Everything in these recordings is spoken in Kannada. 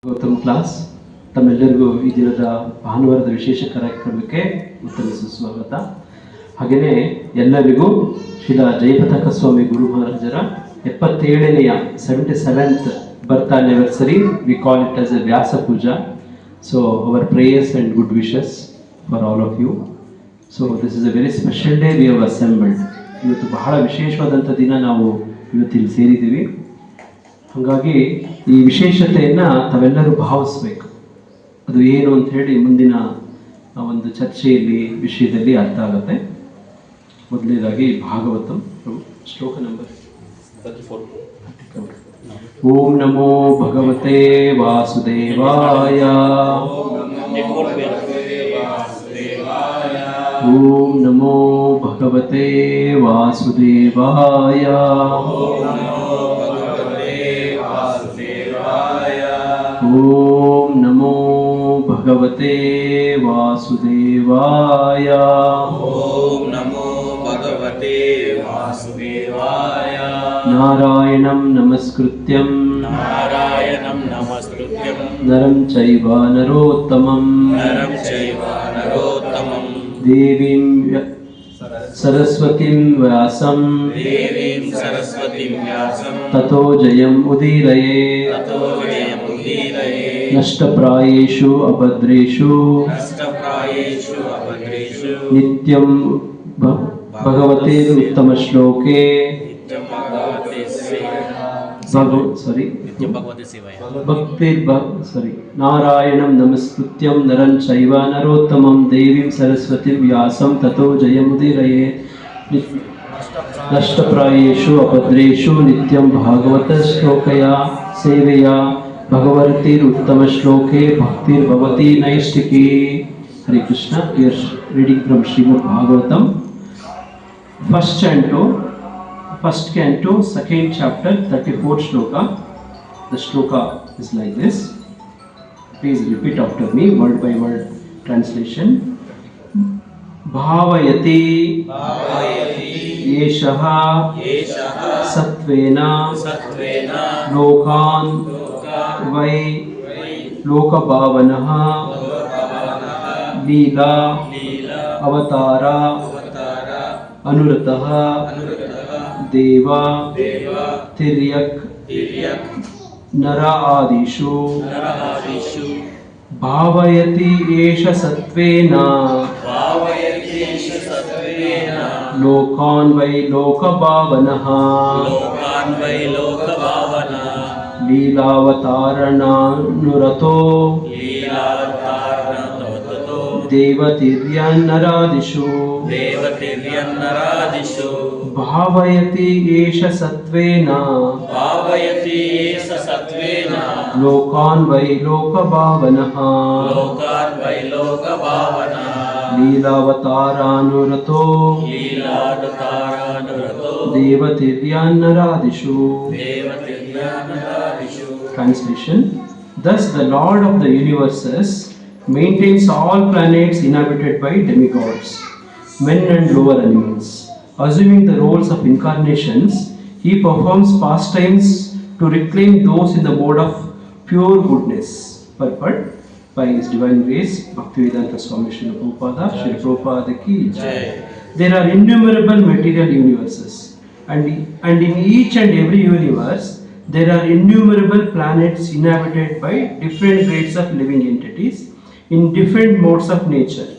ಗೌತಮ್ ಕ್ಲಾಸ್ ತಮ್ಮೆಲ್ಲರಿಗೂ ಈ ದಿನದ ಭಾನುವಾರದ ವಿಶೇಷ ಕಾರ್ಯಕ್ರಮಕ್ಕೆ ಉತ್ತಮ ಸುಸ್ವಾಗತ. ಹಾಗೆಯೇ ಎಲ್ಲರಿಗೂ ಶ್ರೀಲ ಜಯಪತಾಕ ಸ್ವಾಮಿ ಗುರು ಮಹಾರಾಜರ 77ನೇ 77th birth anniversary. We call it as a Vyasa Puja. So our prayers and good wishes for all of you. So this is a very special day we have assembled. ಇವತ್ತು ಬಹಳ ವಿಶೇಷವಾದಂಥ ದಿನ ನಾವು ಇವತ್ತಿಲ್ಲಿ ಸೇರಿದ್ದೀವಿ. ಹಾಗಾಗಿ ಈ ವಿಶೇಷತೆಯನ್ನು ತಾವೆಲ್ಲರೂ ಭಾವಿಸ್ಬೇಕು. ಅದು ಏನು ಅಂತ ಹೇಳಿ ಮುಂದಿನ ಒಂದು ಚರ್ಚೆಯಲ್ಲಿ ವಿಷಯದಲ್ಲಿ ಅರ್ಥ ಆಗುತ್ತೆ. ಮೊದಲನೇದಾಗಿ ಭಾಗವತಂ ಶ್ಲೋಕ ನಂಬರ್ 34. ಓಂ ನಮೋ ಭಗವತೆ ವಾಸುದೇವಾಯ. ಓಂ ನಮೋ ಭಗವತೆ ವಾಸುದೇವಾಯ. ಓಂ ನಮೋ ಭಗವತೆ ವಾಸುದೇವಾಯ. ಓಂ ನಮೋ ಭಗವತೆ ವಾಸುದೇವಾಯ. ನಾರಾಯಣಂ ನಮಸ್ಕೃತ್ಯಂ ನಾರಾಯಣಂ ನಮಸ್ಕೃತ್ಯಂ ನರಂ ಚೈವ ನರೋತ್ತಮಂ ನರಂ ಚೈವ ನರೋತ್ತಮಂ ದೇವೀಂ ಸರಸ್ವತಿಂ ವ್ಯಾಸಂ ದೇವೀಂ ಸರಸ್ವತಿಂ ವ್ಯಾಸಂ ತತೋ ಜಯಂ ಉದೀರಯೇ. ತತೋ ಜಯಂ ಉದೀರಯೇ. ನಷ್ಟಪ್ರಾಯೇಷು ಅಭದ್ರೇಷು ನಷ್ಟಪ್ರಾಯೇಷು ಅಭದ್ರೇಷು ನಿತ್ಯಂ ಭಗವತೆ ಉತ್ತಮ ಶ್ಲೋಕೆ ನಿತ್ಯಂ ಭಗವತೆ ನಿತ್ಯಂ ಭಗವತೆ ಸೇವಯ. ಭಕ್ತಿ ನಾರಾಯಣಂ ನಮಸ್ಕೃತ್ಯಂ ನರಂ ಚೈವ ನರೋತ್ತಮಂ ದೇವೀಂ ಸರಸ್ವತಿಂ ವ್ಯಾಸಂ ತತೋ ಜಯಮುದೀರಯೇ. ನಷ್ಟಪ್ರಾಯೇಷು ಅಭದ್ರೇಷು ನಿತ್ಯಂ ಭಾಗವತ ಶ್ಲೋಕಯ ಸೇವೆಯ ಭಗವತೀರ್ ಉತ್ತಮ ಶ್ಲೋಕೆ ಭಕ್ತಿರ್ಭವತಿ ನೈಷ್ಠಿಕಿ. Hare Krishna. We are reading from Shrimad Bhagavatam, first canto, second chapter, 34th shloka. The shloka is like this. Please repeat after me, word by word translation. Bhavayati yeshah satvena lokan vai lokabhavanah leela avatara अनुरतः देवा तिर्यक नर आदिषु भावयति एष सत्त्वेन लोकान् वै लोकभावनः लीलावतारणानुरतो देवतिर्यन्नरादिषु भावयति एष सत्त्वेन लोकान् वै लोकभावनः लीलावतारानुरतो देवतिर्यन्नरादिषु. Translation. Thus the Lord of the universes maintains all planets inhabited by demigods, men and lower animals. Assuming the roles of incarnations, he performs pastimes to reclaim those in the mode of pure goodness. Purport by his divine grace, Bhaktivedanta Swami Srila Prabhupada, Srila Prabhupada ki jai. There are innumerable material universes, and in each and every universe there are innumerable planets inhabited by different grades of living entities in different modes of nature.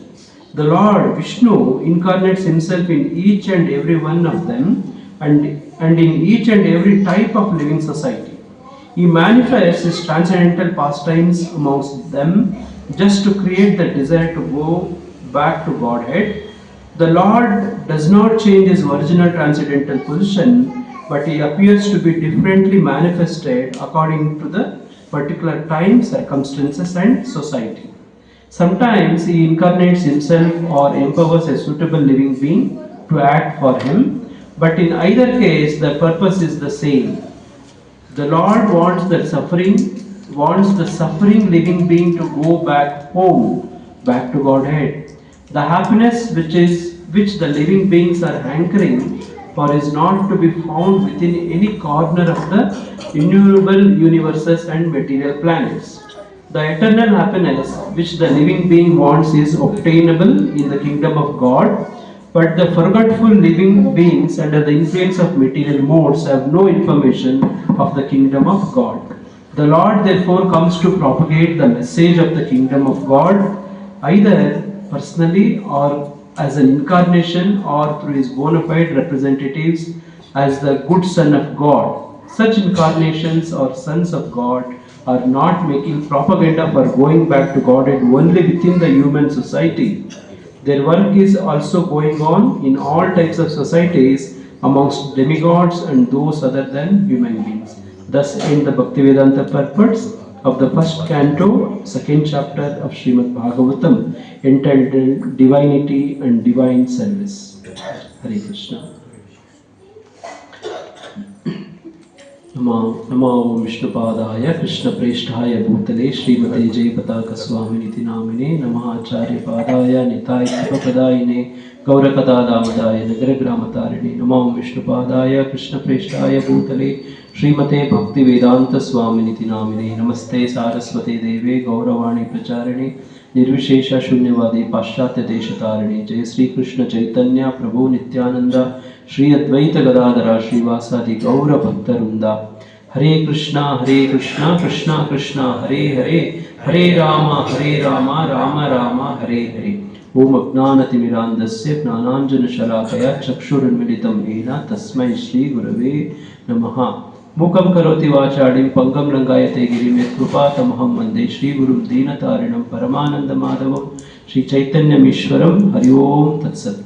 The Lord Vishnu incarnates himself in each and every one of them and in each and every type of living society. He manifests his transcendental pastimes amongst them just to create the desire to go back to Godhead. The Lord does not change his original transcendental position, but he appears to be differently manifested according to the particular time, circumstances and society. Sometimes he incarnates himself or empowers a suitable living being to act for him, but in either case the purpose is the same. The Lord wants the suffering living being to go back home, back to Godhead. The happiness which the living beings are hankering for is not to be found within any corner of the innumerable universes and material planets. The eternal happiness which the living being wants is obtainable in the kingdom of God, but the forgetful living beings under the influence of material modes have no information of the kingdom of God. The Lord therefore comes to propagate the message of the kingdom of God either personally or as an incarnation or through his bona fide representatives as the good Son of God. Such incarnations or sons of God are not making propaganda for going back to Godhead only within the human society. Their work is also going on in all types of societies amongst demigods and those other than human beings. Thus end the Bhaktivedanta purports of the first canto, second chapter of Srimad Bhagavatam, entitled Divinity and Divine Service. Hare Krishna. नमो विष्णुपादाय कृष्णप्रेष्ठाय भूतले श्रीमते जयपताकस्वामिनिति नामिने नमः आचार्यपादाय नितायपदायिने गौरकथादामदाय नगरग्रामतारिणे नमो विष्णुपादाय कृष्णप्रेष्ठाय भूतले श्रीमते भक्तिवेदान्तस्वामिनिति नामिने नमस्ते सारस्वते देवे गौरवाणी प्रचारिणे निर्विशेष शून्यवादी पाश्चात्य देशतारिणे जय श्री कृष्ण चैतन्य प्रभु नित्यानंद श्री अद्वैत गदाधर श्रीवासादि गौर भक्तवृंद हरे कृष्णा कृष्णा कृष्णा हरे हरे हरे राम राम राम हरे हरे ओम अज्ञानतिमिरान्धस्य ज्ञानाञ्जनशलाकया चक्षुरुन्मिलितं येन तस्मै श्री गुरवे नमः मूकं करोति वाचालिं पंगं लंघयते गिरिं यत्कृपातमहं वन्दे श्रीगुरुं दीनतारिणं परमानन्दमाधवं श्रीचैतन्यमीश्वरं हरि ओम तत्सत्.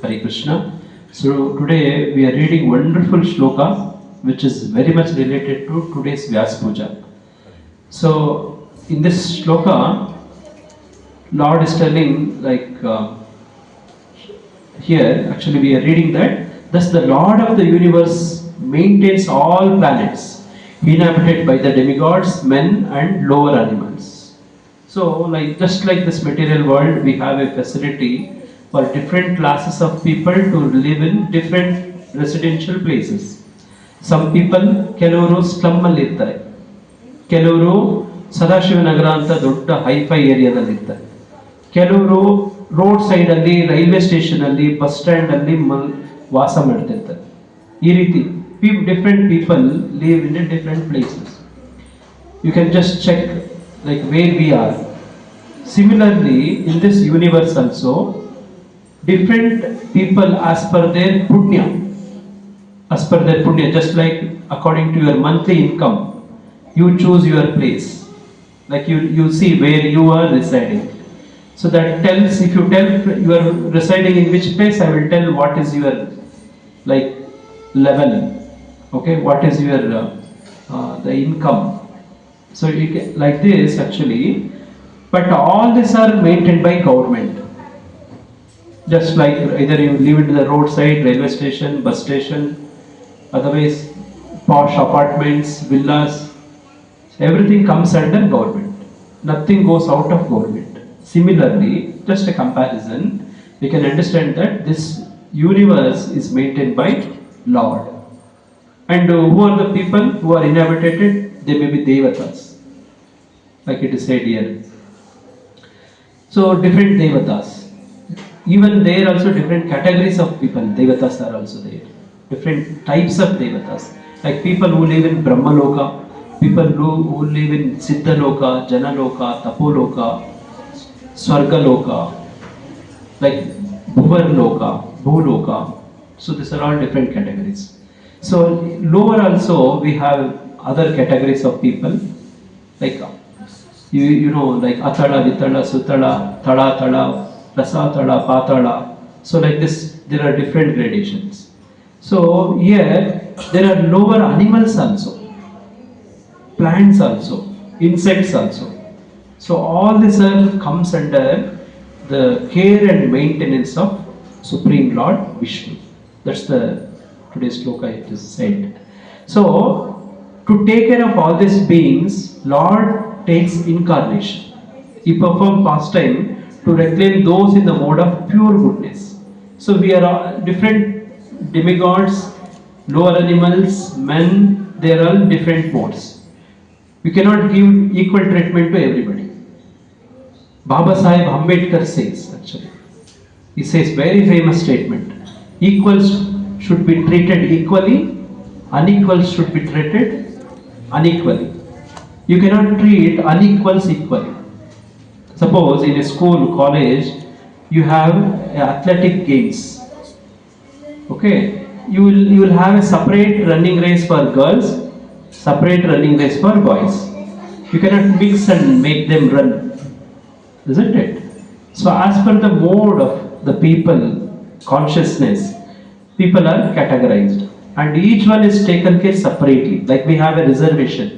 Hare Krishna. So today we are reading wonderful shloka which is very much related to today's Vyas Puja. So in this shloka Lord is telling here actually we are reading that thus the Lord of the universe maintains all planets inhabited by the demigods, men and lower animals. So just like this material world, we have a facility for different classes of people to live in different residential places. Some people ಕೆಲವರು ಸ್ಲಮ್ ಅಲ್ಲಿ ಇರ್ತಾರೆ, ಕೆಲವರು ಸದಾಶಿವನಗರ ಅಂತ ದೊಡ್ಡ ಹೈಫೈ ಏರಿಯಾದಲ್ಲಿ ಇರ್ತಾರೆ, ಕೆಲವರು ರೋಡ್ ಸೈಡ್ ಅಲ್ಲಿ, ರೈಲ್ವೆ ಸ್ಟೇಷನ್ ಅಲ್ಲಿ, ಬಸ್ ಸ್ಟ್ಯಾಂಡ್ ಅಲ್ಲಿ ವಾಸ ಮಾಡ್ತಿರ್ತಾರೆ. ಈ ರೀತಿ different people live in different places. You can just check where we are. Similarly, in this universe also, different people as per their punya, just like according to your monthly income, you choose your place. You see where you are residing. So that tells, if you tell you are residing in which place, I will tell what is your level. Okay, what is your the income? So you can, like this actually, but all these are maintained by government. Just like either you live in the roadside, railway station, bus station, otherwise posh apartments, villas, everything comes under government. Nothing goes out of government. Similarly, just a comparison, we can understand that this universe is maintained by Lord. And who are the people who are inhabited? They may be devatas, like it is said here. So different devatas. Even there also different categories of people. Devatas are also there. Different types of devatas. Like people who live in Brahmaloka, people who live in Siddhaloka, Janaloka, Tapoloka, Swargaloka, like Bhuvarloka, Bhuloka. So these are all different categories. So lower also we have other categories of people, like you know, like Atala, Vitala, Sutala, Tala, Tala, Rasatala, Patala. So like this, there are different gradations. So here there are lower animals also, plants also, insects also. So all this comes under the care and maintenance of Supreme Lord Vishnu. That's the today's shloka it is said. So to take care of all these beings, Lord takes incarnation. He performs pastime to reclaim those in the mode of pure goodness. So we are different demigods, lower animals, men, they are all different modes. You cannot give equal treatment to everybody. Baba Sahib Ambedkar says, actually, he says very famous statement: equals should be treated equally, unequals should be treated unequally. You cannot treat unequals equally. Suppose in a school, college, you have athletic games. Okay, you will have a separate running race for girls, separate running race for boys. You cannot mix and make them run, isn't it? So as per the mode of the people consciousness, people are categorized and each one is taken care separately. Like we have a reservation,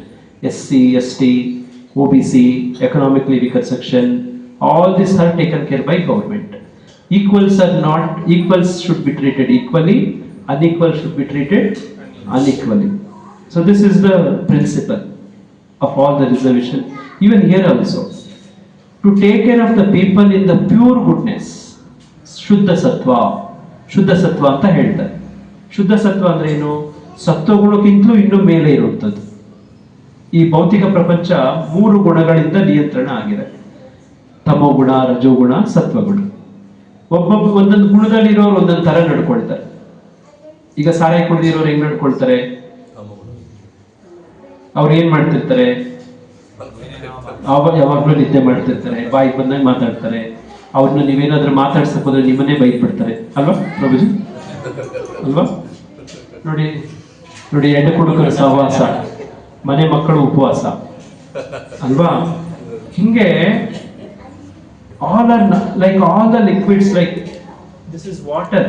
SC, ST, OBC, economically weaker section, all these are taken care by government. Equals are not, equals should be treated equally, unequals should be treated unequally. So this is the principle of all the reservation. Even here also, to take care of the people in the pure goodness, ಶುದ್ಧ ಸತ್ವ, ಶುದ್ಧ ಸತ್ವ ಅಂತ ಹೇಳ್ತಾರೆ. ಶುದ್ಧ ಸತ್ವ ಅಂದ್ರೆ ಏನು? ಸತ್ವಗುಣಕ್ಕಿಂತಲೂ ಇನ್ನೂ ಮೇಲೆ ಇರುವಂಥದ್ದು. ಈ ಭೌತಿಕ ಪ್ರಪಂಚ 3 ಗುಣಗಳಿಂದ ನಿಯಂತ್ರಣ ಆಗಿದೆ: ತಮೋಗುಣ, ರಜೋಗುಣ, ಸತ್ವಗುಣ. ಒಬ್ಬೊಬ್ಬ ಒಂದೊಂದು ಗುಣದಲ್ಲಿ ಇರೋರು ಒಂದೊಂದು ತರ ನಡ್ಕೊಳ್ತಾರೆ. ಈಗ ಸಾರಾಯಿ ಕುಡಿದಿರೋರು ಹೆಂಗ್ ನಡ್ಕೊಳ್ತಾರೆ? ಅವ್ರು ಏನ್ ಮಾಡ್ತಿರ್ತಾರೆ? ಯಾವಾಗ್ಲೂ ನಿದ್ದೆ ಮಾಡ್ತಿರ್ತಾರೆ, ಬಾಯಿ ಬಂದಾಗ ಮಾತಾಡ್ತಾರೆ. ಅವ್ರನ್ನ ನೀವೇನಾದ್ರೂ ಮಾತಾಡ್ಸಕ್ ಹೋದ್ರೆ ನಿಮ್ಮನ್ನೇ ಬೈಕ್ ಬಿಡ್ತಾರೆ ಅಲ್ವಾ ಪ್ರಭುಜಿ? ಅಲ್ವಾ? ನೋಡಿ ನೋಡಿ, ಹೆಣ್ಣು ಕುಡುಕರ ಸಹವಾಸ, ಮನೆ ಮಕ್ಕಳು ಉಪವಾಸ ಅಲ್ವಾ? ಹಿಂಗೆ all are like all the liquids, like this is water.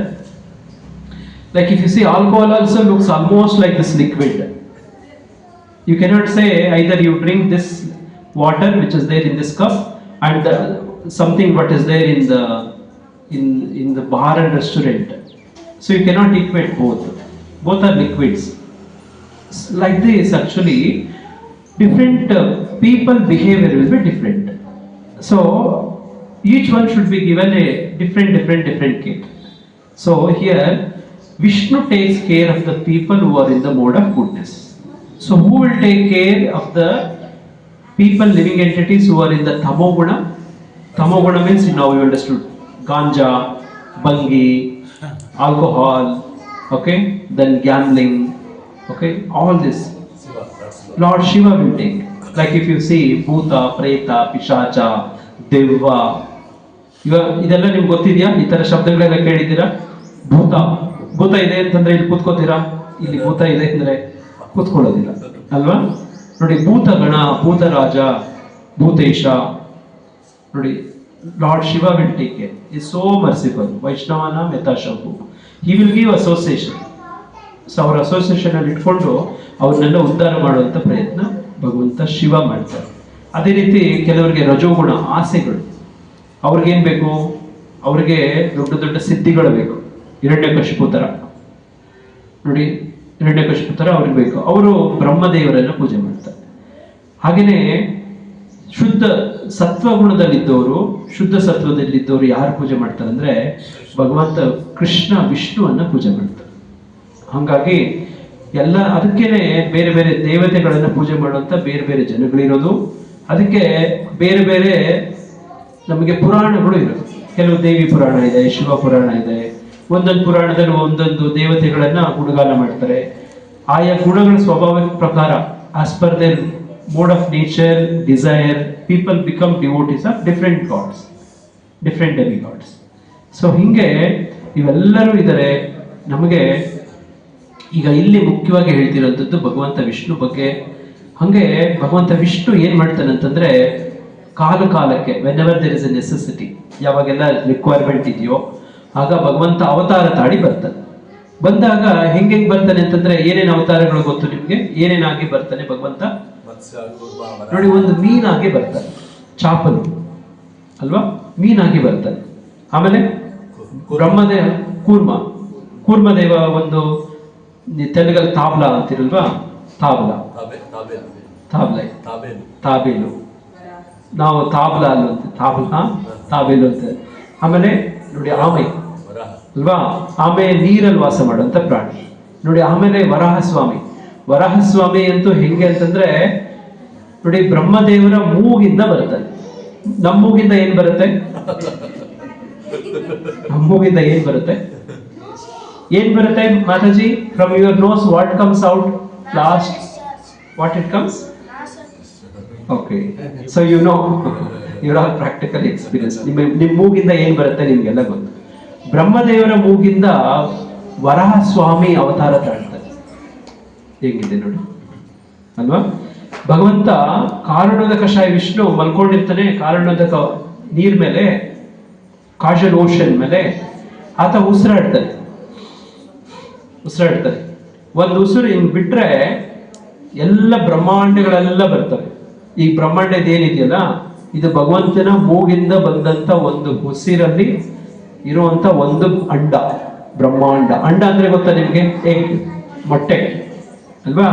Like if you see, alcohol also looks almost like this liquid. You cannot say either you drink this water which is there in this cup and something what is there in the bar and restaurant. So you cannot equate both. Both are liquids. Like this, actually, different people behavior will be different. So each one should be given a different care. So here Vishnu takes care of the people who are in the mode of goodness. So who will take care of the people, living entities who are in the tamoguna? Tamoguna means, now you understood, ganja, bangi, alcohol, okay, then gambling, okay, all this Lord Shiva will take. Like if you see Bhuta, Preta, Pishacha, Deva, ಇದೆಲ್ಲ ನಿಮ್ಗೆ ಗೊತ್ತಿದೆಯಾ? ಈ ತರ ಶಬ್ದಗಳೆಲ್ಲ ಕೇಳಿದ್ದೀರಾ? ಭೂತ, ಭೂತ ಇದೆ ಅಂತಂದ್ರೆ ಇಲ್ಲಿ ಕೂತ್ಕೋತೀರಾ? ಇಲ್ಲಿ ಭೂತ ಇದೆ ಅಂದ್ರೆ ಕೂತ್ಕೊಳ್ಳೋದಿಲ್ಲ ಅಲ್ವಾ? ನೋಡಿ, ಭೂತಗಣ, ಭೂತರಾಜ, ಭೂತೇಶ. ನೋಡಿ, lord Shiva will take care. Is so merciful. ವೈಷ್ಣವನ ಮೆತಾಶಂಭು, he will give association. So ಅವ್ರ ಅಸೋಸಿಯೇಷನ್ ಅಲ್ಲಿ ಇಟ್ಕೊಂಡು ಅವ್ರನ್ನೆಲ್ಲ ಉದ್ಧಾರ ಮಾಡುವಂತ ಪ್ರಯತ್ನ ಭಗವಂತ ಶಿವ ಮಾಡ್ತಾರೆ. ಅದೇ ರೀತಿ ಕೆಲವರಿಗೆ ರಜೋಗುಣ, ಆಸೆಗಳು, ಅವ್ರಿಗೇನ್ ಬೇಕು? ಅವ್ರಿಗೆ ದೊಡ್ಡ ದೊಡ್ಡ ಸಿದ್ಧಿಗಳು ಬೇಕು. ಹಿರಣ್ಯಕಶಿಪು ತರ ನೋಡಿ, ಹಿರಣ್ಯಕಶಿಪು ತರ ಅವ್ರಿಗೆ ಬೇಕು. ಅವರು ಬ್ರಹ್ಮದೇವರನ್ನ ಪೂಜೆ ಮಾಡ್ತಾರೆ. ಹಾಗೇನೆ ಶುದ್ಧ ಸತ್ವಗುಣದಲ್ಲಿದ್ದವರು, ಶುದ್ಧ ಸತ್ವದಲ್ಲಿದ್ದವರು ಯಾರು ಪೂಜೆ ಮಾಡ್ತಾರೆ ಅಂದ್ರೆ ಭಗವಂತ ಕೃಷ್ಣ ವಿಷ್ಣುವನ್ನ ಪೂಜೆ ಮಾಡ್ತಾರೆ. ಹಾಗಾಗಿ ಎಲ್ಲ ಅದಕ್ಕೇನೆ ಬೇರೆ ಬೇರೆ ದೇವತೆಗಳನ್ನ ಪೂಜೆ ಮಾಡುವಂತ ಬೇರೆ ಬೇರೆ ಜನಗಳಿರೋದು. ಅದಕ್ಕೆ ಬೇರೆ ಬೇರೆ ನಮಗೆ ಪುರಾಣಗಳು ಇರೋದು. ಕೆಲವು ದೇವಿ ಪುರಾಣ ಇದೆ, ಶಿವ ಪುರಾಣ ಇದೆ. ಒಂದೊಂದು ಪುರಾಣದಲ್ಲಿ ಒಂದೊಂದು ದೇವತೆಗಳನ್ನ ಗುಣಗಾನ ಮಾಡ್ತಾರೆ. ಆಯಾ ಗುಣಗಳ ಸ್ವಭಾವದ ಪ್ರಕಾರ, as per there mode of nature, desire, people become devotees of different gods, different demigods. So ಹಿಂಗೆ ಇವೆಲ್ಲರೂ ಇದ್ದಾರೆ. ನಮಗೆ ಈಗ ಇಲ್ಲಿ ಮುಖ್ಯವಾಗಿ ಹೇಳ್ತಿರೋಂಥದ್ದು ಭಗವಂತ ವಿಷ್ಣು ಬಗ್ಗೆ. ಹಂಗೆ ಭಗವಂತ ವಿಷ್ಣು ಏನ್ ಮಾಡ್ತಾನೆ ಅಂತಂದ್ರೆ, ಕಾಲ ಕಾಲಕ್ಕೆ whenever there is a necessity, ಯಾವಾಗೆಲ್ಲ ರಿಕ್ವೈರ್ಮೆಂಟ್ ಇದೆಯೋ ಆಗ ಭಗವಂತ ಅವತಾರ ತಾಡಿ ಬರ್ತಾನೆ. ಬಂದಾಗ ಹೆಂಗೆ ಬರ್ತಾನೆ ಅಂತಂದ್ರೆ, ಏನೇನು ಅವತಾರಗಳು ಗೊತ್ತು ನಿಮ್ಗೆ? ಏನೇನಾಗಿ ಬರ್ತಾನೆ ಭಗವಂತ? ನೋಡಿ, ಒಂದು ಮೀನಾಗಿ ಬರ್ತಾನೆ, ಚಾಪಲು ಅಲ್ವಾ, ಮೀನಾಗಿ ಬರ್ತಾನೆ. ಆಮೇಲೆ ಬ್ರಹ್ಮದೇವ ಕೂರ್ಮದೇವ, ಒಂದು ತೆಲುಗಲ್ಲಿ ತಾಬ್ಲಾ ಅಂತಿರಲ್ವಾ, ತಾಬೇಲು, ನಾವು ತಾಬ್ಲಾ ಅಲ್ಲ ಅಂತ, ತಾಬೇಲು ಅಂತ. ಆಮೇಲೆ ನೋಡಿ, ಆಮೆ ಅಲ್ವಾ, ಆಮೆ ನೀರಲ್ಲಿ ವಾಸ ಮಾಡುವಂತ ಪ್ರಾಣಿ. ನೋಡಿ, ಆಮೇಲೆ ವರಾಹಸ್ವಾಮಿ ಅಂತೂ ಹೆಂಗೆ ಅಂತಂದ್ರೆ, ನೋಡಿ, ಬ್ರಹ್ಮದೇವರ ಮೂಗಿಂದ ಬರುತ್ತೆ. ನಮ್ಮ ಮೂಗಿಂದ ಏನ್ ಬರುತ್ತೆ? ನಮ್ಮ ಮೂಗಿಂದ ಏನ್ ಬರುತ್ತೆ? ಏನ್ ಬರುತ್ತೆ Mataji? From your nose what comes out last? What it comes? Okay, so you know, your all practical experience. ನಿಮ್ಮ ಮೂಗಿಂದ ಏನ್ ಬರುತ್ತೆ ನಿಮ್ಗೆಲ್ಲ ಗೊತ್ತು. ಬ್ರಹ್ಮದೇವರ ಮೂಗಿಂದ ವರಾಹ ಸ್ವಾಮಿ ಅವತಾರ ತಾಳ್ತಾರೆ. ಹೇಗಿದೆ ನೋಡಿ ಅಲ್ವಾ? ಭಗವಂತ ಕಾರಣದ ಕಷಾಯ ವಿಷ್ಣು ಮಲ್ಕೊಂಡಿರ್ತಾನೆ, ಕಾರಣದ ನೀರ್ ಮೇಲೆ, ಕಾಶಲ್ ಓಷನ್ ಮೇಲೆ ಆತ ಉಸಿರಾಡ್ತಾನೆ. ಒಂದು ಉಸಿರು ಹಿಂಗ್ ಬಿಟ್ರೆ ಎಲ್ಲ ಬ್ರಹ್ಮಾಂಡಗಳೆಲ್ಲ ಬರ್ತವೆ. ಈ ಬ್ರಹ್ಮಾಂಡ ಏನಿದೆಯಲ್ಲ, ಇದು ಭಗವಂತನ ಮೂಗಿಂದ ಬಂದಂತ ಒಂದು ಉಸಿರಲ್ಲಿ ಇರುವಂತ ಒಂದು ಅಂಡ, ಬ್ರಹ್ಮಾಂಡ. ಅಂಡ ಅಂದ್ರೆ ಗೊತ್ತಾ ನಿಮ್ಗೆ? ಮೊಟ್ಟೆ ಅಲ್ವಾ?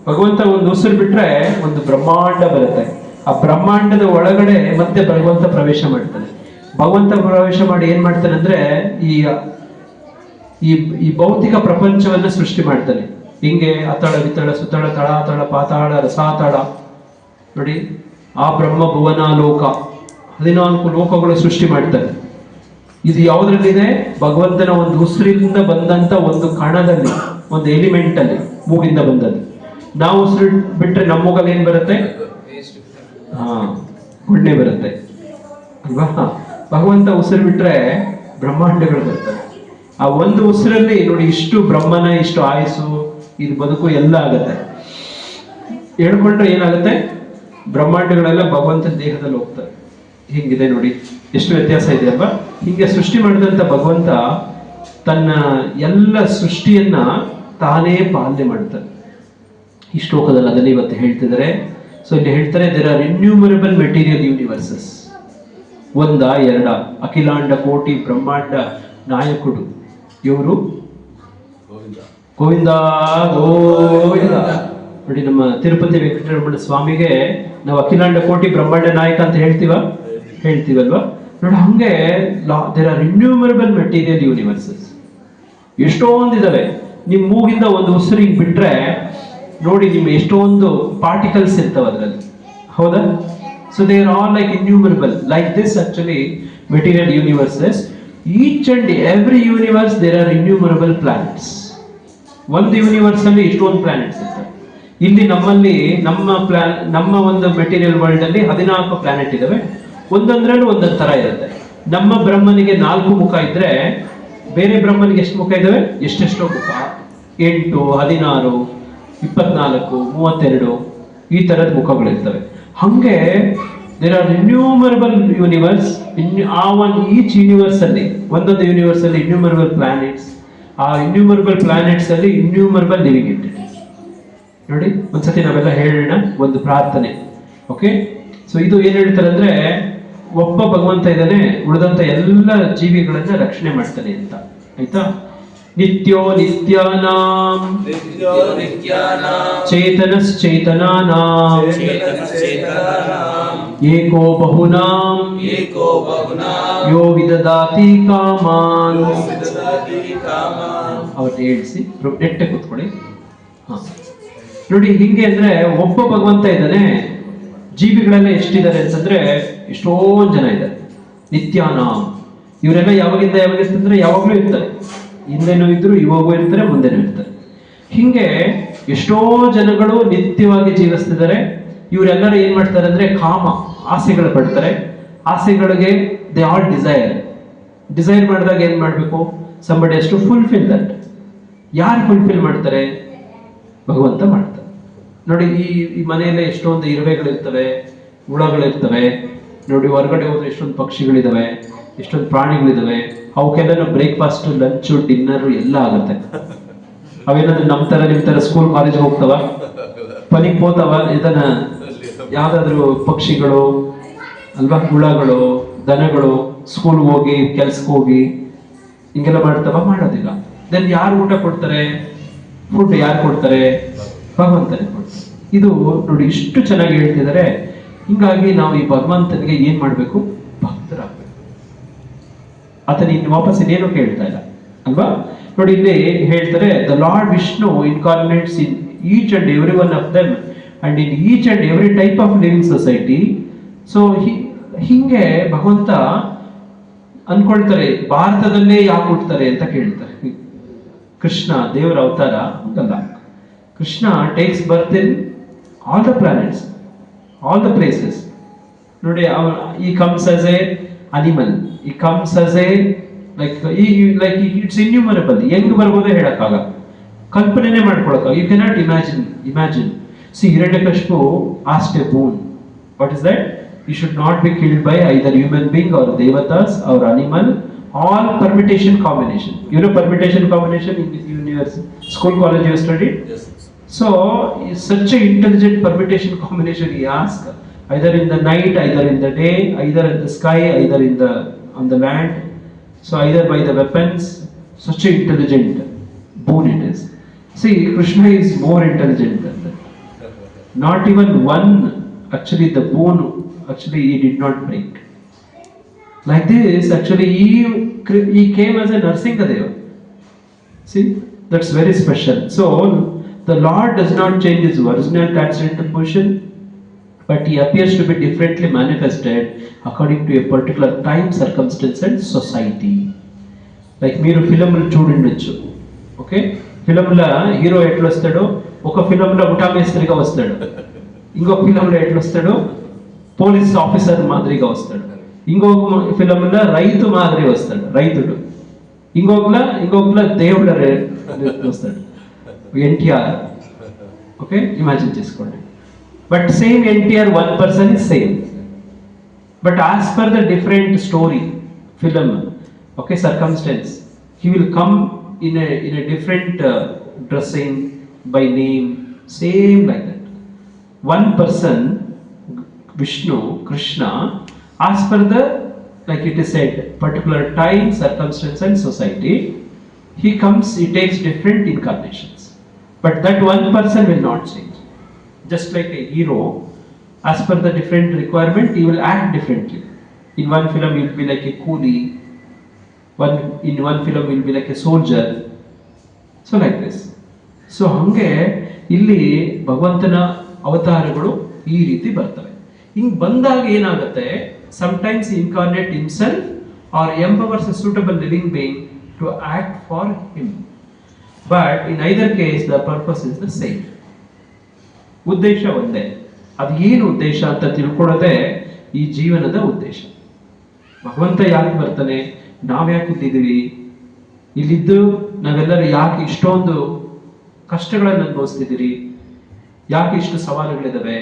ಭಗವಂತ ಒಂದು ಉಸಿರು ಬಿಟ್ರೆ ಒಂದು ಬ್ರಹ್ಮಾಂಡ ಬರುತ್ತೆ. ಆ ಬ್ರಹ್ಮಾಂಡದ ಒಳಗಡೆ ಮತ್ತೆ ಭಗವಂತ ಪ್ರವೇಶ ಮಾಡ್ತಾನೆ. ಭಗವಂತ ಪ್ರವೇಶ ಮಾಡಿ ಏನ್ ಮಾಡ್ತಾನೆ ಅಂದ್ರೆ ಈ ಭೌತಿಕ ಪ್ರಪಂಚವನ್ನ ಸೃಷ್ಟಿ ಮಾಡ್ತಾನೆ. ಹಿಂಗೆ ಅತಳ ವಿತಳ ಸುತಳ ತಳಾತಳ ಪಾತಾಳ ರಸಾತಳ ನೋಡಿ, ಆ ಬ್ರಹ್ಮ ಭುವನ ಲೋಕ 14 ಲೋಕಗಳು ಸೃಷ್ಟಿ ಮಾಡ್ತಾರೆ. ಇದು ಯಾವುದ್ರಲ್ಲಿದೆ? ಭಗವಂತನ ಒಂದು ಉಸಿರಿಂದ ಬಂದಂತ ಒಂದು ಕಣದಲ್ಲಿ, ಒಂದು ಎಲಿಮೆಂಟ್ ಅಲ್ಲಿ, ಮೂಗಿಂದ ಬಂದದ್ದು. ನಾವು ಉಸಿರು ಬಿಟ್ರೆ ನಮ್ಮ ಮೂಗಲ್ಲಿ ಏನ್ ಬರುತ್ತೆ? ಗುಣ್ಣೆ ಬರುತ್ತೆ ಅಲ್ವಾ? ಭಗವಂತ ಉಸಿರು ಬಿಟ್ರೆ ಬ್ರಹ್ಮಾಂಡಗಳು ಬರ್ತವೆ. ಆ ಒಂದು ಉಸಿರಲ್ಲಿ ನೋಡಿ, ಇಷ್ಟು ಬ್ರಹ್ಮನ, ಇಷ್ಟು ಆಯಸ್ಸು, ಇದು ಬದುಕು ಎಲ್ಲ ಆಗತ್ತೆ. ಹೇಳ್ಕೊಂಡ್ರೆ ಏನಾಗುತ್ತೆ? ಬ್ರಹ್ಮಾಂಡಗಳೆಲ್ಲ ಭಗವಂತನ ದೇಹದಲ್ಲಿ ಹೋಗ್ತವೆ. ಹಿಂಗಿದೆ ನೋಡಿ, ಎಷ್ಟು ವ್ಯತ್ಯಾಸ ಇದೆ ಅಲ್ವಾ? ಹೀಗೆ ಸೃಷ್ಟಿ ಮಾಡಿದಂತ ಭಗವಂತ ತನ್ನ ಎಲ್ಲ ಸೃಷ್ಟಿಯನ್ನ ತಾನೇ ಪಾಲನೆ ಮಾಡ್ತಾನೆ. ಈ ಶ್ಲೋಕದಲ್ಲಿ ಅದನ್ನೇ ಇವತ್ತು ಹೇಳ್ತಿದ್ದಾರೆ. ಸೊ ಇಲ್ಲಿ ಹೇಳ್ತಾರೆ, there are innumerable material universes. ಒಂದ ಎರಡ? ಅಖಿಲಾಂಡ ಕೋಟಿ ಬ್ರಹ್ಮಾಂಡ ನಾಯಕುಡು ಇವರು ಗೋವಿಂದ ಗೋವಿಂದ. ನೋಡಿ, ನಮ್ಮ ತಿರುಪತಿ ವೆಂಕಟರಮಣ ಸ್ವಾಮಿಗೆ ನಾವು ಅಖಿಲಾಂಡ ಕೋಟಿ ಬ್ರಹ್ಮಾಂಡ ನಾಯಕ ಅಂತ ಹೇಳ್ತೀವಲ್ವಾ? ನೋಡಿ, ಹಂಗೆ there are innumerable material universes. ಎಷ್ಟೊಂದಿದಾವೆ. ನಿಮ್ ಮೂಗಿಂದ ಒಂದು ಉಸಿರಿಗೆ ಬಿಟ್ರೆ ನೋಡಿ, ನಿಮ್ ಎಷ್ಟೊಂದು ಪಾರ್ಟಿಕಲ್ಸ್ ಇರ್ತವೆ ಅದರಲ್ಲಿ, ಹೌದಾ? So they are all like innumerable. Like this actually material universes. Each and every universe there are innumerable planets. ಒಂದು ಯೂನಿವರ್ಸ್ ಅಲ್ಲಿ ಇಷ್ಟೊಂದು ಪ್ಲಾನೆಟ್ಸ್ ಇರ್ತವೆ. ಇಲ್ಲಿ ನಮ್ಮಲ್ಲಿ ನಮ್ಮ ಒಂದು ಮೆಟೀರಿಯಲ್ ವರ್ಲ್ಡ್ ಅಲ್ಲಿ 14 ಪ್ಲಾನೆಟ್ ಇದಾವೆ. ಒಂದೊಂದ್ರಲ್ಲೂ ಒಂದೊಂದು ತರ ಇರುತ್ತೆ. ನಮ್ಮ ಬ್ರಹ್ಮನಿಗೆ 4 ಮುಖ ಇದ್ರೆ ಬೇರೆ ಬ್ರಹ್ಮನಿಗೆ ಎಷ್ಟು ಮುಖ ಇದಾವೆ? ಎಷ್ಟೆಷ್ಟೋ ಮುಖ, 8, 16, 24, 32 ಈ ತರದ ಮುಖಗಳಿರ್ತವೆ. ಹಂಗೆ there are innumerable universe. Each universe ಅಲ್ಲಿ, ಒಂದೊಂದು ಯೂನಿವರ್ಸ್ ಅಲ್ಲಿ ಇನ್ಯೂಮರಬಲ್ ಪ್ಲಾನೆಟ್ಸ್. ಆ ಇನ್ಯೂಮರಬಲ್ ಪ್ಲಾನೆಟ್ಸ್ ಅಲ್ಲಿ ಇನ್ಯೂಮರಬಲ್ ಲಿವಿಂಗ್ ಎಂಟಿಟೀಸ್. ನೋಡಿ, ಒಂದ್ಸತಿ ನಾವೆಲ್ಲ ಹೇಳೋಣ ಒಂದು ಪ್ರಾರ್ಥನೆ. ಓಕೆ, ಸೊ ಇದು ಏನ್ ಹೇಳ್ತಾರೆ ಅಂದ್ರೆ, ಒಬ್ಬ ಭಗವಂತ ಇದ್ದಾನೆ, ಉಳಿದಂತ ಎಲ್ಲ ಜೀವಿಗಳನ್ನ ರಕ್ಷಣೆ ಮಾಡ್ತಾನೆ ಅಂತ. ಆಯ್ತಾ? ನಿತ್ಯೋ ನಿತ್ಯಾನಾಂ ಚೇತನಶ್ಚೇತನಾನಾಂ ಏಕೋ ಬಹುನಾಂ ಯೋ ವಿದದಾತಿ ಕಾಮಾನ್. ಅವ್ರನ್ನ ಹೇಳಿಸಿ ನೆಟ್ಟ ಕೂತ್ಕೊಳ್ಳಿ. ನೋಡಿ, ಹಿಂಗೆ ಅಂದ್ರೆ ಒಬ್ಬ ಭಗವಂತ ಇದ್ದಾನೆ, ಜೀವಿಗಳೆಲ್ಲ ಎಷ್ಟಿದ್ದಾರೆ ಅಂತಂದ್ರೆ ಎಷ್ಟೊಂದು ಜನ ಇದ್ದಾರೆ. ನಿತ್ಯಾನಾಂ, ಇವರೆಲ್ಲ ಯಾವಾಗಿಂದ ಯಾವಾಗಿರ್ತಂದ್ರೆ ಯಾವಾಗ್ಲೂ ಇರ್ತಾರೆ. ಹಿಂದೆನೂ ಇದ್ರು, ಇವಾಗೂ ಇರ್ತಾರೆ, ಮುಂದೆನೂ ಇರ್ತಾರೆ. ಹಿಂಗೆ ಎಷ್ಟೋ ಜನಗಳು ನಿತ್ಯವಾಗಿ ಜೀವಿಸ್ತಿದ್ದಾರೆ. ಇವರೆಲ್ಲರೂ ಏನ್ ಮಾಡ್ತಾರೆ ಅಂದ್ರೆ ಕಾಮ, ಆಸೆಗಳು ಪಡ್ತಾರೆ. ಆಸೆಗಳಿಗೆ ದೇ ಆಲ್ ಡಿಸೈರ್ ಮಾಡಿದಾಗ ಏನ್ ಮಾಡ್ಬೇಕು? Somebody has to fulfil that. ಯಾರು ಫುಲ್ಫಿಲ್ ಮಾಡ್ತಾರೆ? ಭಗವಂತ ಮಾಡ್ತಾರೆ. ನೋಡಿ, ಈ ಮನೆಯಲ್ಲೇ ಎಷ್ಟೊಂದು ಇರುವೆಗಳಿರ್ತವೆ, ಹುಳಗಳಿರ್ತವೆ. ನೋಡಿ, ಹೊರಗಡೆ ಹೋದ್ರೆ ಎಷ್ಟೊಂದು ಪಕ್ಷಿಗಳಿದಾವೆ, ಎಷ್ಟೊಂದು ಪ್ರಾಣಿಗಳಿದಾವೆ. ಅವಕ್ಕೆಲ್ಲ ಬ್ರೇಕ್ಫಾಸ್ಟ್, ಲಂಚ್, ಡಿನ್ನರ್ ಎಲ್ಲ ಆಗುತ್ತೆ. ಅವೇನಾದ್ರೂ ನಮ್ಮ ತರ ನಿಮ್ ತರ ಸ್ಕೂಲ್ ಕಾಲೇಜ್ ಹೋಗ್ತಾವ? ಪನಿಗೆ ಹೋತಾವ? ಇದನ್ನ ಯಾವ್ದಾದ್ರು ಪಕ್ಷಿಗಳು ಅಲ್ವಾ, ಹುಳಗಳು, ದನಗಳು ಸ್ಕೂಲ್ ಹೋಗಿ ಕೆಲ್ಸಕ್ಕೆ ಹೋಗಿ ಹಿಂಗೆಲ್ಲ ಮಾಡ್ತಾವ? ಮಾಡೋದಿಲ್ಲ. ದೆನ್ ಯಾರು ಊಟ ಕೊಡ್ತಾರೆ? ಫುಡ್ ಯಾರು ಕೊಡ್ತಾರೆ? ಭಗವಂತನೇ ಕೊಡ್ತಾರೆ. ಇದು ನೋಡಿ, ಇಷ್ಟು ಚೆನ್ನಾಗಿ ಹೇಳ್ತಿದ್ದಾರೆ. ಹಿಂಗಾಗಿ ನಾವು ಈ ಭಗವಂತನಿಗೆ ಏನ್ ಮಾಡ್ಬೇಕು? ಭಕ್ತರಾಗಬೇಕು. ಆತನ ಇನ್ನು ವಾಪಸ್ ಇನ್ನೇನು ಕೇಳ್ತಾ ಇಲ್ಲ ಅಲ್ವಾ? ನೋಡಿ, ಇಲ್ಲಿ ಹೇಳ್ತಾರೆ, the lord Vishnu incarnates in each and every one of them and in each and every type of living society. So ಹಿಂಗೆ ಭಗವಂತ ಅನ್ಕೊಳ್ತಾರೆ, ಭಾರತದಲ್ಲೇ ಯಾಕೆ ಹುಟ್ಟುತ್ತಾರೆ ಅಂತ ಕೇಳ್ತಾರೆ. ಕೃಷ್ಣ ದೇವರ ಅವತಾರ ಅಂತಲ್ಲ. Krishna takes birth in all the planets, all the places. ನೋಡಿ, he comes as a animal, he comes as a like it's innumerable. ಹೆಂಗ್ ಬರ್ಬೋದೇ ಹೇಳಕ್ಕಾಗ, ಕಲ್ಪನೆನೇ ಮಾಡ್ಕೊಳಕ್ಕಾಗ. You cannot imagine. See, Hiranyakashipu asked a boon. What is that? You should not be killed by either human being or devatas or animal. All permutation combination. You know permutation combination in university, school, college you studied? Yes. So, such a intelligent permutation combination he asked, either in the night, either in the day, either in the sky, either on the land. So either by the weapons. Such a intelligent boon it is. See, Krishna is more intelligent than that. Not even one, actually the boon, actually he did not break. Like this, actually he came as a Narsingadeva. See, that's very special. So the Lord does not change his original transcendental position, but he appears to be differently manifested according to a particular time, circumstance and society. Like మీరు ఫిల్మ్లు చూడండి, ఓకే, ఫిల్మ్లో హీరో ఎట్లా వస్తాడో, ఒక ఫిల్మ్లో ముఠామేస్త్రిగా వస్తాడు, ఇంకొక ఫిల్మ్లో ఎట్లా వస్తాడో పోలీస్ ఆఫీసర్ మాదిరిగా వస్తాడు, ఇంకొక ఫిల్మ్లో రైతు మాదిరి వస్తాడు, రైతుడు, ఇంకొకలా దేవుడు వస్తాడు, ఎన్టీఆర్. ఓకే, ఇమాజిన్ చేసుకోండి. But same NTR, one person is same, but as per the different story, film, okay, circumstance, he will come in a different dressing, by name, same like that. One person, Vishnu, Krishna, as per the, like it is said, particular time, circumstance and society, he comes, he takes different incarnations, but that one person will not change. Just like a hero, as per the different requirement, he will act differently. In one film he will be like a coolie, in one film will be like a soldier. So like this. So ಹಂಗೆ ಇಲ್ಲಿ ಭಗವಂತನ ಅವತಾರಗಳು ಈ ರೀತಿ ಬರ್ತವೆ. ಹಿಂಗ್ ಬಂದಾಗ ಏನಾಗುತ್ತೆ, sometimes he incarnate himself or empowers a suitable living being to act for him, but in either case the purpose is the same. ಉದ್ದೇಶ ಒಂದೇ. ಅದು ಏನು ಉದ್ದೇಶ ಅಂತ ತಿಳ್ಕೊಳ್ಳೋದೇ ಈ ಜೀವನದ ಉದ್ದೇಶ. ಭಗವಂತ ಯಾಕೆ ಬರ್ತಾನೆ, ನಾವ್ಯಾಕೆ ಇಲ್ಲಿದ್ದೀವಿ, ಇಲ್ಲಿದ್ದು ನಾವೆಲ್ಲರೂ ಯಾಕೆ ಇಷ್ಟೊಂದು ಕಷ್ಟಗಳನ್ನು ಅನುಭವಿಸ್ತಿದ್ದೀರಿ, ಯಾಕೆ ಇಷ್ಟು ಸವಾಲುಗಳಿದಾವೆ,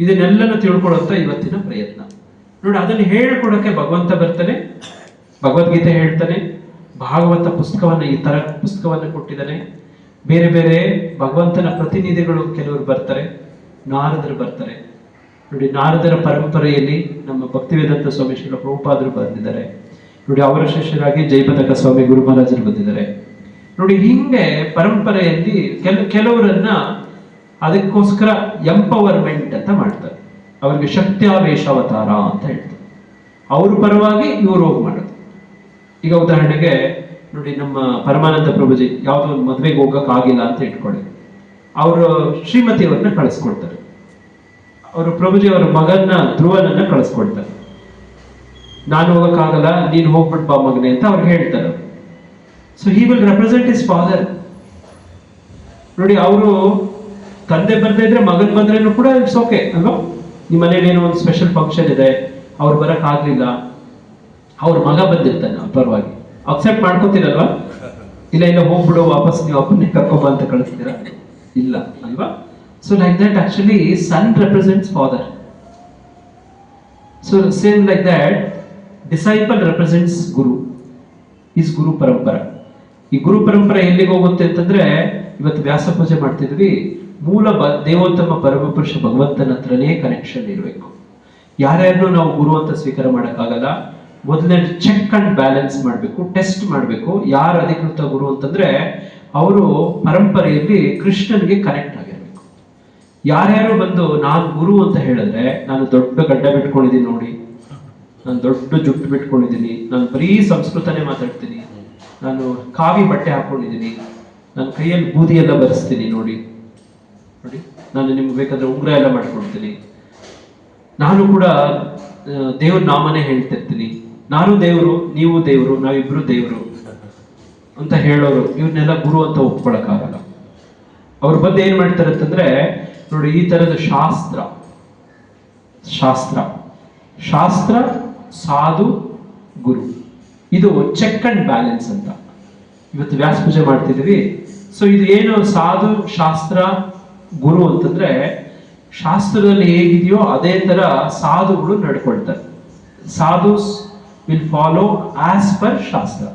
ಇದನ್ನೆಲ್ಲನೂ ತಿಳ್ಕೊಳ್ಳುವಂತ ಇವತ್ತಿನ ಪ್ರಯತ್ನ. ನೋಡಿ, ಅದನ್ನು ಹೇಳ್ಕೊಡಕ್ಕೆ ಭಗವಂತ ಬರ್ತಾನೆ, ಭಗವದ್ಗೀತೆ ಹೇಳ್ತಾನೆ, ಭಾಗವತ ಪುಸ್ತಕವನ್ನು, ಈ ತರ ಪುಸ್ತಕವನ್ನು ಕೊಟ್ಟಿದ್ದಾನೆ. ಬೇರೆ ಬೇರೆ ಭಗವಂತನ ಪ್ರತಿನಿಧಿಗಳು ಕೆಲವರು ಬರ್ತಾರೆ, ನಾರದರು ಬರ್ತಾರೆ. ನೋಡಿ, ನಾರದರ ಪರಂಪರೆಯಲ್ಲಿ ನಮ್ಮ ಭಕ್ತಿವೇದಾಂತ ಸ್ವಾಮಿ ಶ್ರೀಲ ಪ್ರಭುಪಾದರು ಬಂದಿದ್ದಾರೆ. ನೋಡಿ, ಅವರ ಶಿಷ್ಯರಾಗಿ ಜಯಪತಕ ಸ್ವಾಮಿ ಗುರು ಮಹಾರಾಜರು ಬಂದಿದ್ದಾರೆ. ನೋಡಿ, ಹಿಂಗೆ ಪರಂಪರೆಯಲ್ಲಿ ಕೆಲವರನ್ನ ಅದಕ್ಕೋಸ್ಕರ ಎಂಪವರ್ಮೆಂಟ್ ಅಂತ ಮಾಡ್ತಾರೆ, ಅವರಿಗೆ ಶಕ್ತ್ಯಾವೇಶಾವತಾರ ಅಂತ ಹೇಳ್ತಾರೆ. ಅವ್ರ ಪರವಾಗಿ ಇವರು ಹೋಗಿ ಮಾಡೋದು. ಈಗ ಉದಾಹರಣೆಗೆ ನೋಡಿ, ನಮ್ಮ ಪರಮಾನಂದ ಪ್ರಭುಜಿ ಯಾವುದೋ ಒಂದು ಮದುವೆಗೆ ಹೋಗಕ್ಕಾಗಿಲ್ಲ ಅಂತ ಇಟ್ಕೊಳ್ಳಿ, ಅವರು ಶ್ರೀಮತಿಯವ್ರನ್ನ ಕಳಿಸ್ಕೊಡ್ತಾರೆ, ಅವರು ಪ್ರಭುಜಿ ಅವರ ಮಗನ್ನ ಧ್ರುವನನ್ನ ಕಳಿಸ್ಕೊಡ್ತಾರೆ. ನಾನು ಹೋಗಕ್ಕಾಗಲ್ಲ, ನೀನು ಹೋಗ್ಬಿಟ್ಟು ಬಾ ಮಗನೆ ಅಂತ ಅವ್ರು ಹೇಳ್ತಾರೆ. So he will represent his father. ನೋಡಿ, ಅವರು ತಂದೆ ಬರ್ತಾ ಇದ್ರೆ ಮಗನ್ ಬಂದ್ರೇನು ಕೂಡ ಇಟ್ಸ್ ಓಕೆ ಅಲ್ವಾ. ನಿಮ್ಮ ಮನೇಲಿ ಏನೋ ಒಂದು ಸ್ಪೆಷಲ್ ಫಂಕ್ಷನ್ ಇದೆ, ಅವ್ರು ಬರಕ್ ಆಗ್ಲಿಲ್ಲ, ಅವ್ರ ಮಗ ಬಂದಿರ್ತಾನೆ, ಪರವಾಗಿ ಅಕ್ಸೆಪ್ಟ್ ಮಾಡ್ಕೋತೀರಲ್ವಾ? ಇಲ್ಲ ಹೋಗ್ಬಿಡು, ವಾಪಸ್ ನೀವು ಅಪ್ಪನ್ನೇ ಕರ್ಕೊಂಬ ಅಂತ ಕಳಿಸ್ತೀರಾ? ಇಲ್ಲ ಅಲ್ವಾ? So like that actually son represents father. So same like that disciple represents guru, is guru ಪರಂಪರೆ. ಈ ಗುರು ಪರಂಪರೆ ಎಲ್ಲಿಗೆ ಹೋಗುತ್ತೆ ಅಂತಂದ್ರೆ, ಇವತ್ತು ವ್ಯಾಸ ಪೂಜೆ ಮಾಡ್ತಿದ್ವಿ, ಮೂಲ ದೇವೋತ್ತಮ ಪರಮಪುರುಷ ಭಗವಂತನ ಹತ್ರನೇ ಕನೆಕ್ಷನ್ ಇರಬೇಕು. ಯಾರ್ಯಾರನ್ನೂ ನಾವು ಗುರು ಅಂತ ಸ್ವೀಕಾರ ಮಾಡೋಕ್ಕಾಗಲ್ಲ. ಮೊದಲನೇ ಚೆಕ್ ಅಂಡ್ ಬ್ಯಾಲೆನ್ಸ್ ಮಾಡಬೇಕು, ಟೆಸ್ಟ್ ಮಾಡಬೇಕು. ಯಾರು ಅಧಿಕೃತ ಗುರು ಅಂತಂದ್ರೆ ಅವರು ಪರಂಪರೆಯಲ್ಲಿ ಕೃಷ್ಣನಿಗೆ ಕನೆಕ್ಟ್ ಆಗಿರ್ಬೇಕು. ಯಾರ್ಯಾರು ಬಂದು ನಾನು ಗುರು ಅಂತ ಹೇಳಿದ್ರೆ, ನಾನು ದೊಡ್ಡ ಗಡ್ಡ ಬಿಟ್ಕೊಂಡಿದ್ದೀನಿ ನೋಡಿ, ನಾನು ದೊಡ್ಡ ಜುಟ್ಟು ಬಿಟ್ಕೊಂಡಿದ್ದೀನಿ, ನಾನು ಬರೀ ಸಂಸ್ಕೃತನೇ ಮಾತಾಡ್ತೀನಿ, ನಾನು ಕಾವಿ ಬಟ್ಟೆ ಹಾಕೊಂಡಿದ್ದೀನಿ, ನನ್ನ ಕೈಯಲ್ಲಿ ಬೂದಿ ಎಲ್ಲ ಬರೆಸ್ತೀನಿ ನೋಡಿ, ನಾನು ನಿಮ್ಗೆ ಬೇಕಾದ್ರೆ ಉಂಗುರ ಎಲ್ಲ ಮಾಡ್ಕೊಡ್ತೀನಿ, ನಾನು ಕೂಡ ದೇವ್ರ ನಾಮನೇ ಹೇಳ್ತಿರ್ತೀನಿ, ನಾನು ದೇವರು ನೀವು ದೇವರು ನಾವಿಬ್ರು ದೇವರು ಅಂತ ಹೇಳೋರು ಇವ್ರನ್ನೆಲ್ಲ ಗುರು ಅಂತ ಒಪ್ಕೊಳಕ್ಕಾಗಲ್ಲ. ಅವ್ರು ಬಂದು ಏನ್ ಮಾಡ್ತಾರೆ ಅಂತಂದ್ರೆ, ನೋಡಿ ಈ ತರದ ಶಾಸ್ತ್ರ ಸಾಧು ಗುರು, ಇದು ಚೆಕ್ ಅಂಡ್ ಬ್ಯಾಲೆನ್ಸ್ ಅಂತ ಇವತ್ತು ವ್ಯಾಸ ಪೂಜೆ ಮಾಡ್ತಿದೀವಿ. ಸೊ ಇದು ಏನು ಸಾಧು ಶಾಸ್ತ್ರ ಗುರು ಅಂತಂದ್ರೆ, ಶಾಸ್ತ್ರದಲ್ಲಿ ಹೇಗಿದೆಯೋ ಅದೇ ತರ ಸಾಧುಗಳು ನಡ್ಕೊಳ್ತಾರೆ. Sadhus will follow as per shastra.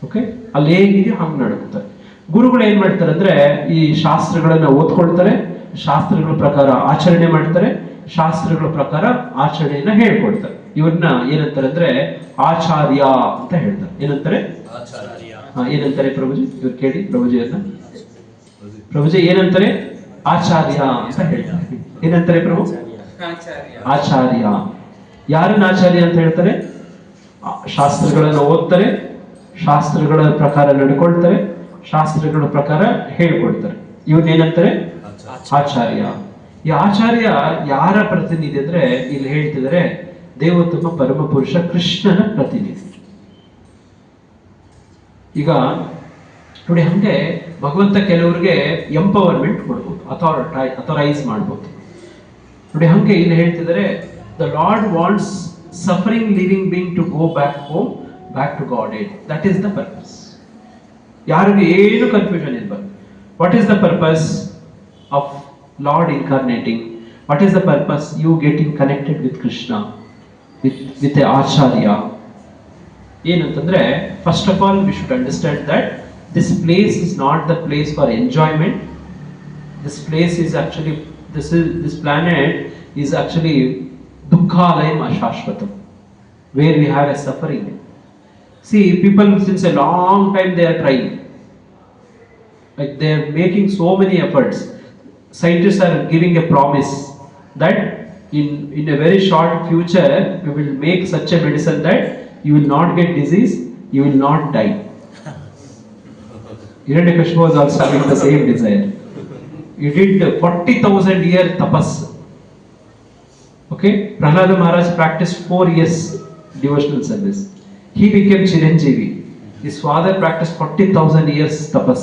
Okay, ಅಲ್ಲಿ ಹೇಗಿದೆಯೋ ಹಂಗೆ ನಡ್ಕೊತಾರೆ. ಗುರುಗಳು ಏನ್ ಮಾಡ್ತಾರೆ ಅಂದ್ರೆ, ಈ ಶಾಸ್ತ್ರಗಳನ್ನ ಓದ್ಕೊಳ್ತಾರೆ, ಶಾಸ್ತ್ರಗಳ ಪ್ರಕಾರ ಆಚರಣೆ ಮಾಡ್ತಾರೆ, ಶಾಸ್ತ್ರಗಳ ಪ್ರಕಾರ ಆಚರಣೆಯನ್ನ ಹೇಳ್ಕೊಡ್ತಾರೆ. ಇವ್ರನ್ನ ಏನಂತಾರೆ ಅಂದ್ರೆ ಆಚಾರ್ಯ ಅಂತ ಹೇಳ್ತಾರೆ. ಏನಂತಾರೆ? ಏನಂತಾರೆ ಪ್ರಭುಜಿ? ಇವ್ರು ಕೇಳಿ ಪ್ರಭುಜಿಯನ್ನ. ಪ್ರಭುಜಿ ಏನಂತಾರೆ? ಆಚಾರ್ಯ ಅಂತ ಹೇಳ್ತಾರೆ. ಏನಂತಾರೆ ಪ್ರಭು? ಆಚಾರ್ಯ. ಯಾರನ್ನ ಆಚಾರ್ಯ ಅಂತ ಹೇಳ್ತಾರೆ? ಶಾಸ್ತ್ರಗಳನ್ನು ಓದ್ತಾರೆ, ಶಾಸ್ತ್ರಗಳ ಪ್ರಕಾರ ನಡ್ಕೊಳ್ತಾರೆ, ಶಾಸ್ತ್ರಗಳ ಪ್ರಕಾರ ಹೇಳ್ಕೊಡ್ತಾರೆ. ಇವ್ರನ್ನೇನಂತಾರೆ? ಆಚಾರ್ಯ. ಈ ಆಚಾರ್ಯ ಯಾರ ಪ್ರತಿನಿಧಿ ಅಂದ್ರೆ, ಇಲ್ಲಿ ಹೇಳ್ತಿದ್ದಾರೆ ದೇವೋತ್ತಮ ಪರಮ ಪುರುಷ ಕೃಷ್ಣನ ಪ್ರತಿನಿಧಿ. ಈಗ ನೋಡಿ, ಹಂಗೆ ಭಗವಂತ ಕೆಲವರಿಗೆ ಎಂಪವರ್ಮೆಂಟ್ ಕೊಡ್ಬೋದು, ಅಥರೈಸ್ ಮಾಡ್ಬೋದು. ನೋಡಿ ಹಂಗೆ ಇಲ್ಲಿ ಹೇಳ್ತಿದ್ದಾರೆ, the lord wants suffering living being to go back home, back to God ಏಡ್. That is the purpose. ಯಾರಿಗೂ ಏನು ಕನ್ಫ್ಯೂಷನ್ ಇರಬಾರ್ದು. What is the purpose of lord incarnating? What is the purpose you getting connected with Krishna, with a acharya? ಏನಂತಂದ್ರೆ, first of all we should understand that this place is not the place for enjoyment. This place is actually, this planet is actually dukkhalayam ashashvatam, where we have a suffering. See, people since a long time they are trying, like they are making so many efforts. Scientists are giving a promise that in a very short future we will make such a medicine that you will not get disease, you will not die. Hiranyakashipu was also having the same desire. He did 40,000 year tapas. Okay, Prahlada Maharaj practiced 4 years devotional service. He became Chiranjeevi. His father practiced 40,000 years tapas.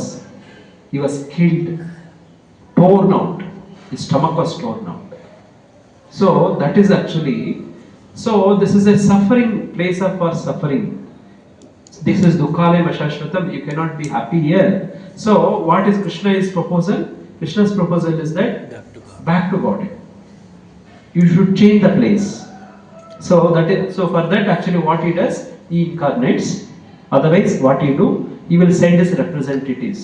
He was killed, torn out. His stomach was torn out. So that is actually, so this is a suffering place for suffering. This is Dukkhalayam Ashashvatam. You cannot be happy here. So, what is Krishna's proposal? Krishna's proposal is that back to God. You should change the place. So for that actually what he does, he incarnates. Otherwise, what he do? He will send his representatives.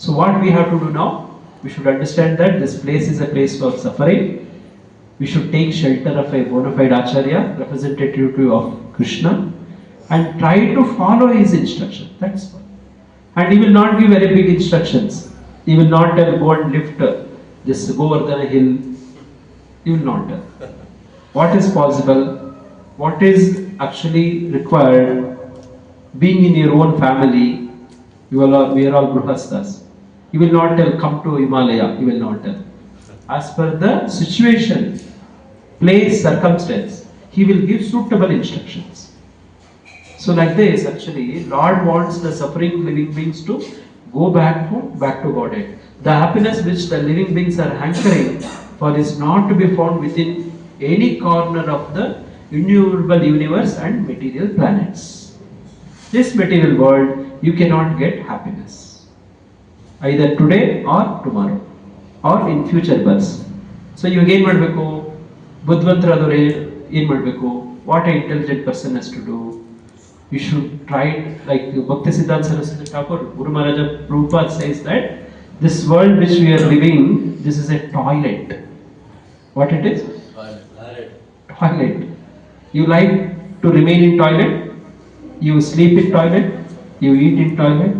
So what we have to do now? We should understand that this place is a place for suffering. We should take shelter of a bona fide acharya, representative of Krishna, and try to follow his instruction. That's all. And he will not give very big instructions. He will not tell go and lift this Govardhana hill. He will not tell. What is possible? What is actually required? Being in your own family, we are all Grihasthas. He will not tell come to Himalaya. He will not tell. As per the situation, place, circumstance, he will give suitable instructions. So like this, actually, Lord wants the suffering living beings to go back home, back to Godhead. The happiness which the living beings are hankering for is not to be found within any corner of the innumerable universe and material planets. This material world, you cannot get happiness. Either today or tomorrow, or in future births. So you again madbeku, buddhvantaradore ಏನು ಮಾಡಬೇಕು? What an intelligent person has to do. You should try, like Bhakti Siddhanta Saraswati Thakur, Guru Maharaja Prabhupada says that this world which we are living, this is a toilet. What it is? Toilet. You like to remain in toilet, you sleep in toilet, you eat in toilet.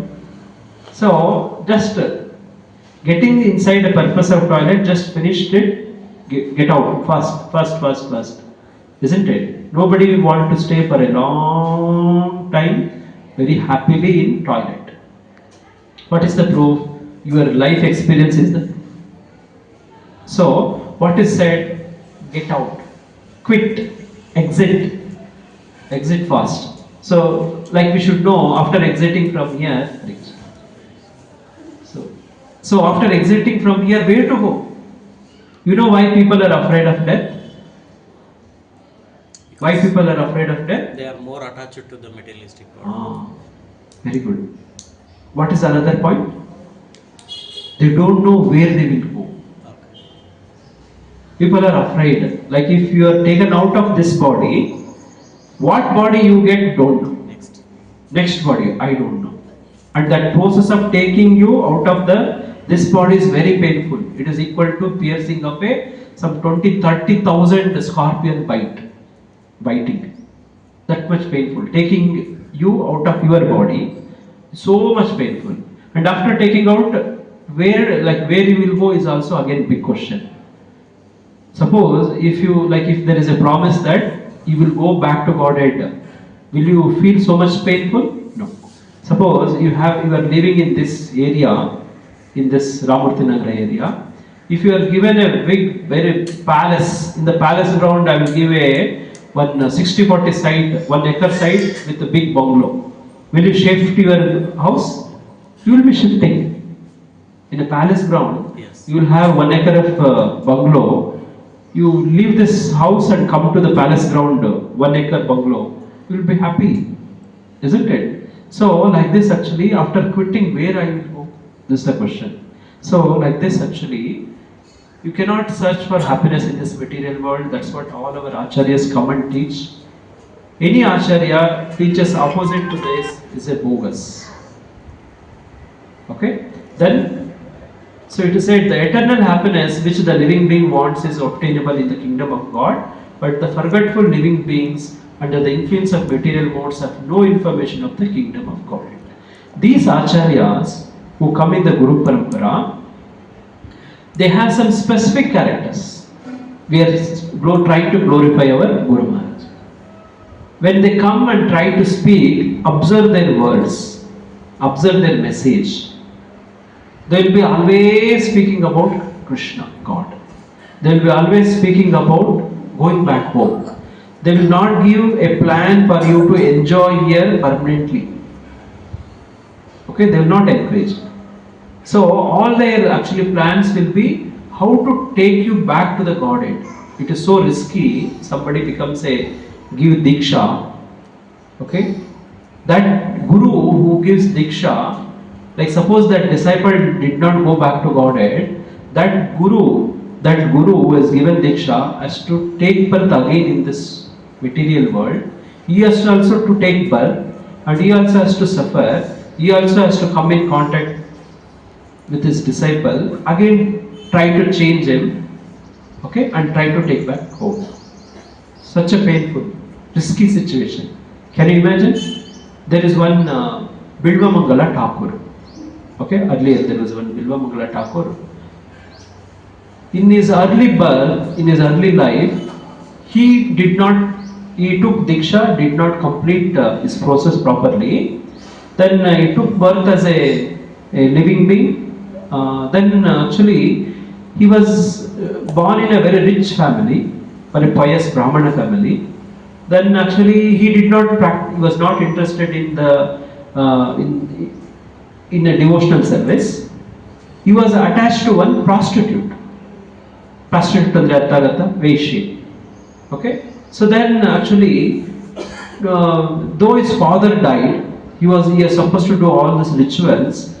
So just getting inside the purpose of toilet, just finished it, get out fast. Isn't it? Nobody will want to stay for a long time very happily in toilet. What is the proof? your life experience is that. So, what is said? Get out, quit, exit, exit fast. So, like we should know, after exiting from here, so after exiting from here, where to go? You know why people are afraid of death? Why people are afraid of death? They are more attached to the materialistic world. Ah, very good. What is another point? They don't know where they will go. Okay. People are afraid. Like if you are taken out of this body, what body you get, don't know. Next. Next body, I don't know. And that process of taking you out of this body is very painful. It is equal to piercing of some 20-30,000 scorpion biting. That much painful. Taking you out of your body, so much painful. And after taking out, where you will go is also again big question. Suppose if there is a promise that you will go back to Godhead, will you feel so much painful? No. Suppose you are living in this area, in this Ramurthy Nagar area. If you are given a big, very palace, in the palace ground I will give one 60-40 site, 1 acre site with a big bungalow. Will you shift your house? You will be shifting. In a palace ground, Yes. you will have 1 acre of bungalow. You leave this house and come to the palace ground, 1 acre bungalow. You will be happy, isn't it? So, like this actually, after quitting, where I will go? This is the question. So, like this actually, you cannot search for happiness in this material world. That's what all our acharyas come and teach. Any acharya teaches opposite to this is a bogus. Okay? Then, so it is said the eternal happiness which the living being wants is obtainable in the kingdom of God, but the forgetful living beings under the influence of material modes have no information of the kingdom of God. These acharyas who come in the Guru Parampara, they have some specific characters. We are trying to glorify our Guru Maharaj. When they come and try to speak, observe their words, observe their message. They will be always speaking about Krishna, God. They will be always speaking about going back home. They will not give a plan for you to enjoy here permanently. Okay, they will not encourage. So all their actually plans will be how to take you back to the Godhead. It is so risky. Somebody becomes give Diksha. Okay, that Guru who gives Diksha, like suppose that disciple did not go back to Godhead, that Guru who has given Diksha has to take birth again in this material world. He has also to take birth and he also has to suffer. He also has to come in contact with his disciple, again try to change him, okay, and try to take back home. Such a painful, risky situation. Can you imagine? There is one Bilva Mangala Thakur. Okay, earlier there was one Bilva Mangala Thakur. In his early birth, in his early life, he took Diksha, did not complete his process properly. Then he took birth as a living being. Then actually he was born in a very rich family, or a pious Brahmana family. Then actually he was not interested in in a devotional service. He was attached to one prostitute. Prostitute andre artha agata? Veshya. Okay. So then actually, though his father died, he was supposed to do all these rituals.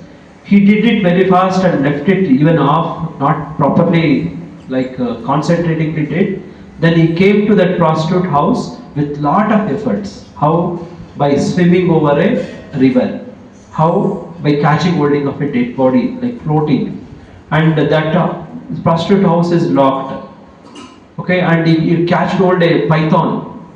He did it very fast and left it even off, not properly concentrating it did. Then he came to that prostitute house with lot of efforts. How? By swimming over a river. How? By catching holding of a dead body, like floating. And that prostitute house is locked. Okay, and he catched hold a python.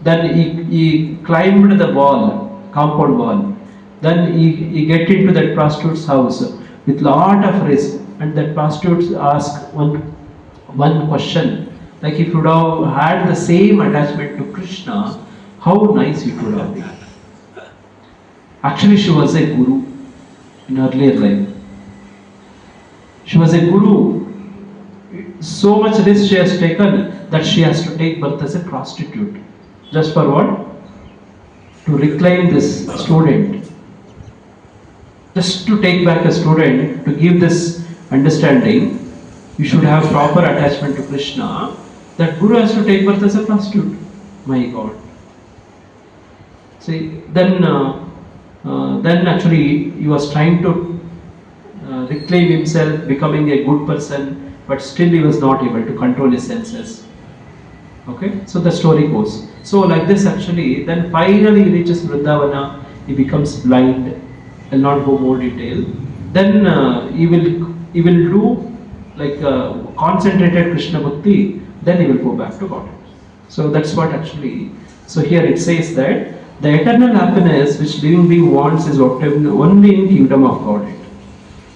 Then he climbed the wall, compound wall. Then he get into that prostitute's house with lot of risk, and that prostitute asked one question, like if you would have had the same attachment to Krishna, how nice it would have been. Actually, she was a guru in earlier life. She was a guru. So much risk she has taken that she has to take birth as a prostitute. Just for what? To reclaim this student. Just to take back a student, to give this understanding, you should have proper attachment to Krishna. That guru has to take birth as a prostitute. My God. See, then actually he was trying to reclaim himself, becoming a good person, but still he was not able to control his senses. Okay, so the story goes. So like this actually, then finally he reaches Vrindavana, he becomes blind. I'll not go more detail. Then he will do like concentrated Krishna Bhakti, then he will go back to Godhead. So that's what actually, so here it says that the eternal happiness which living being wants is obtained only in kingdom of Godhead.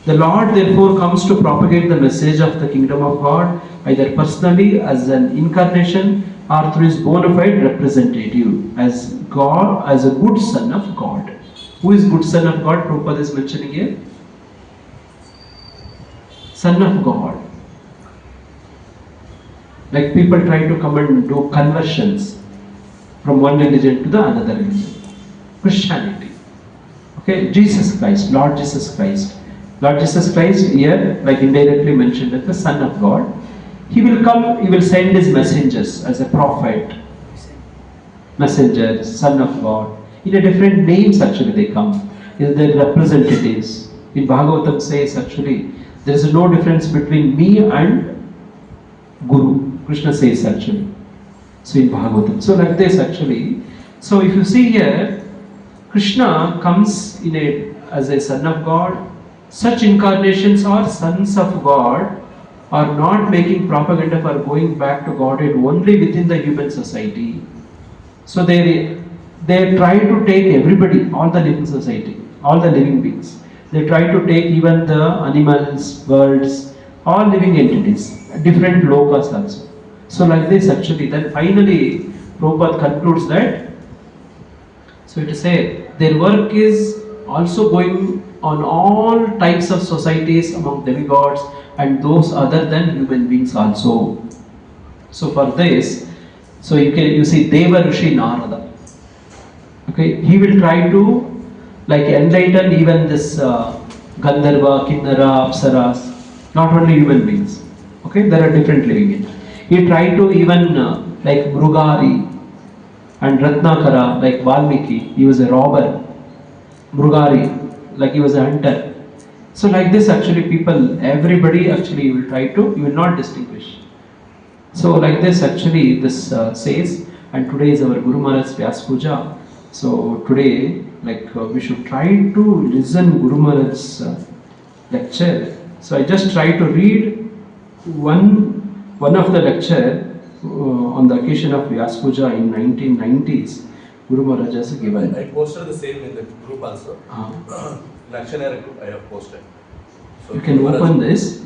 The Lord therefore comes to propagate the message of the kingdom of God either personally as an incarnation or through his bona fide representative as God, as a good son of God. Who is good son of God? Prabhupada is mentioning here. Son of God. Like people try to come and do conversions from one religion to the another religion. Christianity. Okay, Jesus Christ, Lord Jesus Christ. Lord Jesus Christ here, like indirectly mentioned as the Son of God. He will come, he will send his messengers as a prophet, messenger, Son of God. In a different names actually they come. They're representatives. In Bhagavatam says actually, there is no difference between me and Guru. Krishna says actually. So in Bhagavatam. So like this actually. So if you see here, Krishna comes as a Son of God. Such incarnations or sons of God are not making propaganda for going back to Godhead only within the human society. So they try to take everybody, all the living society, all the living beings. They try to take even the animals, birds, all living entities, different lokas also. So like this actually, then finally Prabhupada concludes that, so it is said, their work is also going on all types of societies among demigods and those other than human beings also. So for this, so you see Deva Rishi Narada. Okay, he will try to like enlighten even this Gandharva, Kinnara, Apsaras, not only human beings. Okay, there are different living entities. He tried to even like Mrugari and Ratnakara, like Valmiki, he was a robber. Mrugari, like he was a hunter. So like this actually people, everybody actually will try to, you will not distinguish. So like this actually this says, and today is our Guru Maharaj's Vyas Puja. So today like we should try to listen Guru Maharaj's lecture. So I just try to read one of the lecture on the occasion of Vyas Puja in 1990s. Guru Maharaj has given. I posted the same in the group also. Lectionary group I have posted. So you can open this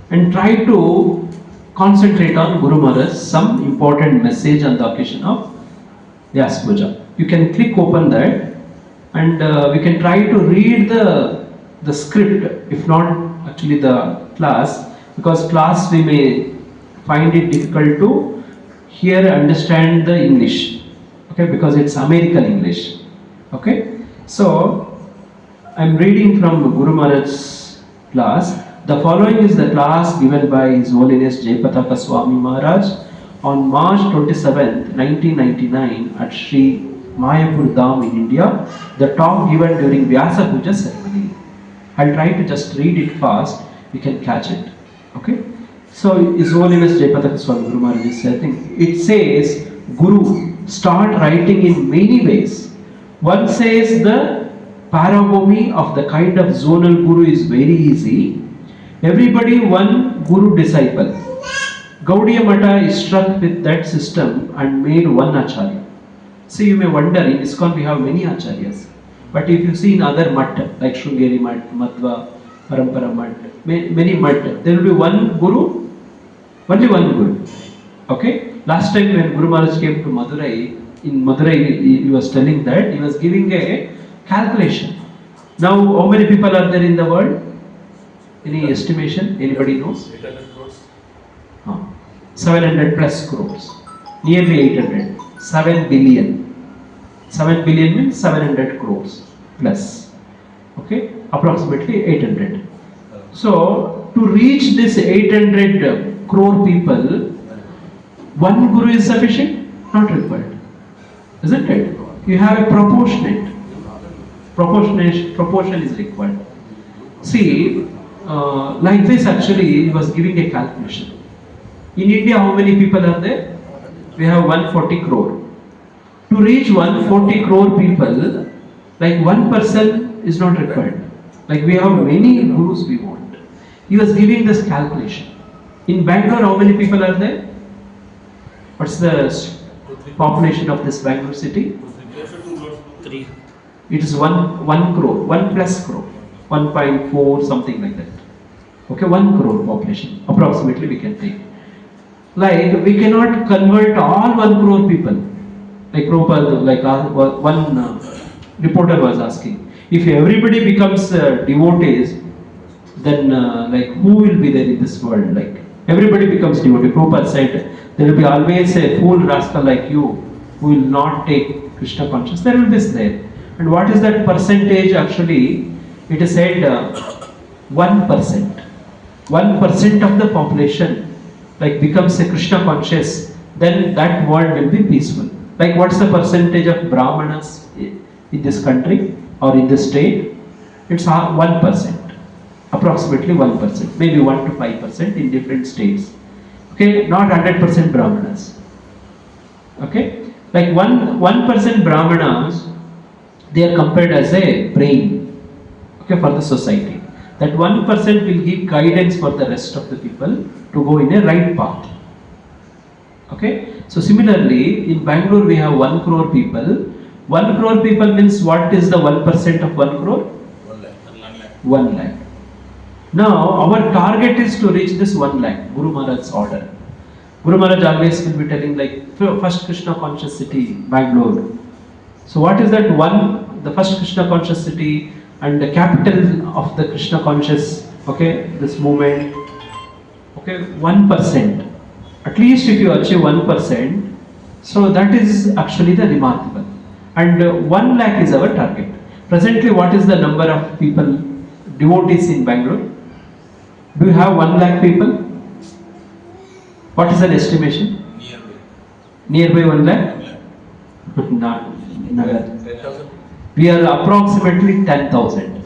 and try to concentrate on Guru Maharaj, some important message on the occasion of Vyas Puja. You can click open that and we can try to read the script, if not actually the class, because class we may find it difficult to hear and understand the English. Okay, because it's American English. Okay, so I'm reading from Guru Maharaj's class. The following is the class given by His Holiness Jayapataka Swami Maharaj on March 27th, 1999 at Sri Mayapur Dham in India. The talk given during Vyasa Puja ceremony. I'll try to just read it fast. You can catch it. Okay. So His Holiness Jayapataka Swami Guru Maharaj is saying, it says Guru start writing in many ways. One says the paragamy of the kind of zonal guru is very easy. Everybody one guru disciple. Gaudiya Mata is struck with that system and made one acharya. So you may wonder, in ISKCON we have many acharyas. But if you see in other mat, like Shrungeri mat, Madhva, Parampara mat, many mat, there will be one guru, only one guru. Okay? Last time when Guru Maharaj came to Madurai, in Madurai he was telling that he was giving a calculation. Now how many people are there in the world? Any estimation? Anybody knows? 800 crores. 700 plus crores. Nearly 800. 7 billion. 7 billion means 700 crores plus. Okay, approximately 800. So to reach this 800 crore people, one guru is sufficient? Not required. Isn't it? You have a proportion is required. See, like this actually he was giving a calculation. In India, how many people are there? We have 140 crore. To reach 140 crore people, like one person is not required. Like we have many gurus we want. He was giving this calculation. In Bangalore, how many people are there? What's the population of this Bangalore city? 3. It is 1 crore, 1 plus crore, 1.4 something like that. Okay, 1 crore population approximately we can take. Like we cannot convert all 1 crore people. Like Prabhupada, like one reporter was asking, if everybody becomes devotees, then like who will be there in this world? Like everybody becomes devotee. Prabhupada said there will be always a fool rascal like you who will not take Krishna consciousness. There will be there. And what is that percentage? Actually, it is said 1%. 1% of the population like becomes a Krishna conscious, then that world will be peaceful. Like what's the percentage of Brahmanas in this country or in this state? It's 1%, approximately 1%, maybe 1 to 5% in different states. Okay, not 100% Brahmanas. Okay, like 1% Brahmanas, they are compared as a brain, okay, for the society. That 1% will give guidance for the rest of the people to go in a right path. Okay, so similarly in Bangalore we have 1 crore people. 1 crore people means what is the 1% of 1 crore? 1 lakh. 1 lakh. Now our target is to reach this 1 lakh, Guru Maharaj's order. Guru Maharaj always will be telling like first Krishna conscious city, Bangalore. So what is that one? The first Krishna conscious city and the capital of the Krishna conscious, okay, this movement. Okay, 1%. At least if you achieve 1%, so that is actually the remarkable. And 1 lakh is our target. Presently, what is the number of people, devotees in Bangalore? Do you have 1 lakh people? What is an estimation? Nearby 1 lakh? Not. 10,000. We are approximately 10,000.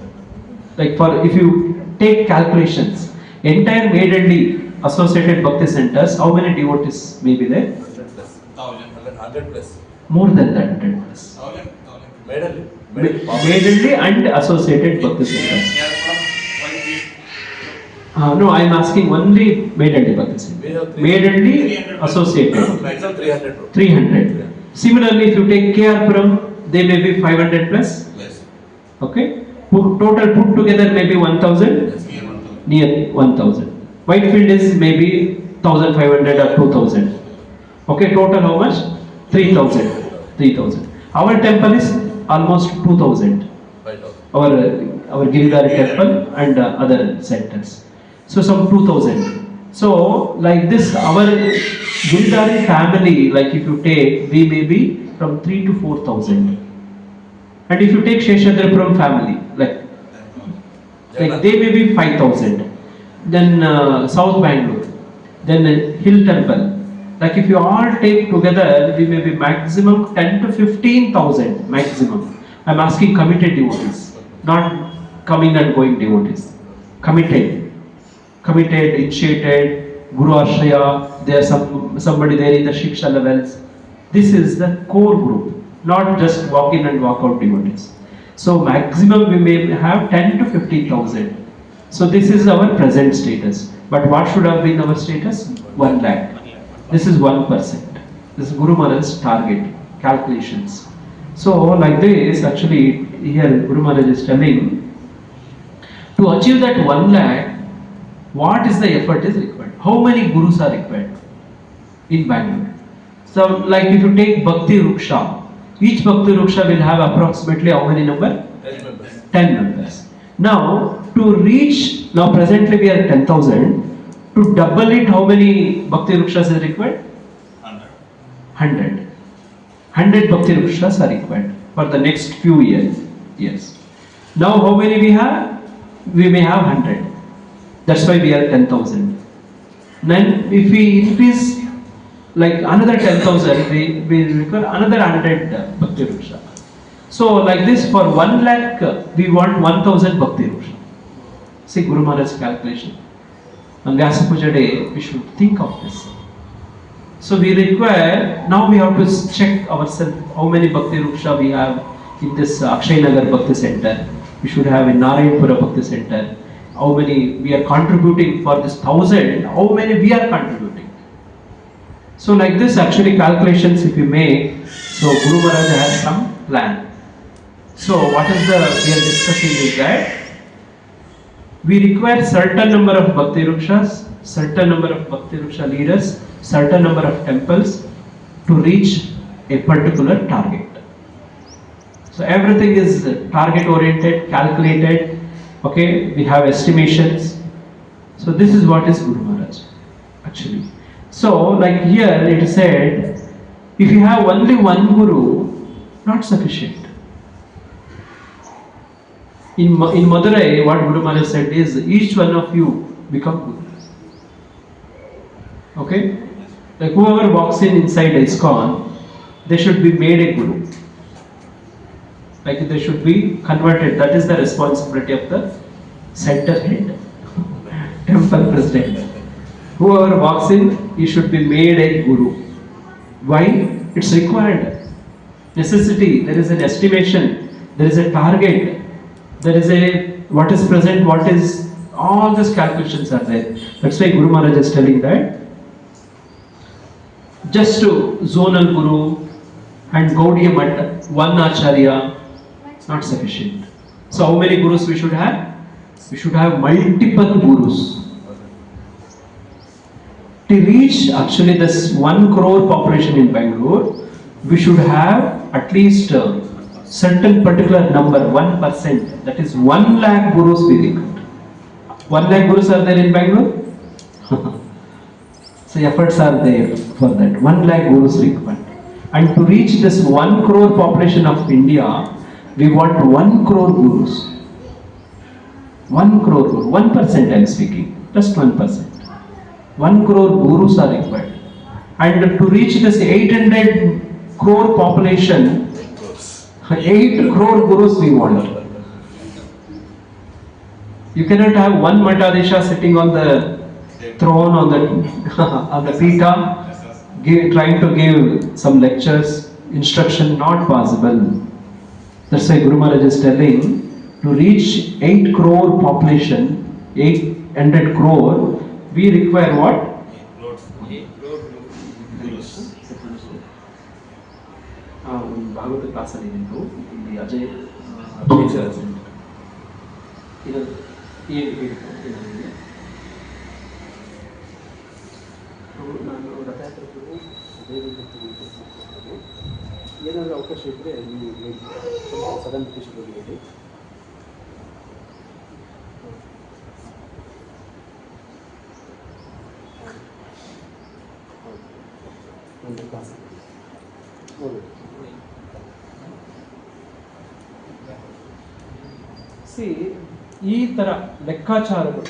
Like for if you take calculations, entire Maidandi associated Bhakti centers, how many devotees may be there? 100 plus. 100 plus. More than that, 100 plus. Medally. Maidandi and associated Bhakti centers. No, I am asking only Maidandi Bhakti We center. have Maidandi associated Maximum 300 crores. 300. Similarly, if you take KR Puram, they may be 500 plus. Yes. Okay, total put together maybe 1,000. Near 1,000. Whitefield is maybe 1,500 or 2,000. Okay, total how much? 3,000. 3,000. Our temple is almost 2,000. 5,000. Our Giridhari temple and other centers. So some 2,000. So like this, our Giridhari family, like if you take, we may be from 3 to 4,000. And if you take Sheshadrapuram family, like they may be 5,000. Then South Bangalore, then Hill Temple. Like if you all take together, we may be maximum 10 to 15,000 maximum. I'm asking committed devotees, not coming and going devotees. Committed, initiated, Guru Ashraya. There somebody there in the Shiksha levels. This is the core group, not just walk in and walk out devotees. So maximum we may have 10 to 15,000. So this is our present status. But what should have been our status? 1 lakh. This is 1%. This is Guru Maharaj's target calculations. So like this, actually here Guru Maharaj is telling, to achieve that 1 lakh, what is the effort is required? How many gurus are required in Bangalore? So like if you take Bhakti Ruksha, each Bhakti Ruksha will have approximately how many number? 10 members. 10 members. Now, to To reach, now presently we are at 10,000. To double it, how many Bhakti Vrikshas is required? 100. 100 Bhakti Vrikshas are required for the next few years. Yes. Now how many we have? We may have 100. That's why we are 10,000. Then if we increase like another 10,000, we require another 100 Bhakti Vriksha. So like this, for 1 lakh, we want 1,000 Bhakti Vriksha. See Guru Maharaj's calculation. On Vyasa Puja day, we should think of this. So we require, now we have to check ourselves how many Bhakti Vriksha we have in this Akshay Nagar Bhakti Center. We should have in Narayanpura Bhakti Center. How many we are contributing for this 1,000, how many we are contributing. So like this actually calculations if you make, so Guru Maharaj has some plan. So what is we are discussing is that we require certain number of Bhakti Vrikshas, certain number of Bhakti Vriksha leaders, certain number of temples to reach a particular target. So everything is target oriented, calculated, okay, we have estimations. So this is what is Guru Maharaj actually. So like here it is said, if you have only one Guru, not sufficient. In Madurai, what Guru Maharaj said is, each one of you become Guru. Okay? Like whoever walks inside ISKCON, they should be made a Guru. Like they should be converted. That is the responsibility of the center head, temple president. Whoever walks in, he should be made a Guru. Why? It's required. Necessity. There is an estimation. There is a target. There is a what is present, what is, all these calculations are there. That's why Guru Maharaj is telling that just to zonal Guru and Gaudiya Math, one Acharya, not sufficient. So how many Gurus we should have? We should have multiple Gurus. To reach actually this 1 crore population in Bangalore, we should have at least certain particular number, 1%, that is 1 lakh Gurus we require. 1 lakh Gurus are there in Bangalore? So efforts are there for that. 1 lakh Gurus required. And to reach this 1 crore population of India, we want 1 crore Gurus. 1 crore Gurus, 1% I am speaking, just 1%. 1 crore Gurus are required. And to reach this 800 crore population, 8 crore Gurus we want. You cannot have one Matadesha sitting on the throne, on the Pita, trying to give some lectures, instruction, not possible. That's why Guru Maharaj is telling, to reach 8 crore population, 800 crore, we require what? Bhagavata ಕ್ಲಾಸಲ್ಲಿ ಇದ್ದು ಇಲ್ಲಿ ಅಜಯ್ ನಾನು ರಥಯಾತ್ರೆಗೂ ಏನಾದರೂ ಅವಕಾಶ ಇದ್ದರೆ ನೀವು ಸ್ವಲ್ಪ ಸಡನ್ ಪಿಟಿಷನ್ ಬಗ್ಗೆ ಹೇಳಿ. ಒಂದು ಕ್ಲಾಸ್ ಈ ತರ ಲೆಕ್ಕಾಚಾರಗಳು.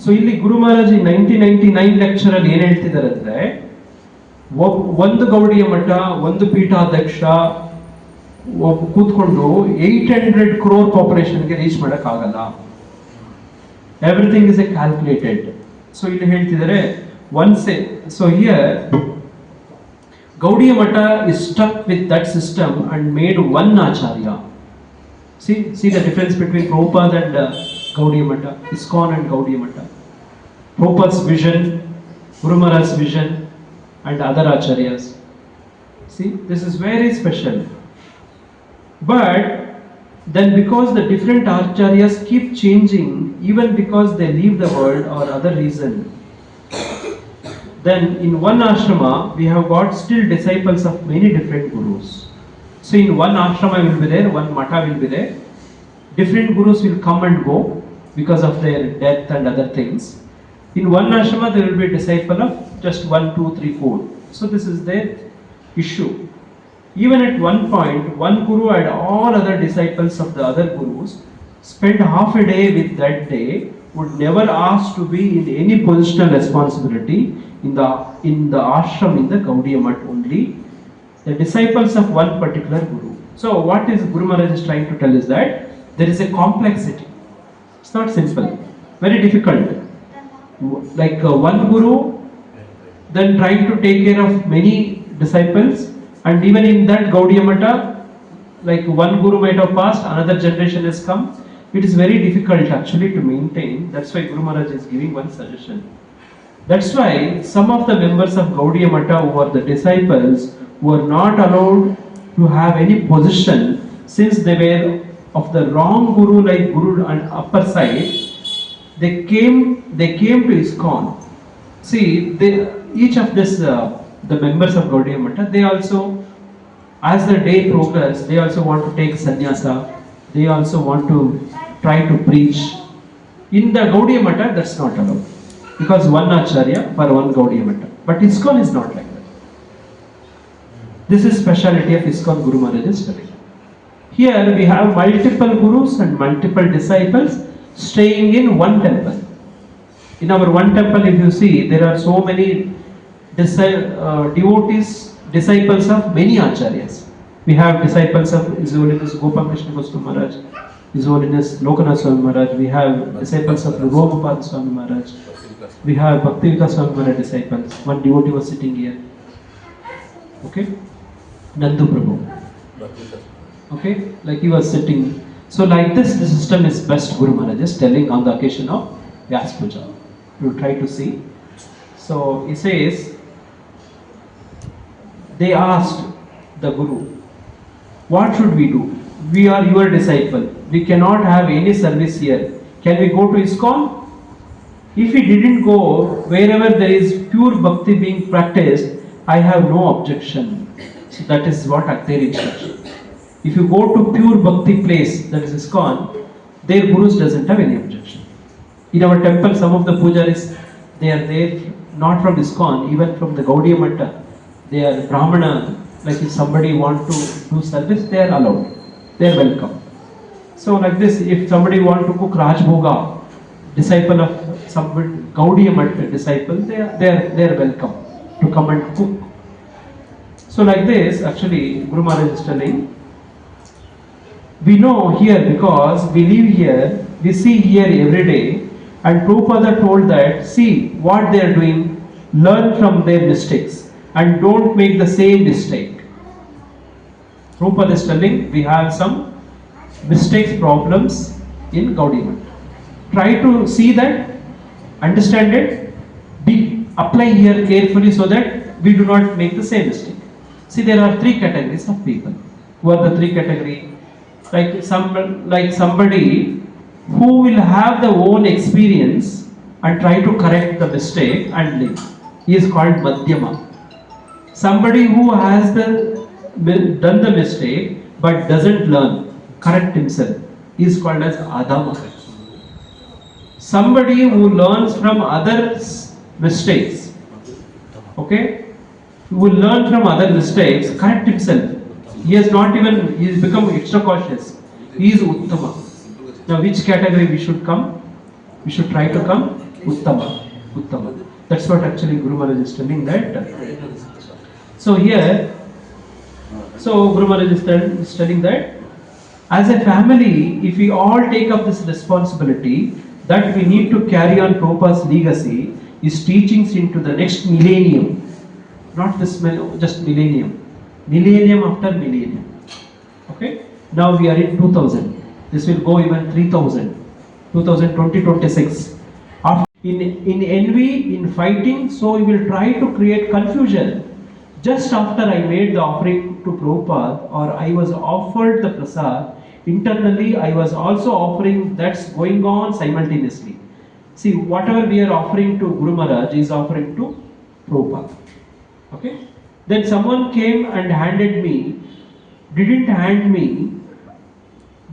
ಸೊ ಇಲ್ಲಿ ಗುರು ಮಹಾರಾಜ್ 1999 ಲೆಕ್ಚರ್ ಅಲ್ಲಿ ಏನ್ ಹೇಳ್ತಿದ್ದಾರೆ ಅಂದ್ರೆ, ಒಂದು ಗೌಡಿಯ ಮಠ, ಒಂದು ಪೀಠಾಧ್ಯಕ್ಷ ಕೂತ್ಕೊಂಡು 800 crore ಪಾಪ್ಯುಲೇಷನ್ಗೆ ರೀಚ್ ಮಾಡಕ್ ಆಗಲ್ಲ. Everything is A calculated. So ಇಲ್ಲಿ ಹೇಳ್ತಿದ್ದಾರೆ so here Gaudiya Mata is stuck with that system and made one Acharya. See the difference between Prabhupada and Gaudiya Mata, ISKCON and Gaudiya Mata. Prabhupada's vision, Guru Maharaj's vision, and other Acharyas. See, this is very special. But then because the different Acharyas keep changing, even because they leave the world or other reason, then in one ashrama we have got still disciples of many different gurus. So in one ashrama will be there, one mata will be there, Different gurus will come and go because of their death and other things. In one ashrama, there will be a disciple of just 1, 2, 3, 4. So this is their issue. Even at one point, one guru and all other disciples of the other gurus spent half a day with that day, would never ask to be in any positional responsibility in the ashram in the Gaudiya Math only. The disciples of one particular guru. So what is Guru Maharaj is trying to tell is that there is a complexity. It's not simple, very difficult. Like one guru, then trying to take care of many disciples, and even in that Gaudiya Mata, like one guru might have passed, another generation has come. It is very difficult actually to maintain. That's why Guru Maharaj is giving one suggestion. That's why some of the members of Gaudiya Mata who are the disciples were not allowed to have any position since they were of the wrong guru, like guru and upper side. They came to ISKCON. See, each of this the members of Gaudiya Mata, they also, as the day progresses, they also want to take sannyasa. They also want to try to preach. In the Gaudiya Mata, that's not allowed, because one acharya for one Gaudiya Mata. But ISKCON is not like that. This is speciality of ISKCON. Guru Maharaj is telling. Here we have multiple gurus and multiple disciples staying in one temple. In our one temple, if you see, there are so many devotees, disciples of many acharyas. We have disciples of His Holiness Gopal-Krishna Goswami Maharaj, His Holiness Lokanath Swami Maharaj. We have disciples of Rugopapada Swami Maharaj. We have Bhaktivedanta Swami Maharaj disciples. One devotee was sitting here. Okay, Nandu Prabhu. Okay, like he was sitting. So like this, the system is best. Guru Maharaj is telling on the occasion of Vyas Puja. We will try to see. So he says, they asked the Guru, what should we do? We are your disciple. We cannot have any service here. Can we go to ISKCON? If we didn't go, wherever there is pure bhakti being practiced, I have no objection. So that is what their instruction. If you go to pure bhakti place, that is ISKCON, their gurus doesn't have any objection. In our temple, some of the pujaris, they are there not from ISKCON, even from the Gaudiya Mata. They are Brahmana. Like if somebody want to do service, they are allowed. They are welcome. So like this, if somebody want to cook Rajbhoga, disciple of somebody Gaudiya Mata disciple, they are welcome to come and cook. So like this, actually, Guru Maharaj is telling, we know here because we live here, we see here every day, and Prabhupada told that, see what they are doing, learn from their mistakes and don't make the same mistake. Prabhupada is telling, we have some mistakes, problems in Gaudiya Mata. Try to see that, understand it, apply here carefully so that we do not make the same mistake. See, there are three categories of people. Who are the three categories? Like somebody who will have the own experience and try to correct the mistake and live. He is called Madhyama. Somebody who has done the mistake but doesn't learn, correct himself, he is called as Adama. Somebody who learns from others' mistakes, okay, who will learn from other mistakes, correct himself. He has become extra cautious. He is Uttama. Now which category we should come? We should try to come Uttama. That's what actually Guru Maharaj is telling that. So here, Guru Maharaj is telling that as a family, if we all take up this responsibility, that we need to carry on Prabhupada's legacy, his teachings into the next millennium. Not this just millennium. Millennium after millennium. Okay? Now we are in 2000. This will go even 3000. 2020-26. In envy, in fighting, so we will try to create confusion. Just after I made the offering to Prabhupada, or I was offered the prasad, internally I was also offering, that's going on simultaneously. See, whatever we are offering to Guru Maharaj is offering to Prabhupada. Okay? Then someone came and didn't hand me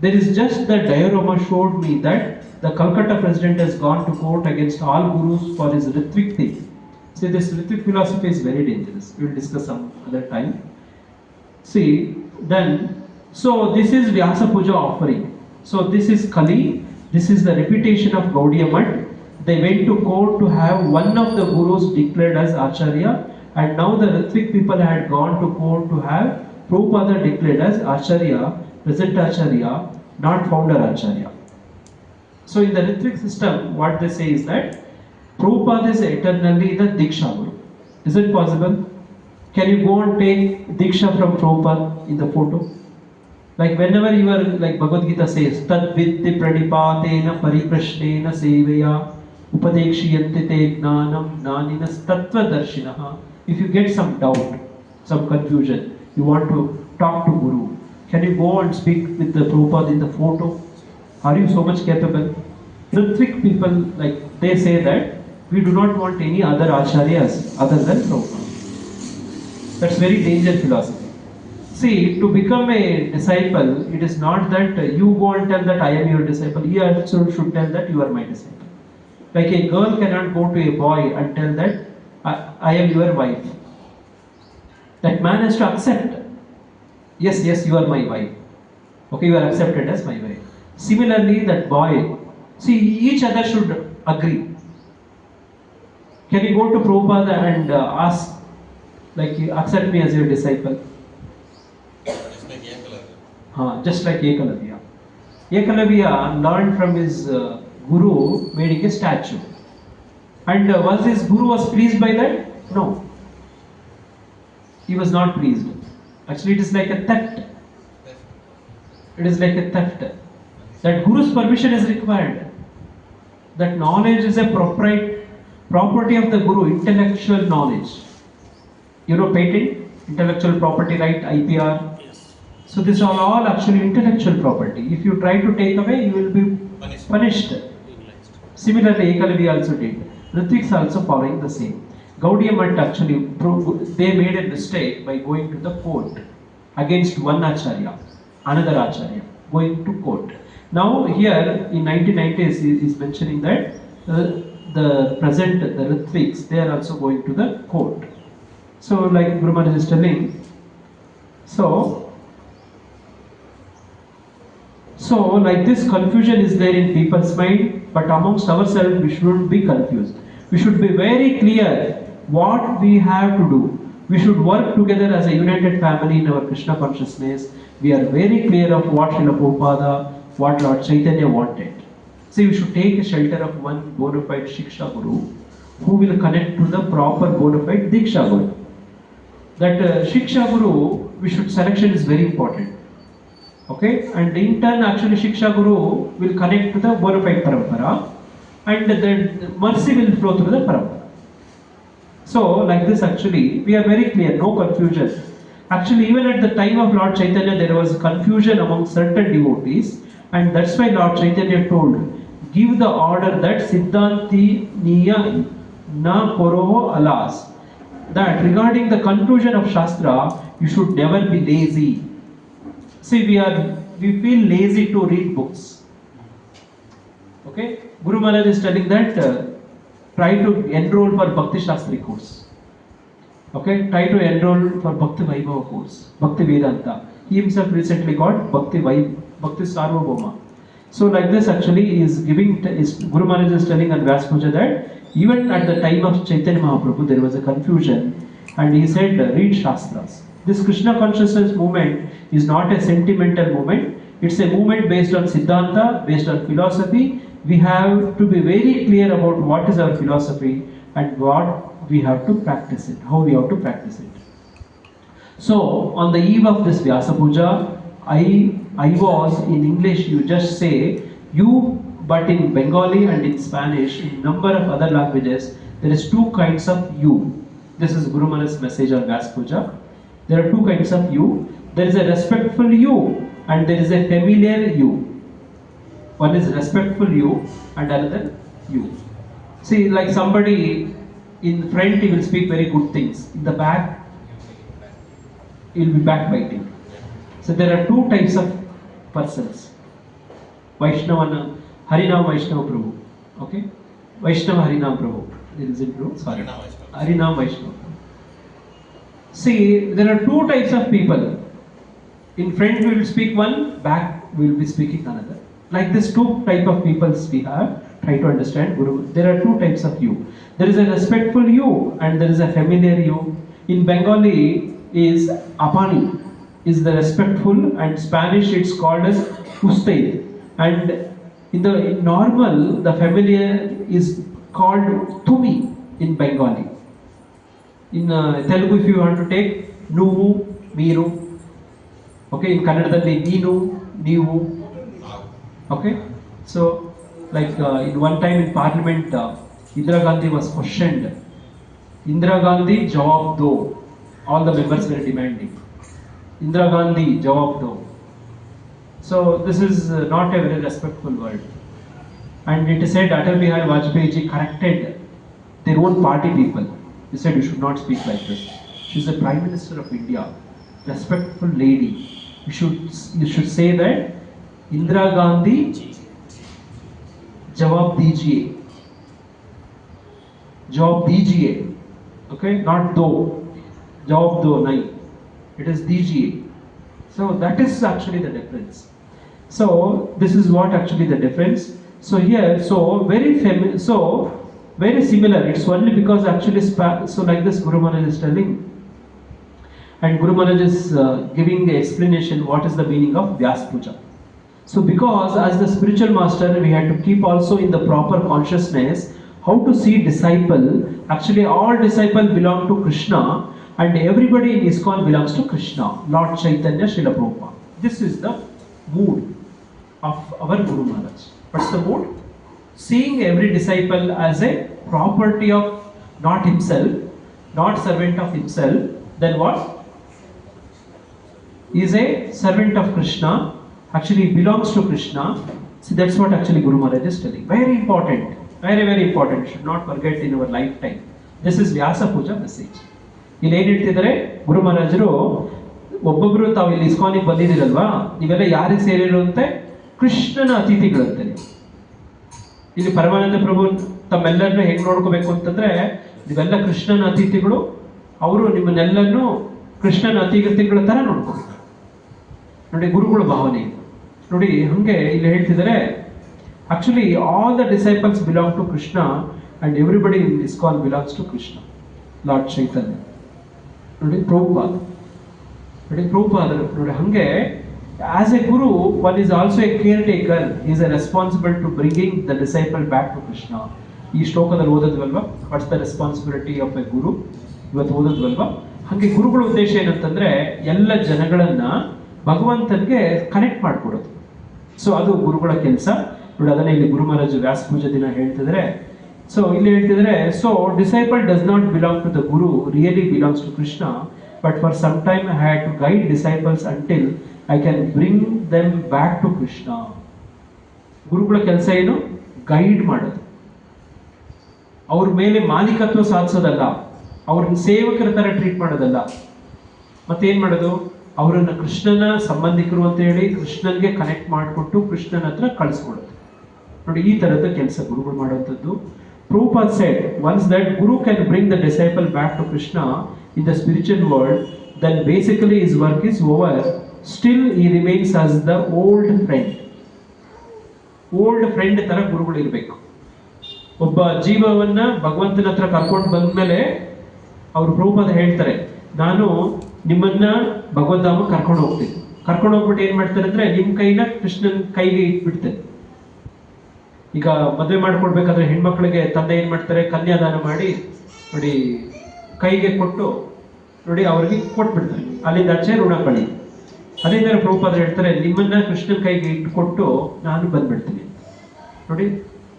There is just the diorama showed me that the Calcutta president has gone to court against all gurus for his Ritvik thing. See, this Ritvik philosophy is very dangerous. We will discuss some other time. See, then, so this is Vyasa Puja offering. So this is Kali, this is the reputation of Gaudiya Mutt. They went to court to have one of the gurus declared as Acharya, and now the Ritvik people had gone to court to have Prabhupada declared as Acharya, present Acharya, not founder Acharya. So in the Ritvik system, what they say is that Prabhupada is eternally the Diksha Guru. Is it possible? Can you go and take Diksha from Prabhupada in the photo? Like whenever you are, like Bhagavad Gita says, Tad Vitti Pranipatena Pariprashnena Sevaya Upadekshiyante Te Gnanam Naninas Tattva Darshinaha. If you get some doubt, some confusion, you want to talk to Guru, can you go and speak with the Prabhupada in the photo? Are you so much capable? Ritvik people, like they say that we do not want any other acharyas other than Prabhupada. That's very dangerous philosophy. See, to become a disciple, it is not that you go and tell that I am your disciple. You also should tell that you are my disciple. Like a girl cannot go to a boy and tell that I am your wife. That man has to accept. Yes, yes, you are my wife. Okay, you are accepted as my wife. Similarly, that boy, see, each other should agree. Can you go to Prabhupada and ask, like, you accept me as your disciple? Just like Ekalavya. Ekalavya learned from his guru making a statue. And was his guru was pleased by that? No. He was not pleased. Actually, it is like a theft. It is like a theft. That guru's permission is required. That knowledge is a property of the guru, intellectual knowledge. You know, patent, intellectual property right, IPR. Yes. So these are all actually intellectual property. If you try to take away, you will be punished. Legalized. Similarly, Ekalavi also did. Ritviks also following the same. Gaudiya Mutt actually, they made a mistake by going to the court against one Acharya, another Acharya, going to court. Now here in 1990s he is mentioning that the present, the Ritviks, they are also going to the court. So like Guru Maharaj is telling, so like this confusion is there in people's mind, but amongst ourselves we shouldn't be confused. We should be very clear what we have to do. We should work together as a united family in our Krishna consciousness. We are very clear of what Srila Prabhupada, what Lord Chaitanya wanted. See, we should take a shelter of one bona fide Shiksha Guru who will connect to the proper bona fide Diksha Guru. That Shiksha Guru, we should selection is very important. Okay, and in turn, actually, Shiksha Guru will connect to the bona fide Parampara, and the mercy will flow through the Parampara. So, like this, actually, we are very clear, no confusion. Actually, even at the time of Lord Chaitanya, there was confusion among certain devotees, and that's why Lord Chaitanya told, give the order that Siddhanti Niya Na Poroho Alas. That regarding the conclusion of Shastra, you should never be lazy. See, we feel lazy to read books. Okay, Guru Maharaj is telling that try to enroll for Bhakti Shastri course. Okay, try to enroll for Bhakti Vaibhava course, Bhakti Vedanta. He himself recently got Bhakti Sarvabhauma. So like this actually is giving, Guru Maharaj is telling on Vyasa Puja that even at the time of Chaitanya Mahaprabhu there was a confusion, and he said read Shastras. This Krishna consciousness movement is not a sentimental movement, it's a movement based on Siddhanta, based on philosophy. We have to be very clear about what is our philosophy and what we have to practice it, how we have to practice it. So on the eve of this Vyasa Puja, I was in English, you just say you, but in Bengali and in Spanish, in number of other languages, there is two kinds of you. This is Guru Maharaj's message on Vyasa Puja. There are two kinds of you. There is a respectful you and there is a familiar you. One is respectful you and another you. See, like somebody in front, he will speak very good things. In the back, he will be backbiting. So there are two types of persons. Vaishnavana, Harinam Vaishnava Prabhu. Okay? Vaishnava Harinam Prabhu. Is it true? Sorry. Harinam Vaishnava. See, there are two types of people. In front we will speak one, back we will be speaking another. Like this two type of peoples we have. Try to understand Guru. There are two types of you. There is a respectful you and there is a familiar you. In Bengali is apani, is the respectful, and Spanish it's called as usted. And in normal, the familiar is called tumi in Bengali. In Telugu, if you want to take nuvu, meeru. Okay, in Kannadadalli neenu, neevu. Okay, so like in one time in Parliament, Indira Gandhi was questioned. Indira Gandhi, jawab do. All the members were demanding. Indira Gandhi, jawab do. So this is not a very respectful word. And it is said Atal Bihari Vajpayee ji corrected their own party people. He said you should not speak like this. She is the Prime Minister of India, respectful lady. You should say that Indira Gandhi, jawab dijiye. Jawab dijiye. Okay, not do. Jawab do nahi. It is dijiye. So that is actually the difference. So this is what actually the difference. So here, very similar. It's only because actually, so like this Guru Maharaj is telling, and Guru Maharaj is giving the explanation what is the meaning of Vyas Puja. So because as the spiritual master, we had to keep also in the proper consciousness how to see disciple. Actually, all disciples belong to Krishna, and everybody in ISKCON belongs to Krishna, Lord Chaitanya, Srila Prabhupada. This is the mood of our Guru Maharaj. What's the mood? Seeing every disciple as a property of not himself, not servant of himself, then what? He is a servant of Krishna, actually he belongs to Krishna. See, that's what actually Guru Maharaj is telling. Very important, very, very important. Should not forget in our lifetime. This is Vyasa Puja message. ಇಲ್ಲಿ ಏನು ಹೇಳ್ತಿದ್ದಾರೆ ಗುರು ಮಹಾರಾಜರು, ಒಬ್ಬೊಬ್ರು ತಾವು ಇಲ್ಲಿ ಇಸ್ಕಾನಿಗೆ ಬಂದಿದ್ದೀರಲ್ವಾ, ನೀವೆಲ್ಲ ಯಾರಿಗೆ ಸೇರಿರುವಂತೆ ಕೃಷ್ಣನ ಅತಿಥಿಗಳಂತೆ. ಇಲ್ಲಿ ಪರಮಾನಂದ ಪ್ರಭು ತಮ್ಮೆಲ್ಲರನ್ನು ಹೇಗೆ ನೋಡ್ಕೋಬೇಕು ಅಂತಂದ್ರೆ, ನೀವೆಲ್ಲ ಕೃಷ್ಣನ ಅತಿಥಿಗಳು, ಅವರು ನಿಮ್ಮನ್ನೆಲ್ಲರನ್ನು ಕೃಷ್ಣನ ಅತಿಥಿಗಳ ತರ ನೋಡ್ಕೋಬೇಕು. ನೋಡಿ ಗುರುಗಳ ಭಾವನೆ ನೋಡಿ. ಹಂಗೆ ಇಲ್ಲಿ ಹೇಳ್ತಿದ್ದಾರೆ, actually all the disciples belong to Krishna and everybody in ISKCON belongs to Krishna, lord Chaitanya. ನೋಡಿ ಪ್ರಭುಪಾದ, ನೋಡಿ ಹಂಗೆ as a guru one is also a caretaker, is a responsible to bringing the disciple back to Krishna. ಈ ಶ್ಲೋಕದಲ್ಲಿ ಓದದ್ವಲ್ವಾ, what's the responsibility of a guru, ಇವತ್ತು ಓದದ್ವಲ್ವಾ. ಹಾಗೆ ಗುರುಗಳ ಉದ್ದೇಶ ಏನಂತಂದ್ರೆ ಎಲ್ಲ ಜನಗಳನ್ನ ಭಗವಂತನಿಗೆ ಕನೆಕ್ಟ್ ಮಾಡಿಕೊಡೋದು. ಸೊ ಅದು ಗುರುಗಳ ಕೆಲಸ ನೋಡಿ. ಅದನ್ನೇ ಇಲ್ಲಿ ಗುರು ಮಹಾರಾಜ್ ವ್ಯಾಸ ಪೂಜೆ ದಿನ ಹೇಳ್ತಿದ್ರೆ. ಸೊ ಇಲ್ಲಿ ಹೇಳ್ತಿದ್ರೆ, so disciple does not belong to the guru, really belongs to Krishna, but for some time I had to guide disciples until I can bring them back to Krishna. ಗುರುಗಳ ಕೆಲಸ ಏನು? ಗೈಡ್ ಮಾಡೋದು, ಅವ್ರ ಮೇಲೆ ಮಾಲೀಕತ್ವ ಸಾಧಿಸೋದಲ್ಲ, ಅವ್ರನ್ನ ಸೇವಕರ ತರ ಟ್ರೀಟ್ ಮಾಡೋದಲ್ಲ. ಮತ್ತೇನ್ ಮಾಡೋದು? ಅವರನ್ನ ಕೃಷ್ಣನ ಸಂಬಂಧಿಕರು ಅಂತ ಹೇಳಿ ಕೃಷ್ಣನ್ಗೆ ಕನೆಕ್ಟ್ ಮಾಡಿಕೊಟ್ಟು ಕೃಷ್ಣನ ಹತ್ರ ಕಳಿಸ್ಕೊಡೋದು. ನೋಡಿ ಈ ತರದ ಕೆಲಸ ಗುರುಗಳು ಮಾಡುವಂಥದ್ದು. Prabhupada said, once that Guru can bring the disciple back to Krishna in the spiritual world, then basically his work is over. Still he remains as the old friend. Old friend ತರ ಗುರುಗಳು ಇರಬೇಕು. ಒಬ್ಬ ಜೀವವನ್ನ ಭಗವಂತನ ಹತ್ರ ಕರ್ಕೊಂಡು ಬಂದ್ಮೇಲೆ ಅವರು ಪ್ರಭುಪಾದ ಹೇಳ್ತಾರೆ, ನಾನು ನಿಮ್ಮನ್ನ ಭಗವದ್ಧಾಮ ಕರ್ಕೊಂಡು ಹೋಗ್ತೀನಿ. ಕರ್ಕೊಂಡು ಹೋಗ್ಬಿಟ್ಟು ಏನ್ ಮಾಡ್ತಾರೆ ಅಂದ್ರೆ, ನಿಮ್ ಕೈನ ಕೃಷ್ಣನ್ ಕೈಗೆ ಇಟ್ಬಿಡ್ತಾರೆ. ಈಗ ಮದುವೆ ಮಾಡ್ಕೊಡ್ಬೇಕಾದ್ರೆ ಹೆಣ್ಮಕ್ಳಿಗೆ ತಂದೆ ಏನ್ ಮಾಡ್ತಾರೆ, ಕನ್ಯಾದಾನ ಮಾಡಿ ನೋಡಿ ಕೈಗೆ ಕೊಟ್ಟು ನೋಡಿ ಅವ್ರಿಗೆ ಕೊಟ್ಬಿಡ್ತಾರೆ, ಅಲ್ಲಿಂದ ಆಚೆ ಋಣ ಕಳಿ. ಅದೇ ತರ ಪ್ರಭುಪಾದ ಹೇಳ್ತಾರೆ, ನಿಮ್ಮನ್ನ ಕೃಷ್ಣನ್ ಕೈಗೆ ಇಟ್ಕೊಟ್ಟು ನಾನು ಬಂದ್ಬಿಡ್ತೀನಿ. ನೋಡಿ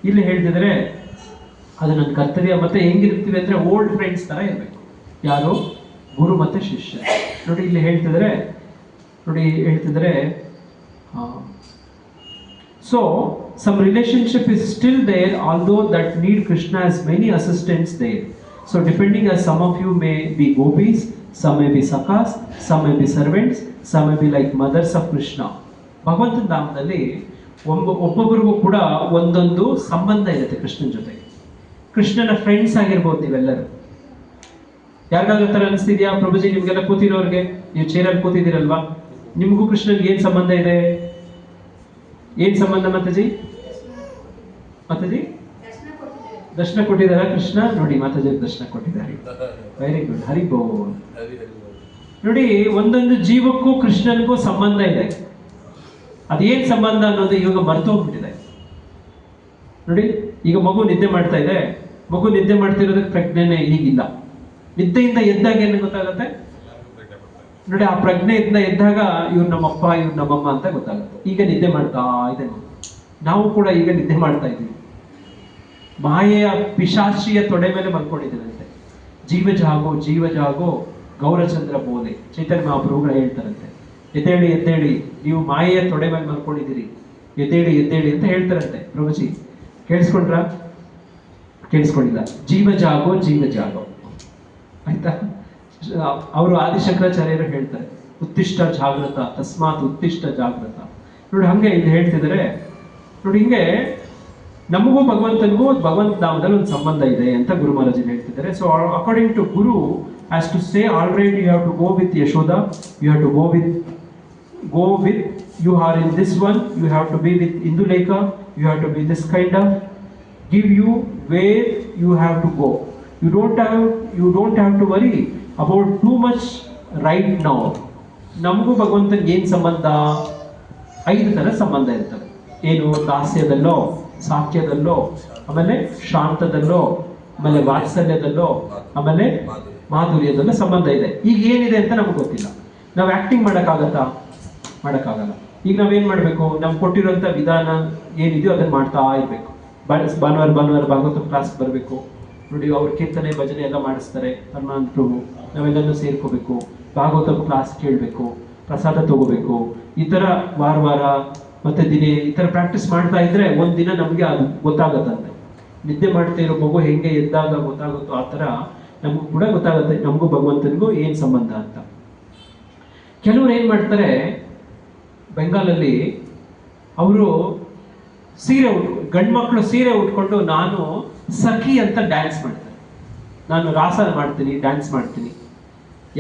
ಇಲ್ಲಿ ಹೇಳ್ತಿದ್ರೆ ಅದು ನನ್ನ ಕರ್ತವ್ಯ. ಮತ್ತೆ ಹೆಂಗಿರ್ತೀವಿ ಅಂದ್ರೆ ಓಲ್ಡ್ ಫ್ರೆಂಡ್ಸ್ ತರ ಇರ್ಬೇಕು. ಯಾರು? ಗುರು ಮತ್ತೆ ಶಿಷ್ಯ. ನೋಡಿ ಇಲ್ಲಿ ಹೇಳ್ತಿದ್ರೆ so some relationship is still there, although that need Krishna has many assistants there. So depending, as some of you may be gopis, some may be sakas, some may be servants, some may be like mothers of Krishna. ಭಗವಂತನ ಧಾಮದಲ್ಲಿ ಒಬ್ಬೊಬ್ಬರಿಗೂ ಕೂಡ ಒಂದೊಂದು ಸಂಬಂಧ ಇರುತ್ತೆ ಕೃಷ್ಣನ ಜೊತೆಗೆ. ಕೃಷ್ಣನ ಫ್ರೆಂಡ್ಸ್ ಆಗಿರ್ಬೋದು ನೀವೆಲ್ಲರೂ. ಯಾರಿಗಾದ್ರೂ ಥರ ಅನಿಸ್ತಿದ್ಯಾ ಪ್ರಭುಜಿ? ನಿಮ್ಗೆಲ್ಲ ಕೂತಿರೋರಿಗೆ, ನೀವು ಚೇರಲ್ಲಿ ಕೂತಿದ್ದೀರಲ್ವಾ, ನಿಮಗೂ ಕೃಷ್ಣನ್ಗೆ ಏನ್ ಸಂಬಂಧ ಇದೆ? ಏನ್ ಸಂಬಂಧ ಮಾತಾಜಿ? ಮಾತಾಜಿ ದರ್ಶನ ಕೊಟ್ಟಿದಾರ ಕೃಷ್ಣ? ನೋಡಿ ಮಾತಾಜಿ ದರ್ಶನ ಕೊಟ್ಟಿದ್ದಾರೆ. ವೆರಿ ಗುಡ್, ಹರಿ ಬೋಲ್. ನೋಡಿ, ಒಂದೊಂದು ಜೀವಕ್ಕೂ ಕೃಷ್ಣನಿಗೂ ಸಂಬಂಧ ಇದೆ. ಅದೇನ್ ಸಂಬಂಧ ಅನ್ನೋದು ಇವಾಗ ಮರ್ತು ಹೋಗ್ಬಿಟ್ಟಿದೆ. ನೋಡಿ, ಈಗ ಮಗು ನಿದ್ದೆ ಮಾಡ್ತಾ ಇದೆ, ಮಗು ನಿದ್ದೆ ಮಾಡ್ತಿರೋದಕ್ಕೆ ಪ್ರಜ್ಞೆನೇ ಈಗಿಲ್ಲ. ನಿದ್ದೆಯಿಂದ ಎದ್ದಾಗ ಏನು ಗೊತ್ತಾಗುತ್ತೆ ನೋಡಿ, ಆ ಪ್ರಜ್ಞೆಯಿಂದ ಎದ್ದಾಗ ಇವ್ರು ನಮ್ಮಪ್ಪ ಇವ್ರು ನಮ್ಮಮ್ಮ ಅಂತ ಗೊತ್ತಾಗುತ್ತೆ. ಈಗ ನಿದ್ದೆ ಮಾಡ್ತಾ ಇದೆ ಮಗು. ನಾವು ಕೂಡ ಈಗ ನಿದ್ದೆ ಮಾಡ್ತಾ ಇದ್ದೀವಿ. ಮಾಯೆಯ ಪಿಶಾಚಿಯ ತೊಡೆ ಮೇಲೆ ಮಲ್ಕೊಂಡಿದ್ದೀರಂತೆ. ಜೀವ ಜಾಗೋ ಜೀವ ಜಾಗೋ ಗೌರಚಂದ್ರ ಬೋಲೆ, ಚೈತನ್ಯ ಮಹಾಪ್ರಭುಗಳು ಹೇಳ್ತಾರಂತೆ. ಎದ್ದೇಳಿ ಎದ್ದೇಳಿ, ನೀವು ಮಾಯೆಯ ತೊಡೆ ಮೇಲೆ ಮಲ್ಕೊಂಡಿದ್ದೀರಿ, ಎದ್ದೇಳಿ ಎದ್ದೇಳಿ ಅಂತ ಹೇಳ್ತಾರಂತೆ ಪ್ರಭುಜಿ. ಕೇಳಿಸ್ಕೊಂಡ್ರ? ಕೇಳಿಸ್ಕೊಂಡಿಲ್ಲ. ಜೀವ ಜಾಗೋ ಜೀವ ಜಾಗೋ, ಆಯ್ತಾ? ಅವರು ಆದಿಶಂಕರಾಚಾರ್ಯರು ಹೇಳ್ತಾರೆ, ಉತ್ತಿಷ್ಟ ಜಾಗೃತ ತಸ್ಮಾತ್ ಉತ್ತಿಷ್ಟ ಜಾಗೃತ. ನೋಡಿ, ಹಂಗೆ ಇದು ಹೇಳ್ತಿದ್ದಾರೆ. ನೋಡಿ, ಹಿಂಗೆ ನಮಗೂ ಭಗವಂತನಿಗೂ ಭಗವಂತ ನಾಮದಲ್ಲಿ ಒಂದು ಸಂಬಂಧ ಇದೆ ಅಂತ ಗುರು ಮಹಾರಾಜ್ ಹೇಳ್ತಿದ್ದಾರೆ. So according to Guru has to say, already you have to go with Yashoda, you have to go with you are in this one, you have to be with Indulekha, you have to be this kind of, give you where you have to go. You don't have to worry about too much right now. ನಮಗೂ ಭಗವಂತನಿಗೆ ಏನು ಸಂಬಂಧ? 5 ಥರ ಸಂಬಂಧ ಇರ್ತವೆ. ಏನು? ದಾಸ್ಯದಲ್ಲೋ, ಸಾಕ್ಯದಲ್ಲೋ, ಆಮೇಲೆ ಶಾಂತದಲ್ಲೋ, ಆಮೇಲೆ ವಾತ್ಸಲ್ಯದಲ್ಲೋ, ಆಮೇಲೆ ಮಾಧುರ್ಯದಲ್ಲೋ ಸಂಬಂಧ ಇದೆ. ಈಗ ಏನಿದೆ ಅಂತ ನಮ್ಗೆ ಗೊತ್ತಿಲ್ಲ. ನಾವು ಆಕ್ಟಿಂಗ್ ಮಾಡೋಕ್ಕಾಗತ್ತಾ? ಮಾಡೋಕ್ಕಾಗಲ್ಲ. ಈಗ ನಾವೇನು ಮಾಡಬೇಕು? ನಮ್ಗೆ ಕೊಟ್ಟಿರೋಂಥ ವಿಧಾನ ಏನಿದೆಯೋ ಅದನ್ನು ಮಾಡ್ತಾ ಇರಬೇಕು. ಭಾನುವಾರ ಭಾಗವತ ಕ್ಲಾಸ್ ಬರಬೇಕು. ನೋಡಿ, ಅವ್ರ ಕೀರ್ತನೆ ಭಜನೆ ಎಲ್ಲ ಮಾಡಿಸ್ತಾರೆ ಹನುಮಂತರು. ನಾವೆಲ್ಲರೂ ಸೇರ್ಕೋಬೇಕು, ಭಾಗವತ ಕ್ಲಾಸ್ ಕೇಳಬೇಕು, ಪ್ರಸಾದ ತಗೋಬೇಕು. ಈ ಥರ ವಾರ ಮತ್ತೆ ದಿನೇ ಈ ಥರ ಪ್ರಾಕ್ಟೀಸ್ ಮಾಡ್ತಾ ಇದ್ರೆ ಒಂದಿನ ನಮಗೆ ಅದು ಗೊತ್ತಾಗತ್ತಂತೆ. ನಿದ್ದೆ ಮಾಡ್ತಾ ಇರೋ ಮಗು ಹೆಂಗೆ ಎದ್ದಾಗ ಗೊತ್ತಾಗುತ್ತೋ ಆ ಥರ ನಮಗೂ ಕೂಡ ಗೊತ್ತಾಗುತ್ತೆ ನಮಗೂ ಭಗವಂತನಿಗೂ ಏನು ಸಂಬಂಧ ಅಂತ. ಕೆಲವರು ಏನು ಮಾಡ್ತಾರೆ, ಬೆಂಗಾಲಲ್ಲಿ ಅವರು ಸೀರೆ ಗಂಡು ಮಕ್ಕಳು ಸೀರೆ ಉಟ್ಕೊಂಡು ನಾನು ಸಖಿ ಅಂತ ಡ್ಯಾನ್ಸ್ ಮಾಡ್ತಾರೆ. ನಾನು ರಾಸ ಮಾಡ್ತೀನಿ, ಡ್ಯಾನ್ಸ್ ಮಾಡ್ತೀನಿ.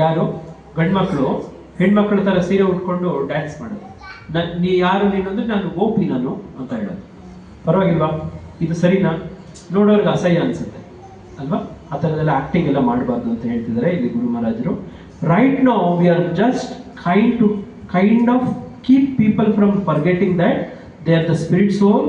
ಯಾರು? ಗಂಡು ಮಕ್ಕಳು ಹೆಣ್ಮಕ್ಳ ಥರ ಸೀರೆ ಉಟ್ಕೊಂಡು ಡ್ಯಾನ್ಸ್ ಮಾಡೋದು. ನೀ ಯಾರು ನೀನು ಅಂದರೆ ನಾನು ಗೋಪಿ ನಾನು ಅಂತ ಹೇಳೋದು. ಪರವಾಗಿಲ್ವಾ? ಇದು ಸರಿನಾ? ನೋಡೋರ್ಗೆ ಅಸಹ್ಯ ಅನಿಸುತ್ತೆ ಅಲ್ವಾ? ಆ ಥರದೆಲ್ಲ ಆ್ಯಕ್ಟಿಂಗ್ ಎಲ್ಲ ಮಾಡಬಾರ್ದು ಅಂತ ಹೇಳ್ತಿದ್ದಾರೆ ಇಲ್ಲಿ ಗುರು ಮಹಾರಾಜರು. Right now we are just kind of keep people from forgetting that they are the spirit soul,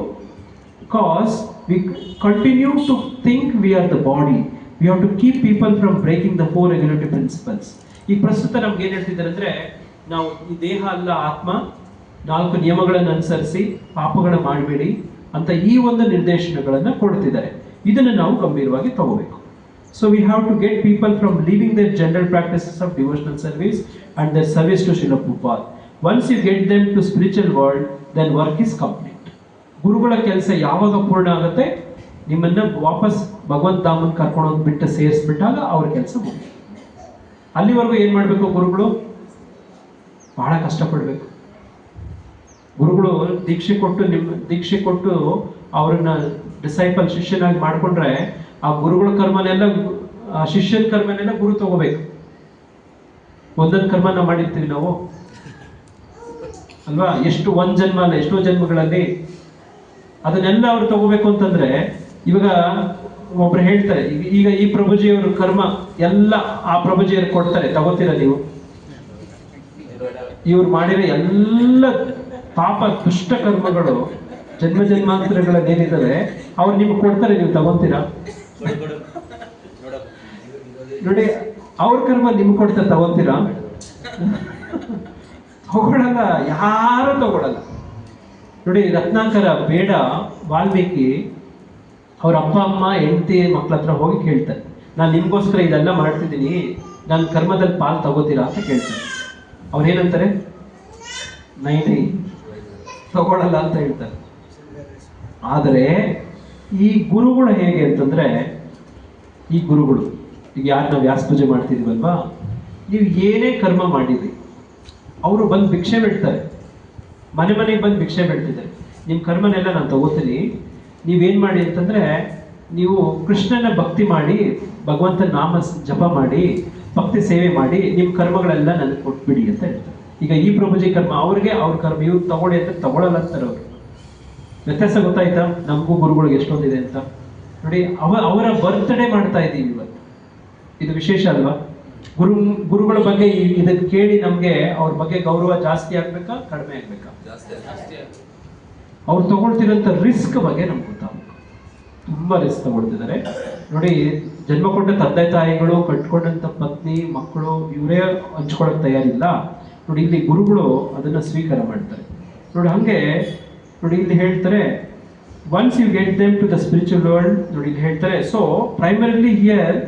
because we continue to think we are the body. We have to keep people from breaking the 4 regulative principles. ಈ ಪ್ರಸ್ತುತ ನಮ್ಗೆ ಏನು ಹೇಳ್ತಿದ್ದಾರೆ ಅಂದರೆ, ನಾವು ಈ ದೇಹ ಅಲ್ಲ ಆತ್ಮ, 4 ನಿಯಮಗಳನ್ನು ಅನುಸರಿಸಿ ಪಾಪಗಳನ್ನು ಮಾಡಬೇಡಿ ಅಂತ ಈ ಒಂದು ನಿರ್ದೇಶನಗಳನ್ನು ಕೊಡ್ತಿದ್ದಾರೆ. ಇದನ್ನು ನಾವು ಗಂಭೀರವಾಗಿ ತಗೋಬೇಕು. So we have to get people from leaving their general practices of devotional service and their service to Srila Prabhupada. Once you get them to spiritual world, then work is complete. ಗುರುಗಳ ಕೆಲಸ ಯಾವಾಗ ಪೂರ್ಣ ಆಗುತ್ತೆ? ನಿಮ್ಮನ್ನ ವಾಪಸ್ ಭಗವಂತ ಧಾಮನ್ ಕರ್ಕೊಂಡು ಹೋಗ್ಬಿಟ್ಟು ಸೇರಿಸ್ಬಿಟ್ಟಾಗ ಅವ್ರ ಕೆಲಸ ಮುಗಿಯುತ್ತೆ. ಅಲ್ಲಿವರೆಗೂ ಏನು ಮಾಡಬೇಕು? ಗುರುಗಳು ಬಹಳ ಕಷ್ಟಪಡಬೇಕು. ಗುರುಗಳು ದೀಕ್ಷೆ ಕೊಟ್ಟು ಅವ್ರನ್ನ ಡಿಸೈಪಲ್ ಶಿಷ್ಯನಾಗಿ ಮಾಡ್ಕೊಂಡ್ರೆ ಆ ಗುರುಗಳ ಕರ್ಮನೆಲ್ಲ, ಶಿಷ್ಯನ ಕರ್ಮನೆಲ್ಲ ಗುರು ತಗೋಬೇಕು. ಒಂದೊಂದು ಕರ್ಮ ನಾವು ಮಾಡಿರ್ತೀವಿ ನಾವು ಅಲ್ವಾ? ಒಂದು ಜನ್ಮ ಅಲ್ಲ, ಎಷ್ಟೋ ಜನ್ಮಗಳಲ್ಲಿ ಅದನ್ನೆಲ್ಲ ಅವ್ರು ತಗೋಬೇಕು ಅಂತಂದ್ರೆ, ಇವಾಗ ಒಬ್ರು ಹೇಳ್ತಾರೆ, ಈಗ ಈ ಪ್ರಭುಜಿಯವ್ರ ಕರ್ಮ ಎಲ್ಲ ಆ ಪ್ರಭುಜಿಯವ್ರು ಕೊಡ್ತಾರೆ, ತಗೋತೀರ ನೀವು? ಇವ್ರು ಮಾಡಿರೋ ಎಲ್ಲ ಪಾಪ ದುಷ್ಟ ಕರ್ಮಗಳು ಜನ್ಮಾಂತರಗಳನ್ನೇನಿದ್ದಾರೆ ಅವ್ರು ನಿಮ್ಗೆ ಕೊಡ್ತಾರೆ, ನೀವು ತಗೋತೀರಾ? ನೋಡಿ, ಅವ್ರ ಕರ್ಮ ನಿಮ್ಗೆ ಕೊಡ್ತಾರೆ, ತಗೋತೀರಾ? ತಗೊಳ್ಳಲ್ಲ, ಯಾರು ತಗೊಳ್ಳಲ್ಲ. ನೋಡಿ, ರತ್ನಾಕರ ಬೇಡ ವಾಲ್ಮೀಕಿ ಅವ್ರ ಅಪ್ಪ ಅಮ್ಮ ಹೆಂಡತಿ ಮಕ್ಳ ಹತ್ರ ಹೋಗಿ ಕೇಳ್ತಾರೆ, ನಾನು ನಿಮ್ಗೋಸ್ಕರ ಇದೆಲ್ಲ ಮಾಡ್ತಿದ್ದೀನಿ, ನನ್ನ ಕರ್ಮದಲ್ಲಿ ಪಾಲು ತಗೋತೀರಾ ಅಂತ ಕೇಳ್ತಾರೆ. ಅವ್ರೇನಂತಾರೆ? ನೈ ತಗೊಳ್ಳಲ್ಲ ಅಂತ ಹೇಳ್ತಾರೆ. ಆದರೆ ಈ ಗುರುಗಳು ಹೇಗೆ ಅಂತಂದ್ರೆ, ಈ ಗುರುಗಳು ಈಗ ಯಾರು ನಾವು ವ್ಯಾಸ ಪೂಜೆ ಮಾಡ್ತಿದೀವಲ್ವಾ, ನೀವು ಏನೇ ಕರ್ಮ ಮಾಡಿದ್ರಿ ಅವರು ಬಂದು ಭಿಕ್ಷೆ ಬಿಡ್ತಾರೆ, ಮನೆಗೆ ಬಂದು ಭಿಕ್ಷೆ ಬಿಡ್ತಿದ್ದಾರೆ. ನಿಮ್ಮ ಕರ್ಮನೆಲ್ಲ ನಾನು ತಗೋತೀನಿ, ನೀವೇನು ಮಾಡಿ ಅಂತಂದರೆ ನೀವು ಕೃಷ್ಣನ ಭಕ್ತಿ ಮಾಡಿ, ಭಗವಂತನ ನಾಮ ಜಪ ಮಾಡಿ, ಭಕ್ತಿ ಸೇವೆ ಮಾಡಿ, ನಿಮ್ಮ ಕರ್ಮಗಳೆಲ್ಲ ನನಗೆ ಕೊಟ್ಬಿಡಿ ಅಂತ ಹೇಳ್ತಾರೆ. ಈಗ ಈ ಪ್ರಭುಜಿ ಕರ್ಮ ಅವ್ರಿಗೆ, ಅವ್ರ ಕರ್ಮ ಇವ್ರು ತಗೊಳ್ಳಿ ಅಂತ ತಗೊಳ್ಳಲ್ಲ ಅಂತಾರೆ ಅವರು. ವ್ಯತ್ಯಾಸ ಗೊತ್ತಾಯ್ತಾ? ನಮಗೂ ಗುರುಗಳಿಗೆ ಎಷ್ಟೊಂದಿದೆ ಅಂತ ನೋಡಿ. ಅವರ ಬರ್ತ್ಡೇ ಮಾಡ್ತಾ ಇದ್ದೀವಿ ಇವತ್ತು, ಇದು ವಿಶೇಷ ಅಲ್ವಾ? ಗುರುಗಳ ಬಗ್ಗೆ ಇದನ್ನು ಕೇಳಿ ನಮಗೆ ಅವ್ರ ಬಗ್ಗೆ ಗೌರವ ಜಾಸ್ತಿ ಆಗ್ಬೇಕಾ ಕಡಿಮೆ ಆಗ್ಬೇಕಾ? ಜಾಸ್ತಿ. ಅವ್ರು ತಗೊಳ್ತಿರೋಂಥ ರಿಸ್ಕ್ ಬಗ್ಗೆ ನಮ್ಗೆ ಗೊತ್ತಾಗಬೇಕು. ತುಂಬ ರಿಸ್ಕ್ ತಗೊಳ್ತಿದ್ದಾರೆ ನೋಡಿ. ಜನ್ಮ ಕೊಟ್ಟ ತಂದೆ ತಾಯಿಗಳು, ಕಟ್ಕೊಂಡಂಥ ಪತ್ನಿ ಮಕ್ಕಳು ಇವರೇ ಹಂಚ್ಕೊಳಕ್ ತಯಾರಿಲ್ಲ ನೋಡಿ. ಇಲ್ಲಿ ಗುರುಗಳು ಅದನ್ನು ಸ್ವೀಕಾರ ಮಾಡ್ತಾರೆ ನೋಡಿ. ಹಾಗೆ ನೋಡಿ ಇಲ್ಲಿ ಹೇಳ್ತಾರೆ, once you get them to the spiritual world ನೋಡಿ. ಇಲ್ಲಿ ಹೇಳ್ತಾರೆ, so primarily here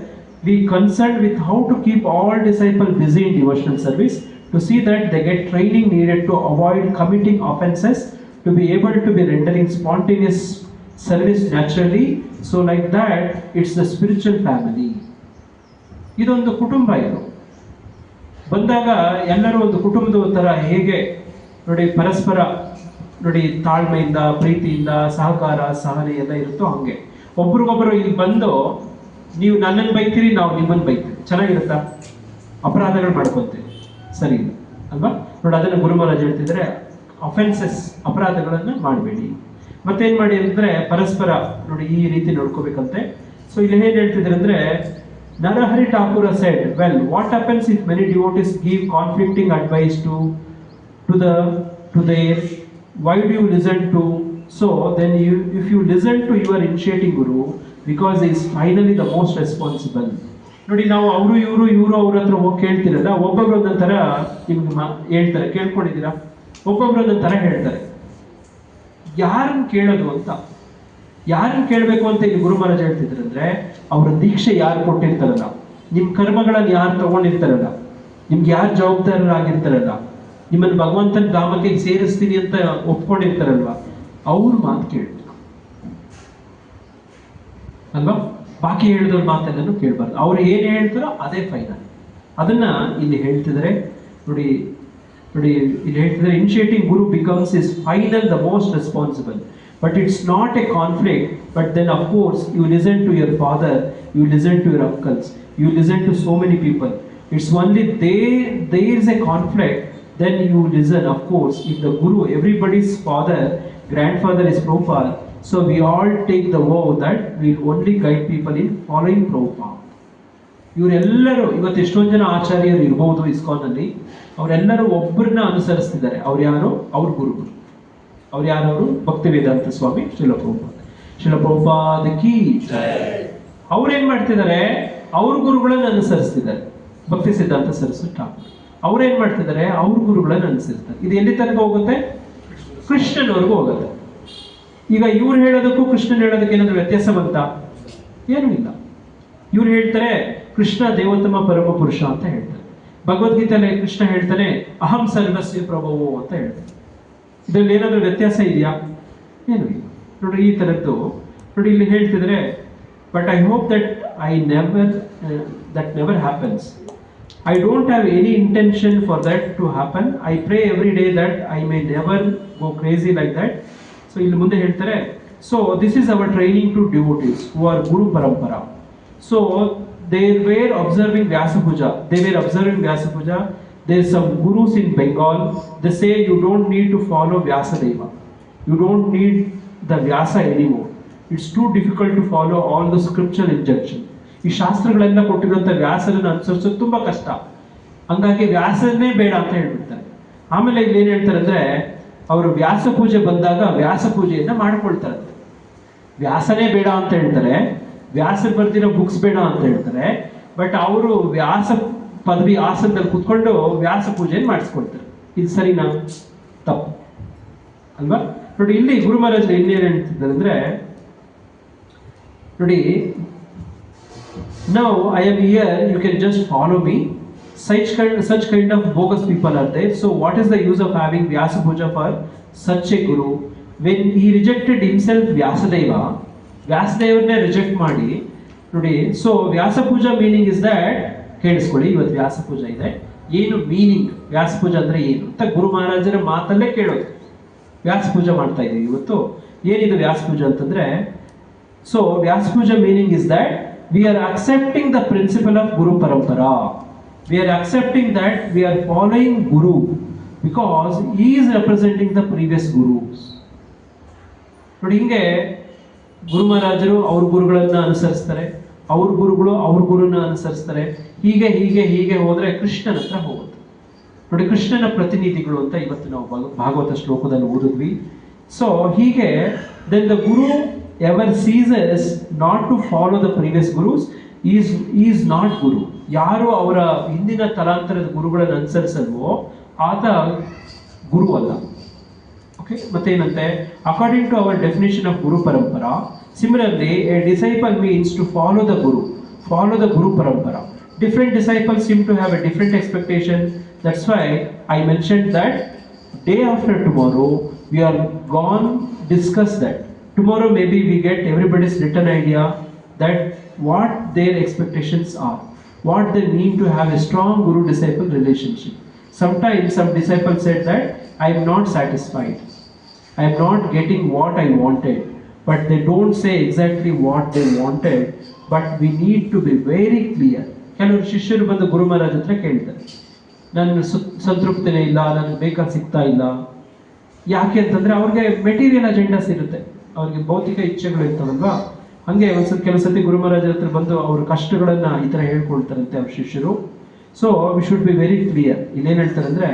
we concern with how to keep all disciple busy in devotional service, to see that they get training needed to avoid committing offences, to be able to be rendering spontaneous service naturally. So like that it's the spiritual family. ಇದೊಂದು ಕುಟುಂಬ. ಇದು ಬಂದಾಗ ಎಲ್ಲರೂ ಒಂದು ಕುಟುಂಬದ ಥರ ಹೇಗೆ ನೋಡಿ ಪರಸ್ಪರ ನೋಡಿ ತಾಳ್ಮೆಯಿಂದ, ಪ್ರೀತಿಯಿಂದ, ಸಹಕಾರ, ಸಹನೆ ಎಲ್ಲ ಇರುತ್ತೋ ಹಂಗೆ ಒಬ್ರಿಗೊಬ್ಬರು ಇಲ್ಲಿ ಬಂದು ನೀವು ನನ್ನನ್ನು ಬೈತೀರಿ, ನಾವು ನಿಮ್ಮನ್ನು ಬೈತೀವಿ, ಚೆನ್ನಾಗಿರುತ್ತಾ? ಅಪರಾಧಗಳು ಮಾಡ್ಕೊತೀವಿ, ಸರಿ ಇಲ್ಲ ಅಲ್ವಾ? ನೋಡಿ ಅದನ್ನು ಗುರು ಮಹಾರಾಜ್ ಹೇಳ್ತಿದ್ರೆ, ಅಫೆನ್ಸಸ್ ಅಪರಾಧಗಳನ್ನು ಮಾಡಬೇಡಿ. ಮತ್ತೇನು ಮಾಡಿ ಅಂದರೆ ಪರಸ್ಪರ ನೋಡಿ ಈ ರೀತಿ ನೋಡ್ಕೋಬೇಕಂತೆ. ಸೊ ಇಲ್ಲಿ ಏನು ಹೇಳ್ತಿದ್ದಾರೆ ಅಂದರೆ, Narahari Thakura said, well, what happens if many devotees give conflicting advice to their, why do you listen to? So then if you listen to your initiating guru, because he is finally the most responsible. ನೋಡಿ ನಾವು ಇವರು ಅವ್ರ ಹತ್ರ ಹೋಗಿ ಕೇಳ್ತಿರಲ್ಲ, ಒಬ್ಬೊಬ್ರು ಒಂದೊಂಥರ ನಿಮ್ಗೆ ಹೇಳ್ತಾರೆ, ಕೇಳ್ಕೊಂಡಿದ್ದೀರಾ? ಒಬ್ಬೊಬ್ರು ಒಂದೊಂಥರ ಹೇಳ್ತಾರೆ. ಯಾರನ್ನು ಕೇಳೋದು ಅಂತ, ಯಾರನ್ನು ಕೇಳಬೇಕು ಅಂತ ಇಲ್ಲಿ ಗುರು ಮಹಾರಾಜ್ ಹೇಳ್ತಿದ್ರು ಅಂದರೆ, ಅವರ ದೀಕ್ಷೆ ಯಾರು ಕೊಟ್ಟಿರ್ತಾರಲ್ಲ, ನಿಮ್ಮ ಕರ್ಮಗಳನ್ನು ಯಾರು ತಗೊಂಡಿರ್ತಾರಲ್ಲ, ನಿಮ್ಗೆ ಯಾರು ಜವಾಬ್ದಾರರಾಗಿರ್ತಾರಲ್ಲ, ನಿಮ್ಮನ್ನು ಭಗವಂತನ ಧಾಮಕ್ಕೆ ಸೇರಿಸ್ತೀನಿ ಅಂತ ಒಪ್ಕೊಂಡಿರ್ತಾರಲ್ವ, ಅವ್ರ ಮಾತು ಕೇಳಬೇಕು ಅಲ್ವಾ? ಬಾಕಿ ಹೇಳಿದವ್ರ ಮಾತೆಲ್ಲನೂ ಕೇಳಬಾರ್ದು. ಅವ್ರು ಏನು ಹೇಳ್ತಾರೋ ಅದೇ ಫೈನಲ್. ಅದನ್ನ ಇಲ್ಲಿ ಹೇಳ್ತಿದ್ದಾರೆ ನೋಡಿ. ಇಲ್ಲಿ ಹೇಳ್ತಿದ್ದಾರೆ, initiating Guru becomes is final the most responsible. But it's not a conflict, but then of course you listen to your father, you listen to your uncles, you listen to so many people. It's only there is a conflict, then you listen. Of course, if the guru, everybody's father, grandfather is Prabhupada, so we all take the vow that we'll only guide people in following Prabhupada. ಇವರೆಲ್ಲರೂ ಇವತ್ತು ಎಷ್ಟೊಂದು ಜನ ಆಚಾರ್ಯರು ಇರ್ಬೋದು ಇಸ್ಕಾನಲ್ಲಿ, ಅವರೆಲ್ಲರೂ ಒಬ್ಬರನ್ನ ಅನುಸರಿಸ್ತಿದ್ದಾರೆ. ಅವ್ರು ಯಾರು? ಅವ್ರ ಗುರುಗಳು. ಅವ್ರು ಯಾರವರು? ಭಕ್ತಿ ವೇದಾಂತ ಸ್ವಾಮಿ ಶ್ರೀಲ ಪ್ರಭುಪಾದ ಕೀ. ಅವ್ರೇನ್ ಮಾಡ್ತಿದ್ದಾರೆ? ಅವ್ರ ಗುರುಗಳನ್ನು ಅನುಸರಿಸ್ತಿದ್ದಾರೆ. ಭಕ್ತಿ ಸಿದ್ಧಾಂತ ಸರಸ್ವತಿ ಠಾಕೂರ್ ಅವ್ರೇನ್ ಮಾಡ್ತಿದ್ದಾರೆ? ಅವ್ರ ಗುರುಗಳನ್ನು ಅನುಸರಿಸ್ತಾರೆ. ಇದು ಎಲ್ಲಿ ತನಕ ಹೋಗುತ್ತೆ? ಕೃಷ್ಣನವರೆಗೂ ಹೋಗುತ್ತೆ. ಈಗ ಇವ್ರು ಹೇಳೋದಕ್ಕೂ ಕೃಷ್ಣನ್ ಹೇಳೋದಕ್ಕೆ ಏನಾದ್ರು ವ್ಯತ್ಯಾಸ ಬಂತ? ಏನೂ ಇಲ್ಲ. ಇವ್ರು ಹೇಳ್ತಾರೆ ಕೃಷ್ಣ ದೇವೋತ್ತಮ ಪರಮ ಪುರುಷ ಅಂತ ಹೇಳ್ತಾರೆ. ಭಗವದ್ಗೀತೆಯಲ್ಲಿ ಕೃಷ್ಣ ಹೇಳ್ತಾನೆ ಅಹಂ ಸರ್ವಸ್ಯ ಪ್ರಭುವು ಅಂತ ಹೇಳ್ತಾರೆ. ಇದರಲ್ಲಿ ಏನಾದರೂ ವ್ಯತ್ಯಾಸ ಇದೆಯಾ? ಏನು ಇಲ್ಲ. ನೋಡ್ರಿ ಈ ಥರದ್ದು ನೋಡಿ ಇಲ್ಲಿ ಹೇಳ್ತಿದ್ರೆ, but I hope that never happens. I don't have any intention for that to happen. I pray every day that I may never go crazy like that. So ಇಲ್ಲಿ ಮುಂದೆ ಹೇಳ್ತಾರೆ, so this is our training to devotees who are guru parampara. So they were observing Vyasa Puja. There's some gurus in Bengal. They say you don't need to follow Vyasa Deva. You don't need the Vyasa anymore. It's too difficult to follow all the scriptural injunction. ಈ ಶಾಸ್ತ್ರಗಳೆಲ್ಲ ಕೊಟ್ಟಿರುವಂಥ ವ್ಯಾಸರನ್ನು ಅನುಸರಿಸೋದು ತುಂಬ ಕಷ್ಟ. ಹಂಗಾಗಿ ವ್ಯಾಸನೇ ಬೇಡ ಅಂತ ಹೇಳ್ಬಿಡ್ತಾರೆ. ಆಮೇಲೆ ಇಲ್ಲಿ ಏನು ಹೇಳ್ತಾರೆ ಅಂದರೆ, ಅವರು ವ್ಯಾಸ ಪೂಜೆ ಬಂದಾಗ ವ್ಯಾಸ ಪೂಜೆಯನ್ನು ಮಾಡ್ಕೊಳ್ತಾರಂತೆ. ವ್ಯಾಸನೇ ಬೇಡ ಅಂತ ಹೇಳ್ತಾರೆ, ವ್ಯಾಸರು ಬರ್ದಿರೋ ಬುಕ್ಸ್ ಬೇಡ ಅಂತ ಹೇಳ್ತಾರೆ. ಬಟ್ ಅವರು ವ್ಯಾಸ ಪದವಿ ಆಸನದಲ್ಲಿ ಕೂತ್ಕೊಂಡು ವ್ಯಾಸ ಪೂಜೆಯನ್ನು ಮಾಡಿಸ್ಕೊಳ್ತಾರೆ. ಇದು ಸರಿನಾ? ತಪ್ಪು ಅಲ್ವಾ? ನೋಡಿ ಇಲ್ಲಿ ಗುರು ಮಹಾರಾಜ್ ಇನ್ನೇನು ಹೇಳ್ತಿದ್ದಾರೆ ಅಂದರೆ, ನೋಡಿ, now I am here, you can just follow me. Such kind of bogus people are there. So what is the use of having Vyasa Puja for such a guru? When he rejected himself Vyasadeva, ವ್ಯಾಸದೇವರನ್ನೇ ರಿಜೆಕ್ಟ್ ಮಾಡಿ ನೋಡಿ. So Vyasa Puja meaning is that, ಕೇಳಿಸ್ಕೊಳ್ಳಿ, ಇವತ್ತು ವ್ಯಾಸ ಪೂಜಾ ಇದೆ. ಏನು ಮೀನಿಂಗ್? ವ್ಯಾಸ ಪೂಜಾ ಅಂದರೆ ಏನು ಅಂತ ಗುರು ಮಹಾರಾಜರ ಮಾತಲ್ಲೇ ಕೇಳೋದು. ವ್ಯಾಸ ಪೂಜೆ ಮಾಡ್ತಾ ಇದ್ದೀವಿ ಇವತ್ತು. ಏನಿದು ವ್ಯಾಸ ಪೂಜೆ ಅಂತಂದ್ರೆ, so Vyasa Puja meaning is that we are accepting the principle of guru parampara. We are accepting that we are following guru because he is representing the previous gurus. ನೋಡಿ, ಹಿಂಗೆ ಗುರು ಮಹಾರಾಜರು ಅವ್ರ ಗುರುಗಳನ್ನ ಅನುಸರಿಸ್ತಾರೆ, ಅವ್ರ ಗುರುಗಳು ಅವ್ರ ಗುರುನ ಅನುಸರಿಸ್ತಾರೆ. ಹೀಗೆ ಹೀಗೆ ಹೀಗೆ ಹೋದ್ರೆ ಕೃಷ್ಣನ ಹತ್ರ ಹೋಗುತ್ತೆ. ನೋಡಿ, ಕೃಷ್ಣನ ಪ್ರತಿನಿಧಿಗಳು ಅಂತ ಇವತ್ತು ನಾವು ಭಾಗವತ ಶ್ಲೋಕದಲ್ಲಿ ಓದಿದ್ವಿ. ಸೊ ಹೀಗೆ then the guru ever ceases not to follow the previous gurus is not guru. ಯಾರು ಅವರ ಹಿಂದಿನ ತಲಾಂತರದ ಗುರುಗಳನ್ನು ಅನುಸರಿಸಲ್ವೋ ಆತ ಗುರು ಅಲ್ಲ. ಓಕೆ, ಮತ್ತೇನಂತೆ, according to our definition of guru parampara, similarly a disciple means to follow the guru parampara. Different disciples seem to have a different expectation. That's why I mentioned that day after tomorrow we are gone discuss that. Tomorrow maybe we get everybody's written idea that what their expectations are, what they mean to have a strong guru disciple relationship. Sometimes some disciples said that I am not satisfied, I am not getting what I wanted, but they don't say exactly what they wanted, but we need to be very clear. ಕೆಲವರು ಶಿಷ್ಯರು ಬಂದು ಗುರು ಮಹಾರಾಜ್ ಹತ್ರ ಕೇಳ್ತಾರೆ, ನನ್ನ ಸಂತೃಪ್ತಿನೇ ಇಲ್ಲ, ನನಗೆ ಬೇಕಾದ ಸಿಗ್ತಾ ಇಲ್ಲ. ಯಾಕೆ ಅಂತಂದ್ರೆ ಅವ್ರಿಗೆ ಮೆಟೀರಿಯಲ್ ಅಜೆಂಡಾಸ್ ಇರುತ್ತೆ, ಅವ್ರಿಗೆ ಭೌತಿಕ ಇಚ್ಛೆಗಳು ಇರ್ತಾವಲ್ವಾ. ಹಂಗೆ ಕೆಲವು ಸತಿ ಗುರು ಮಹಾರಾಜ್ ಹತ್ರ ಬಂದು ಅವ್ರ ಕಷ್ಟಗಳನ್ನ ಈ ತರ ಹೇಳ್ಕೊಳ್ತಾರಂತೆ ಅವ್ರ ಶಿಷ್ಯರು. So we should be very clear. ಇಲ್ಲೇನ್ ಹೇಳ್ತಾರೆ ಅಂದ್ರೆ,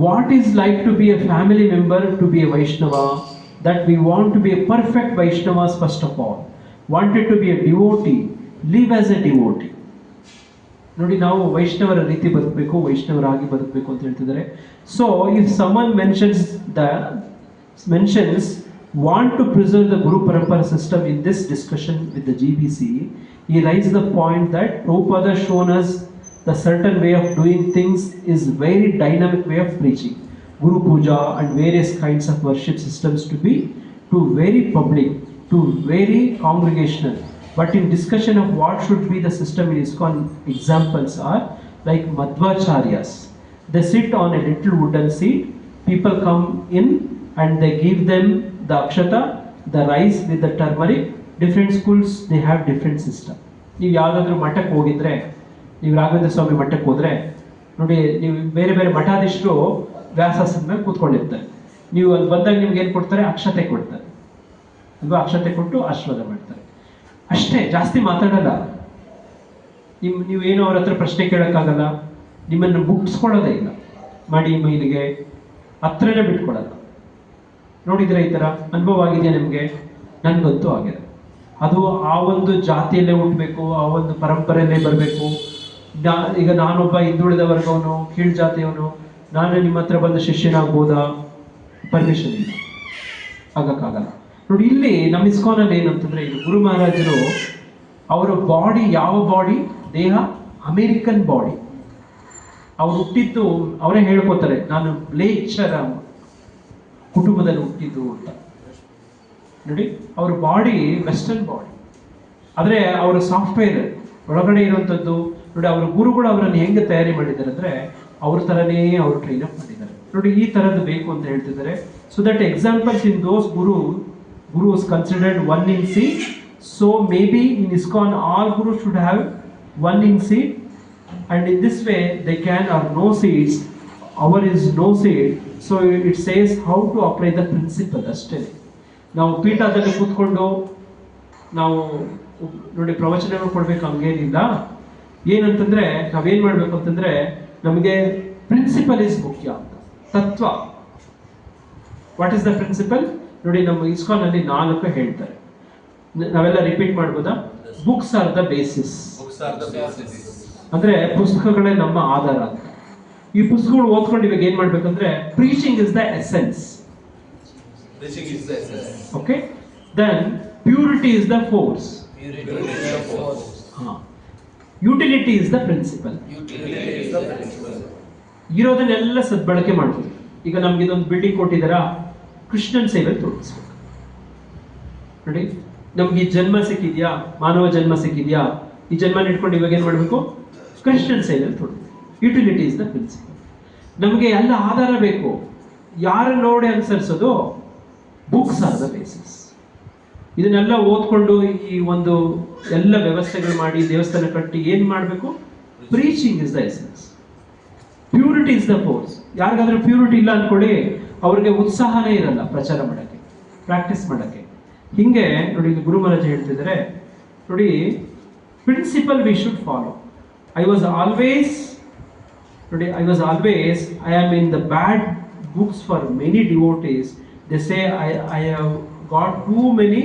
what is like to be a family member to be a Vaishnava, that we want to be a perfect Vaishnavas first of all, wanted to be a devotee, live as a devotee. ನೋಡಿ, ನಾವು ವೈಷ್ಣವರ ರೀತಿ ಬದುಕಬೇಕು, ವೈಷ್ಣವರಾಗಿ ಬದುಕಬೇಕು ಅಂತ ಹೇಳ್ತಿದ್ದಾರೆ. So if someone mentions want to preserve the Guru Parampara system in this discussion with the GBC, he raises the point that Prabhupada has shown us the certain way of doing things is very dynamic way of preaching. Guru Puja and various kinds of worship systems to be to very public, to very congregational. But in discussion of what should be the system in ISKCON, examples are like Madhvacharyas. They sit on a little wooden seat, people come in and they give them the akshata, the rice with the turmeric. Different schools, they have different system. ನೀವು ಯಾವುದಾದ್ರೂ ಮಠಕ್ಕೆ ಹೋಗಿದ್ರೆ, ನೀವು ರಾಘವೇಂದ್ರ ಸ್ವಾಮಿ ಮಠಕ್ಕೆ ಹೋದ್ರೆ ನೋಡಿ, ನೀವು ಬೇರೆ ಬೇರೆ ಮಠಾಧೀಶರು ವ್ಯಾಸಾಸನ ಮೇಲೆ ಕೂತ್ಕೊಂಡಿರ್ತಾರೆ. ನೀವು ಅಲ್ಲಿ ಬಂದಾಗ ನಿಮ್ಗೆ ಏನು ಕೊಡ್ತಾರೆ? ಅಕ್ಷತೆ ಕೊಡ್ತಾರೆ ಅಲ್ವಾ? ಅಕ್ಷತೆ ಕೊಟ್ಟು ಆಶೀರ್ವಾದ ಮಾಡ್ತಾರೆ ಅಷ್ಟೇ, ಜಾಸ್ತಿ ಮಾತಾಡಲ್ಲ. ನೀವೇನು ಅವ್ರ ಹತ್ರ ಪ್ರಶ್ನೆ ಕೇಳೋಕ್ಕಾಗಲ್ಲ, ನಿಮ್ಮನ್ನು ಮುಗಿಸ್ಕೊಳ್ಳೋದೇ ಇಲ್ಲ, ಮಾಡಿ ಮೈಲಿಗೆ ಹತ್ರನೇ ಬಿಟ್ಕೊಡಲ್ಲ. ನೋಡಿದ್ರೆ ಈ ಥರ ಅನುಭವ ಆಗಿದೆಯಾ ನಿಮಗೆ? ನನಗಂತೂ ಆಗಿದೆ. ಅದು ಆ ಒಂದು ಜಾತಿಯಲ್ಲೇ ಹುಟ್ಟಬೇಕು, ಆ ಒಂದು ಪರಂಪರೆಯಲ್ಲೇ ಬರಬೇಕು. ಈಗ ನಾನೊಬ್ಬ ಹಿಂದುಳಿದ ವರ್ಗವನು, ಕೀಳು ಜಾತಿಯವನು, ನಾನು ನಿಮ್ಮ ಹತ್ರ ಬಂದು ಶಿಷ್ಯನಾಗ್ಬೋದಾ? ಪರ್ಮಿಷನ್ ಇಲ್ಲ, ಆಗಕ್ಕಾಗಲ್ಲ. ನೋಡಿ, ಇಲ್ಲಿ ನಮ್ಮ ಇಸ್ಕಾನಲ್ಲಿ ಏನಂತಂದ್ರೆ, ಇದು ಗುರು ಮಹಾರಾಜರು ಅವರ ಬಾಡಿ ಯಾವ ಬಾಡಿ? ದೇಹ ಅಮೇರಿಕನ್ ಬಾಡಿ. ಅವ್ರು ಹುಟ್ಟಿದ್ದು ಅವರೇ ಹೇಳ್ಕೊತಾರೆ, ನಾನು ಬ್ಲೇಚರ ಕುಟುಂಬದಲ್ಲಿ ಹುಟ್ಟಿದ್ದು ಅಂತ. ನೋಡಿ, ಅವ್ರ ಬಾಡಿ ವೆಸ್ಟರ್ನ್ ಬಾಡಿ, ಆದರೆ ಅವರ ಸಾಫ್ಟ್ವೇರ್ ಒಳಗಡೆ ಇರುವಂಥದ್ದು ನೋಡಿ. ಅವರ ಗುರುಗಳು ಅವರನ್ನು ಹೆಂಗೆ ತಯಾರಿ ಮಾಡಿದ್ದಾರೆ ಅಂದರೆ, ಅವ್ರ ಥರನೇ ಅವರು ಟ್ರೈನ್ ಅಪ್ ಮಾಡಿದ್ದಾರೆ. ನೋಡಿ, ಈ ಥರದ್ದು ಬೇಕು ಅಂತ ಹೇಳ್ತಿದ್ದಾರೆ. So that examples in those Guru is considered one in seed. So maybe in ISKCON all gurus should have one in seed, and in this way they can or no seeds. Our is no seed. So it says how to apply the principle ಅಷ್ಟೇ. ನಾವು ಪೀಠದಲ್ಲಿ ಕೂತ್ಕೊಂಡು ನಾವು ನೋಡಿ ಪ್ರವಚನಗಳು ಕೊಡ್ಬೇಕು ಹಂಗೇನಿಲ್ಲ. ಏನಂತಂದ್ರೆ ನಾವೇನ್ ಮಾಡ್ಬೇಕು ಅಂತಂದ್ರೆ, ನಮಗೆ ಪ್ರಿನ್ಸಿಪಲ್ ಇಸ್ ಮುಖ್ಯ ಅಂತ. ತತ್ವ, ವಾಟ್ ಇಸ್ ದ ಪ್ರಿನ್ಸಿಪಲ್? ನೋಡಿ, ನಮ್ಮ ISKCON ಅಲ್ಲಿ 4 ಹೇಳ್ತಾರೆ. ನಾವೆಲ್ಲ ರಿಪೀಟ್ ಮಾಡ್ಬೋದಾ? Books are the basis. ಅಂದ್ರೆ ಪುಸ್ತಕಗಳೇ ನಮ್ಮ ಆಧಾರ ಅಂತ. ಈ ಪುಸ್ತಕಗಳು ಓದ್ಕೊಂಡು ಇವಾಗ ಏನ್ ಮಾಡ್ಬೇಕಂದ್ರೆ, preaching is the essence. Okay, then purity is the force, utility is the principle. ಇರೋದನ್ನೆಲ್ಲ ಸದ್ಬಳಕೆ ಮಾಡ್ಬೋದು. ಈಗ ನಮ್ಗೆ ಇದೊಂದು ಬಿಲ್ಡಿಂಗ್ ಕೊಟ್ಟಿದ್ದಾರಾ, ಕೃಷ್ಣನ್ ಸೇವೆಯಲ್ಲಿ ತೊಡಗಿಸ್ಬೇಕು. ನೋಡಿ, ನಮ್ಗೆ ಈ ಜನ್ಮ ಸಿಕ್ಕಿದ್ಯಾ, ಮಾನವ ಜನ್ಮ ಸಿಕ್ಕಿದ್ಯಾ, ಈ ಜನ್ಮ ಇಟ್ಕೊಂಡು ಇವಾಗ ಏನ್ ಮಾಡ್ಬೇಕು? ಕೃಷ್ಣನ್ ಸೇವೆಯಲ್ಲಿ ತೊಡಗಬೇಕು. Utility is the principle. ನಮಗೆ ಎಲ್ಲ ಆಧಾರ ಬೇಕು. ಯಾರನ್ನ ನೋಡಿ ಅನುಸರಿಸೋದು? Books are the basis. ಇದನ್ನೆಲ್ಲ ಓದ್ಕೊಂಡು ಈ ಒಂದು ಎಲ್ಲ ವ್ಯವಸ್ಥೆಗಳು ಮಾಡಿ ದೇವಸ್ಥಾನ ಕಟ್ಟಿ ಏನು ಮಾಡಬೇಕು? Preaching is the essence, purity is the force. ಯಾರಿಗಾದ್ರೂ ಪ್ಯೂರಿಟಿ ಇಲ್ಲ ಅಂದ್ಕೊಳ್ಳಿ, ಅವ್ರಿಗೆ ಉತ್ಸಾಹನೇ ಇರಲ್ಲ ಪ್ರಚಾರ ಮಾಡೋಕ್ಕೆ, ಪ್ರಾಕ್ಟೀಸ್ ಮಾಡೋಕ್ಕೆ. ಹಿಂಗೆ ನೋಡಿ, ಇಲ್ಲಿ ಗುರು ಮಹಾರಾಜ್ ಹೇಳ್ತಿದ್ದಾರೆ ನೋಡಿ, principle we should follow. I was always I am in the bad books for many devotees. They say I have got too many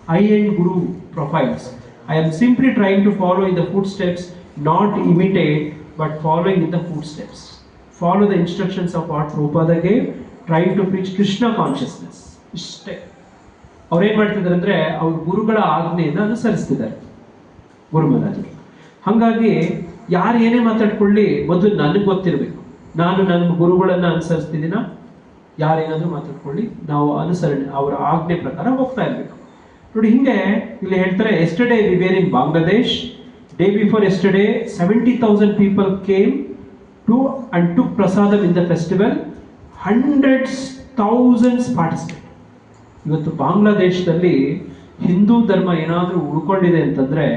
high-end guru profiles. I am simply trying to follow in the footsteps, not imitate, but following in the footsteps. Follow the instructions of what Prabhupada gave, trying to preach Krishna consciousness. ಇಷ್ಟೇ. ಅವ್ರು ಏನು ಮಾಡ್ತಿದ್ದಾರೆ ಅಂದರೆ, ಅವ್ರ ಗುರುಗಳ ಆಜ್ಞೆಯನ್ನು ಅನುಸರಿಸ್ತಿದ್ದಾರೆ ಗುರು ಮಹಾರಾಜರು. ಹಾಗಾಗಿ ಯಾರು ಏನೇ ಮಾತಾಡ್ಕೊಳ್ಳಿ, ಮೊದಲು ನನಗೆ ಗೊತ್ತಿರಬೇಕು, ನಾನು ನನ್ನ ಗುರುಗಳನ್ನು ಅನುಸರಿಸ್ತಿದ್ದೀನ. ಯಾರೇನಾದರೂ ಮಾತಾಡ್ಕೊಳ್ಳಿ, ನಾವು ಅನುಸರಣೆ ಅವರ ಆಜ್ಞೆ ಪ್ರಕಾರ ಹೋಗ್ತಾ ಇರಬೇಕು. ನೋಡಿ, ಹಿಂಗೆ ಇಲ್ಲಿ ಹೇಳ್ತಾರೆ, yesterday we were in Bangladesh. Day before yesterday 70,000 people came to and took prasadam in the festival. 100,000 participate. ಇವತ್ತು ಬಾಂಗ್ಲಾದೇಶದಲ್ಲಿ ಹಿಂದೂ ಧರ್ಮ ಏನಾದರೂ ಉಳ್ಕೊಂಡಿದೆ ಅಂತಂದರೆ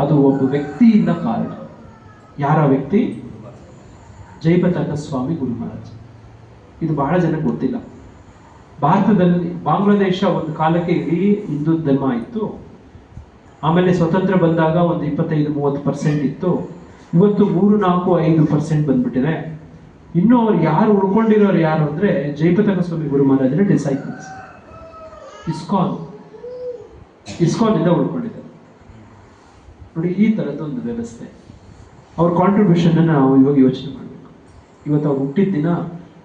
ಅದು ಒಬ್ಬ ವ್ಯಕ್ತಿಯಿಂದ ಕಾರಣ. ಯಾರ ವ್ಯಕ್ತಿ? ಜಯಪತಾಕ ಸ್ವಾಮಿ ಗುರು ಮಹಾರಾಜ್. ಇದು ಬಹಳ ಜನಕ್ಕೆ ಗೊತ್ತಿಲ್ಲ. ಭಾರತದಲ್ಲಿ ಬಾಂಗ್ಲಾದೇಶ ಒಂದು ಕಾಲಕ್ಕೆ ಇಡೀ ಹಿಂದೂ ಧರ್ಮ ಇತ್ತು. ಆಮೇಲೆ ಸ್ವತಂತ್ರ ಬಂದಾಗ ಒಂದು 25-30% ಇತ್ತು. ಇವತ್ತು 3-4-5% ಬಂದ್ಬಿಟ್ಟಿದೆ. ಇನ್ನೂ ಅವ್ರು ಯಾರು ಉಳ್ಕೊಂಡಿರೋರು ಯಾರು ಅಂದರೆ ಜಯಪತಾಕ ಸ್ವಾಮಿ ಗುರು ಮಹಾರಾಜರ ಡಿಸೈಪಲ್ಸ್. ಇಸ್ಕಾನ್ನಿಂದ ಉಳ್ಕೊಂಡಿದ್ದಾರೆ. ನೋಡಿ, ಈ ಥರದ್ದೊಂದು ವ್ಯವಸ್ಥೆ. ಅವ್ರ ಕಾಂಟ್ರಿಬ್ಯೂಷನ್ನ ನಾವು ಇವಾಗ ಯೋಚನೆ ಮಾಡಬೇಕು. ಇವತ್ತು ಅವ್ರು ಹುಟ್ಟಿದ ದಿನ,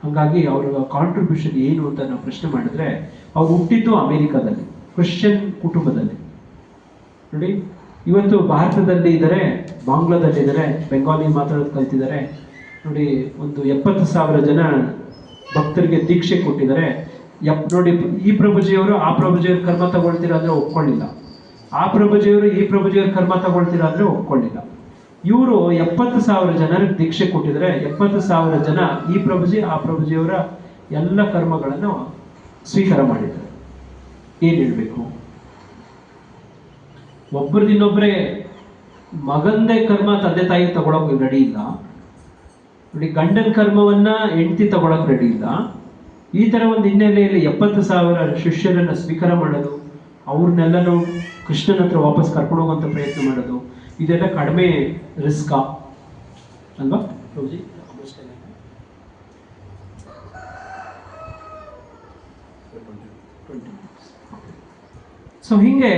ಹಾಗಾಗಿ ಅವರ ಕಾಂಟ್ರಿಬ್ಯೂಷನ್ ಏನು ಅಂತ ನಾವು ಪ್ರಶ್ನೆ ಮಾಡಿದ್ರೆ, ಅವ್ರು ಹುಟ್ಟಿದ್ದು ಅಮೇರಿಕಾದಲ್ಲಿ, ಕ್ರಿಶ್ಚಿಯನ್ ಕುಟುಂಬದಲ್ಲಿ. ನೋಡಿ, ಇವತ್ತು ಭಾರತದಲ್ಲಿ ಇದ್ದಾರೆ, ಬಾಂಗ್ಲಾದಲ್ಲಿ ಇದ್ದಾರೆ, ಬೆಂಗಾಲಿ ಮಾತಾಡೋದು ಕಲ್ತಿದ್ದಾರೆ. ನೋಡಿ, ಒಂದು 70,000 ಜನ ಭಕ್ತರಿಗೆ ದೀಕ್ಷೆ ಕೊಟ್ಟಿದ್ದಾರೆ. ನೋಡಿ, ಈ ಪ್ರಭುಜಿಯವರು ಆ ಪ್ರಭುಜಿಯವ್ರ ಕರ್ಮ ತಗೊಳ್ತೀರಾ ಅಂದರೆ ಒಪ್ಕೊಳ್ಳಿಲ್ಲ. ಆ ಪ್ರಭುಜಿಯವರು ಈ ಪ್ರಭುಜಿಯವ್ರ ಕರ್ಮ ತಗೊಳ್ತೀರಾ ಅಂದರೆ ಒಪ್ಕೊಳ್ಳಿಲ್ಲ. ಇವರು 70,000 ಜನರಿಗೆ ದೀಕ್ಷೆ ಕೊಟ್ಟಿದ್ದಾರೆ. 70,000 ಜನ ಈ ಪ್ರಭುಜಿ ಆ ಪ್ರಭುಜಿಯವರ ಎಲ್ಲ ಕರ್ಮಗಳನ್ನು ಸ್ವೀಕಾರ ಮಾಡಿದ್ದಾರೆ. ಏನು ಹೇಳಬೇಕು? ಒಬ್ಬರದಿನ್ನೊಬ್ಬರೇ ಮಗಂದೇ ಕರ್ಮ ತಂದೆ ತಾಯಿ ತಗೊಳಕ್ ರೆಡಿ ಇಲ್ಲ. ನೋಡಿ, ಗಂಡನ ಕರ್ಮವನ್ನ ಹೆಂಡತಿ ತಗೊಳಕ್ ರೆಡಿ ಇಲ್ಲ. ಈ ಥರ ಒಂದು ಹಿನ್ನೆಲೆಯಲ್ಲಿ 70,000 ಶಿಷ್ಯರನ್ನು ಸ್ವೀಕಾರ ಮಾಡೋದು, ಅವ್ರನ್ನೆಲ್ಲನೂ ಕೃಷ್ಣನ ಹತ್ರ ವಾಪಸ್ ಕರ್ಕೊಂಡು ಹೋಗುವಂಥ ಪ್ರಯತ್ನ ಮಾಡೋದು, ಇದೆಲ್ಲ ಕಡಿಮೆ ರಿಸ್ಕಾ ಅಲ್ವಾ ಪ್ರಭುಜಿ? ಸೊ ಹಿಂಗೆ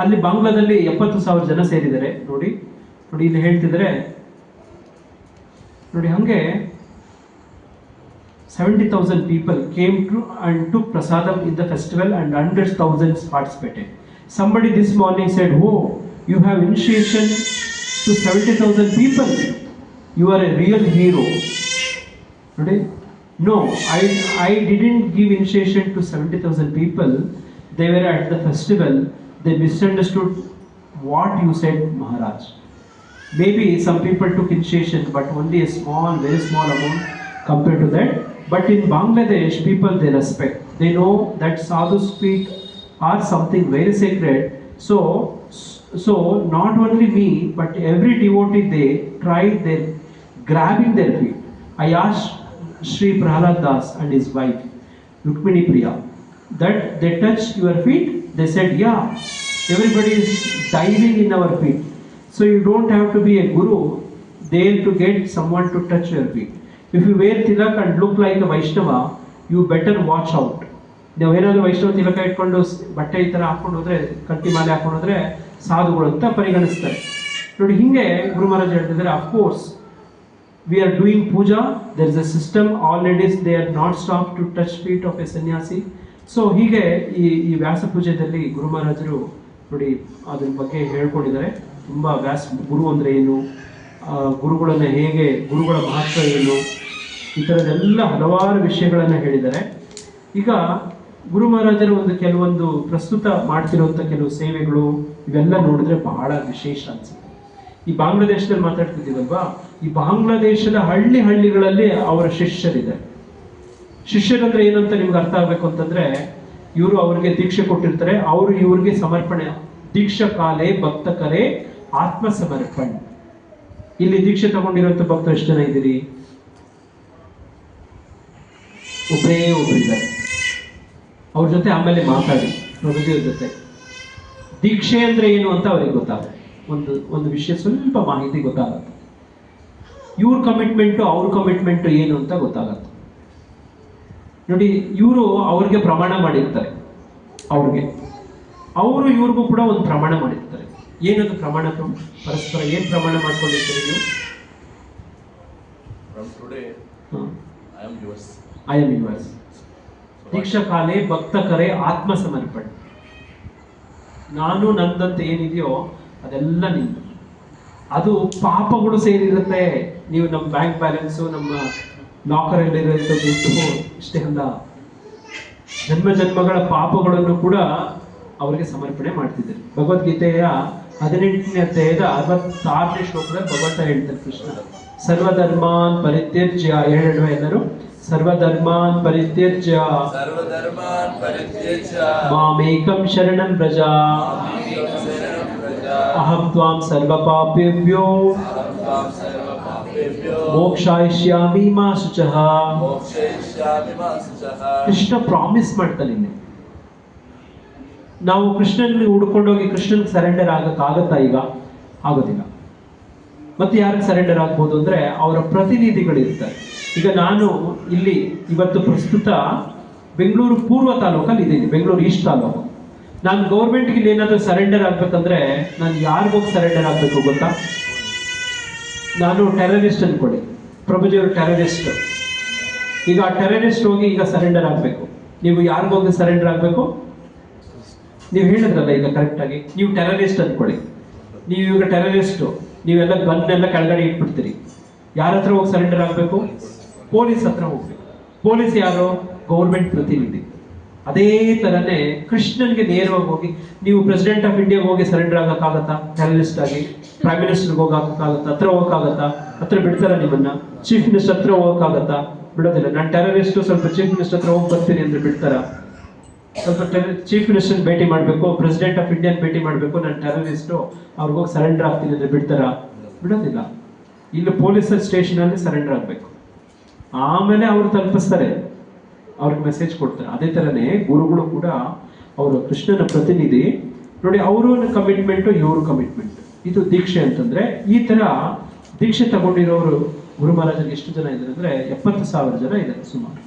ಅಲ್ಲಿ ಬಾಂಗ್ಲಾದಲ್ಲಿ 70,000 ಜನ ಸೇರಿದ್ದಾರೆ. ನೋಡಿ, ಇಲ್ಲಿ ಹೇಳ್ತಿದ್ದಾರೆ ನೋಡಿ, ಹಂಗೆ 70,000 people came to and took prasadam in the festival and hundreds thousands participated. Somebody this morning said, "Oh, you have initiation to 70,000 people. You are a real hero." Today, no, I didn't give initiation to 70,000 people. They were at the festival. They misunderstood what you said, Maharaj. Maybe some people took initiation, but only a small, very small amount compared to that. But in Bangladesh, people, they respect. They know that sadhu's feet are something very sacred. So not only me, but every devotee, they tried their grabbing their feet. I asked Sri Prahlad Das and his wife, Rukmini Priya, that they touch your feet? They said, yeah, everybody is diving in our feet. So you don't have to be a guru there to get someone to touch your feet. If you wear tilak and look like a Vaishnava, you better watch out. ನಾವೇನಾದರೂ ವೈಷ್ಣವ ತಿಲಕ ಇಟ್ಕೊಂಡು ಬಟ್ಟೆ ಈ ಥರ ಹಾಕೊಂಡು ಹೋದ್ರೆ, ಕಟ್ಟಿ ಮಾಲೆ ಹಾಕೊಂಡು ಹೋದ್ರೆ ಸಾಧುಗಳು ಅಂತ ಪರಿಗಣಿಸ್ತಾರೆ. ನೋಡಿ, ಹಿಂಗೆ ಗುರು ಮಹಾರಾಜ್ ಹೇಳ್ತಿದ್ದಾರೆ, of course we are doing puja, there is a system, all ladies they are not stop to touch feet of a sannyasi. ಸೊ ಹೀಗೆ ಈ ವ್ಯಾಸ ಪೂಜೆಯಲ್ಲಿ ಗುರು ಮಹಾರಾಜರು ನೋಡಿ ಅದ್ರ ಬಗ್ಗೆ ಹೇಳ್ಕೊಂಡಿದ್ದಾರೆ. ತುಂಬ ಗುರು ಅಂದರೆ ಏನು, ಗುರುಗಳನ್ನು ಹೇಗೆ, ಗುರುಗಳ ಮಹತ್ವ ಏನು, ಈ ಥರದ್ದೆಲ್ಲ ಹಲವಾರು ವಿಷಯಗಳನ್ನು ಹೇಳಿದ್ದಾರೆ. ಈಗ ಗುರು ಮಹಾರಾಜರು ಕೆಲವೊಂದು ಪ್ರಸ್ತುತ ಮಾಡ್ತಿರುವಂಥ ಕೆಲವು ಸೇವೆಗಳು ಇವೆಲ್ಲ ನೋಡಿದ್ರೆ ಬಹಳ ವಿಶೇಷ ಅನ್ಸುತ್ತೆ. ಈ ಬಾಂಗ್ಲಾದೇಶದಲ್ಲಿ ಮಾತಾಡ್ತಿದ್ದೀವಲ್ವಾ, ಈ ಬಾಂಗ್ಲಾದೇಶದ ಹಳ್ಳಿಗಳಲ್ಲಿ ಅವರ ಶಿಷ್ಯರಿದ್ದಾರೆ. ಶಿಷ್ಯರಂದ್ರೆ ಏನಂತ ನಿಮ್ಗೆ ಅರ್ಥ ಆಗ್ಬೇಕು ಅಂತಂದ್ರೆ, ಇವರು ಅವ್ರಿಗೆ ದೀಕ್ಷೆ ಕೊಟ್ಟಿರ್ತಾರೆ, ಅವರು ಇವ್ರಿಗೆ ಸಮರ್ಪಣೆ. ದೀಕ್ಷಾ ಕಾಲೇ ಭಕ್ತ ಕರೆ ಆತ್ಮ ಸಮರ್ಪಣೆ. ಇಲ್ಲಿ ದೀಕ್ಷೆ ತಗೊಂಡಿರುವಂತ ಭಕ್ತರು ಎಷ್ಟು ಜನ ಇದ್ದೀರಿ? ಒಬ್ಬರೇ ಒಬ್ಬರಿದ್ದಾರೆ. ಅವ್ರ ಜೊತೆ ಆಮೇಲೆ ಮಾತಾಡಿ, ಪ್ರಭುಜಿಯವ್ರ ಜೊತೆ ದೀಕ್ಷೆ ಅಂದ್ರೆ ಏನು ಅಂತ ಅವ್ರಿಗೆ ಗೊತ್ತಾಗುತ್ತೆ. ಒಂದು ವಿಷಯ ಸ್ವಲ್ಪ ಮಾಹಿತಿ ಗೊತ್ತಾಗುತ್ತೆ. ಇವ್ರ ಕಮಿಟ್ಮೆಂಟು ಅವ್ರ ಕಮಿಟ್ಮೆಂಟು ಏನು ಅಂತ ಗೊತ್ತಾಗತ್ತೆ. ನೋಡಿ, ಇವರು ಅವ್ರಿಗೆ ಪ್ರಮಾಣ ಮಾಡಿರ್ತಾರೆ, ಅವರು ಇವ್ರಿಗೂ ಕೂಡ ಒಂದು ಪ್ರಮಾಣ ಮಾಡಿರ್ತಾರೆ. ಏನದು ಪ್ರಮಾಣ? ಪರಸ್ಪರ ಏನ್ ಪ್ರಮಾಣ ಮಾಡ್ಕೊಂಡಿರ್ತಾರೆ ನೀವು? I am yours. ದೀಕ್ಷಾ ಕಾಲೇ ಭಕ್ತ ಕರೆ ಆತ್ಮ ಸಮರ್ಪಣೆ. ನಾನು ನಂದಂತ ಏನಿದೆಯೋ ಅದೆಲ್ಲ ನಿಂದು. ಅದು ಪಾಪಗಳು ಸೇರಿರುತ್ತೆ. ನೀವು ನಮ್ಮ ಬ್ಯಾಂಕ್ ಬ್ಯಾಲೆನ್ಸು, ನಮ್ಮ ಲಾಕರಲ್ಲಿರೋ ದುಡ್ಡು ಇಷ್ಟೇ ಅಲ್ಲ, ಜನ್ಮಗಳ ಪಾಪಗಳನ್ನು ಕೂಡ ಅವರಿಗೆ ಸಮರ್ಪಣೆ ಮಾಡ್ತಿದ್ದಾರೆ. ಭಗವದ್ಗೀತೆಯ 18ನೇ ಅಧ್ಯಾಯದ 66ನೇ ಶ್ಲೋಕದಲ್ಲಿ ಭಗವಂತ ಹೇಳ್ತಾರೆ, ಕೃಷ್ಣ ಸರ್ವಧರ್ಮಾನ್ ಪರಿತ್ಯಜ್ಯ, ಹೇಳುವ ಎಲ್ಲರೂ, ಸರ್ವಧರ್ಮಾನ್ ಪರಿತ್ಯಜ್ಯ ಮಾಮೇಕಂ ಶರಣಂ ವ್ರಜ ಅಹಂ ತ್ವಾಂ ಸರ್ವ ಪಾಪೇಭ್ಯೋ ಮೋಕ್ಷಯಿಷ್ಯಾಮಿ ಮಾ ಶುಚಃ. ಕೃಷ್ಣ ಪ್ರಾಮಿಸ್ ಮಾಡ್ತಾನೆ. ನಾವು ಕೃಷ್ಣನಲ್ಲಿ ಹುಡ್ಕೊಂಡೋಗಿ ಕೃಷ್ಣನ್ಗೆ ಸರೆಂಡರ್ ಆಗಕ್ಕಾಗತ್ತಾ? ಈಗ ಆಗೋದಿಲ್ಲ. ಮತ್ತೆ ಯಾರಿಗೆ ಸರೆಂಡರ್ ಆಗ್ಬೋದು ಅಂದ್ರೆ ಅವರ ಪ್ರತಿನಿಧಿಗಳಿರ್ತಾರೆ. ಈಗ ನಾನು ಇಲ್ಲಿ ಇವತ್ತು ಪ್ರಸ್ತುತ ಬೆಂಗಳೂರು ಪೂರ್ವ ತಾಲೂಕಲ್ಲಿ ಇದ್ದೀನಿ, ಬೆಂಗಳೂರು ಈಸ್ಟ್ ತಾಲೂಕು. ನಾನು ಗೌರ್ಮೆಂಟ್ಗೆ ಇಲ್ಲಿ ಏನಾದರೂ ಸರೆಂಡರ್ ಆಗ್ಬೇಕಂದ್ರೆ ನಾನು ಯಾರಿಗೋಗಿ ಸರೆಂಡರ್ ಆಗಬೇಕು ಗೊತ್ತಾ? ನಾನು ಟೆರರಿಸ್ಟ್ ಅನ್ಕೊಳ್ಳಿ, ಪ್ರಭುಜಿಯವರು ಟೆರರಿಸ್ಟ್. ಈಗ ಆ ಟೆರರಿಸ್ಟ್ ಹೋಗಿ ಈಗ ಸರೆಂಡರ್ ಆಗಬೇಕು. ನೀವು ಯಾರಿಗೋಗಿ ಸರೆಂಡರ್ ಆಗಬೇಕು? ನೀವು ಹೇಳಿದ್ರಲ್ಲ ಈಗ ಕರೆಕ್ಟಾಗಿ, ನೀವು ಟೆರರಿಸ್ಟ್ ಅನ್ಕೊಳ್ಳಿ. ನೀವು ಈಗ ಟೆರರಿಸ್ಟು, ನೀವೆಲ್ಲ ಗನ್ನೆಲ್ಲ ಕೆಳಗಡೆ ಇಟ್ಬಿಡ್ತೀರಿ. ಯಾರ ಹತ್ರ ಹೋಗಿ ಸರೆಂಡರ್ ಆಗಬೇಕು? ಪೊಲೀಸ್ ಹತ್ರ ಹೋಗ್ಬೇಕು. ಪೊಲೀಸ್ ಯಾರು? ಗೌರ್ಮೆಂಟ್ ಪ್ರತಿನಿಧಿ. ಅದೇ ಥರನೇ ಕೃಷ್ಣನ್ಗೆ ನೇರವಾಗಿ ಹೋಗಿ, ನೀವು ಪ್ರೆಸಿಡೆಂಟ್ ಆಫ್ ಇಂಡಿಯಾಗೆ ಹೋಗಿ ಸರೆಂಡರ್ ಆಗಕ್ಕಾಗತ್ತಾ? ಟೆರರಿಸ್ಟ್ ಆಗಿ ಪ್ರೈಮ್ ಮಿನಿಸ್ಟರ್ಗೆ ಹೋಗಕ್ಕಾಗತ್ತಾ? ಹತ್ರ ಹೋಗಕ್ಕಾಗತ್ತಾ? ಹತ್ರ ಬಿಡ್ತಾರ ನಿಮ್ಮನ್ನ? ಚೀಫ್ ಮಿನಿಸ್ಟರ್ ಹತ್ರ ಹೋಗಕ್ಕಾಗತ್ತಾ? ಬಿಡೋದಿಲ್ಲ. ನಾನು ಟೆರರಿಸ್ಟು, ಸ್ವಲ್ಪ ಚೀಫ್ ಮಿನಿಸ್ಟರ್ ಹತ್ರ ಹೋಗಿ ಬರ್ತೀನಿ ಅಂದ್ರೆ ಬಿಡ್ತಾರ? ಸ್ವಲ್ಪ ಚೀಫ್ ಮಿನಿಸ್ಟರ್ ಭೇಟಿ ಮಾಡಬೇಕು, ಪ್ರೆಸಿಡೆಂಟ್ ಆಫ್ ಇಂಡಿಯಾ ಭೇಟಿ ಮಾಡಬೇಕು, ನಾನು ಟೆರರಿಸ್ಟು, ಅವ್ರಿಗೋಗಿ ಸರೆಂಡರ್ ಆಗ್ತೀನಿ ಅಂದ್ರೆ ಬಿಡ್ತಾರ? ಬಿಡೋದಿಲ್ಲ. ಇಲ್ಲಿ ಪೊಲೀಸ್ ಸ್ಟೇಷನಲ್ಲಿ ಸರೆಂಡರ್ ಆಗಬೇಕು, ಆಮೇಲೆ ಅವರು ತಲುಪಿಸ್ತಾರೆ, ಅವ್ರಿಗೆ ಮೆಸೇಜ್ ಕೊಡ್ತಾರೆ. ಅದೇ ಥರನೇ ಗುರುಗಳು ಕೂಡ ಅವರು ಕೃಷ್ಣನ ಪ್ರತಿನಿಧಿ. ನೋಡಿ, ಅವರು ಕಮಿಟ್ಮೆಂಟು, ಇವರು ಕಮಿಟ್ಮೆಂಟ್. ಇದು ದೀಕ್ಷೆ ಅಂತಂದ್ರೆ ಈ ಥರ ದೀಕ್ಷೆ ತಗೊಂಡಿರೋರು ಗುರು ಮಹಾರಾಜರಿಗೆ ಎಷ್ಟು ಜನ ಇದ್ದಾರೆ ಅಂದರೆ 70,000 ಜನ ಇದ್ದಾರೆ ಸುಮಾರು.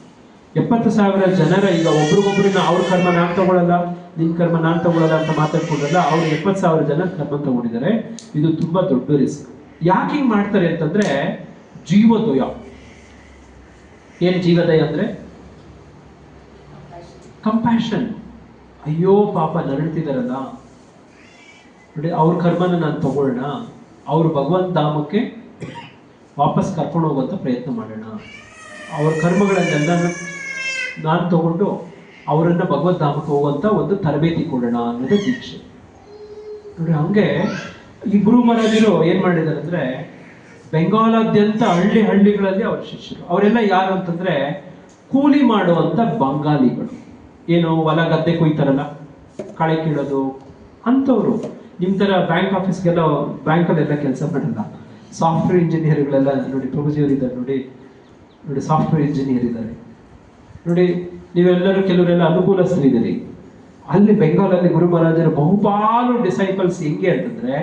70,000 ಜನರ ಈಗ ಒಬ್ರಿಗೊಬ್ರನ್ನ ಅವ್ರ ಕರ್ಮ ನಾನು ತಗೊಳ್ಳಲ್ಲ, ನಿನ್ನ ಕರ್ಮ ನಾನು ತಗೊಳ್ಳಲ್ಲ ಅಂತ ಮಾತಾಡ್ಕೊಂಡಲ್ಲ, ಅವ್ರು 70,000 ಜನ ಕರ್ಮ ತಗೊಂಡಿದ್ದಾರೆ. ಇದು ತುಂಬಾ ದೊಡ್ಡ ರಿಸ್ಕ್. ಯಾಕೆ ಹಿಂಗೆ ಮಾಡ್ತಾರೆ ಅಂತಂದ್ರೆ ಜೀವೋದಯ. ಏನು ಜೀವೋದಯ ಅಂದ್ರೆ? ಕಂಪ್ಯಾಷನ್. ಅಯ್ಯೋ ಪಾಪ ನರಳ್ತಿದಾರಲ್ಲ, ನೋಡಿ ಅವ್ರ ಕರ್ಮನ ನಾನು ತಗೊಳ್ಳೋಣ, ಅವ್ರು ಭಗವಂತ ಧಾಮಕ್ಕೆ ವಾಪಸ್ ಕರ್ಕೊಂಡು ಹೋಗುವಂಥ ಪ್ರಯತ್ನ ಮಾಡೋಣ, ಅವ್ರ ಕರ್ಮಗಳನ್ನೆಲ್ಲ ನಾನು ತಗೊಂಡು ಅವರನ್ನು ಭಗವದ್ ಧಾಮಕ್ಕೆ ಹೋಗುವಂಥ ಒಂದು ತರಬೇತಿ ಕೊಡೋಣ ಅನ್ನೋದೇ ದೀಕ್ಷೆ. ನೋಡಿ, ಹಂಗೆ ಈ ಗುರು ಮಹಾರಾಜರು ಏನು ಮಾಡಿದ್ದಾರೆ ಅಂದರೆ ಬೆಂಗಾಲಾದ್ಯಂತ ಹಳ್ಳಿಗಳಲ್ಲಿ ಅವ್ರ ಶಿಷ್ಯರು. ಅವರೆಲ್ಲ ಯಾರು ಅಂತಂದರೆ ಕೂಲಿ ಮಾಡುವಂಥ ಬಂಗಾಲಿಗಳು. ಏನು ಹೊಲ ಗದ್ದೆ ಕೊಯ್ತಾರಲ್ಲ, ಕಳೆ ಕೀಳೋದು ಅಂಥವ್ರು. ನಿಮ್ಮ ಥರ ಬ್ಯಾಂಕ್ ಆಫೀಸ್ಗೆಲ್ಲ, ಬ್ಯಾಂಕಲ್ಲೆಲ್ಲ ಕೆಲಸ ಮಾಡಲ್ಲ. ಸಾಫ್ಟ್ವೇರ್ ಇಂಜಿನಿಯರ್ಗಳೆಲ್ಲ ನೋಡಿ, ಪ್ರಭುಜಿಯವರು ಇದ್ದಾರೆ ನೋಡಿ, ಸಾಫ್ಟ್ವೇರ್ ಇಂಜಿನಿಯರ್ ಇದ್ದಾರೆ ನೋಡಿ. ನೀವೆಲ್ಲರೂ ಕೆಲವರೆಲ್ಲ ಅನುಕೂಲಸ್ಥರಿದ್ದೀರಿ. ಅಲ್ಲಿ ಬೆಂಗಾಲಲ್ಲಿ ಗುರು ಮಹಾರಾಜರ ಬಹುಪಾಲು ಡಿಸೈಪಲ್ಸ್ ಹೆಂಗೆ ಅಂತಂದರೆ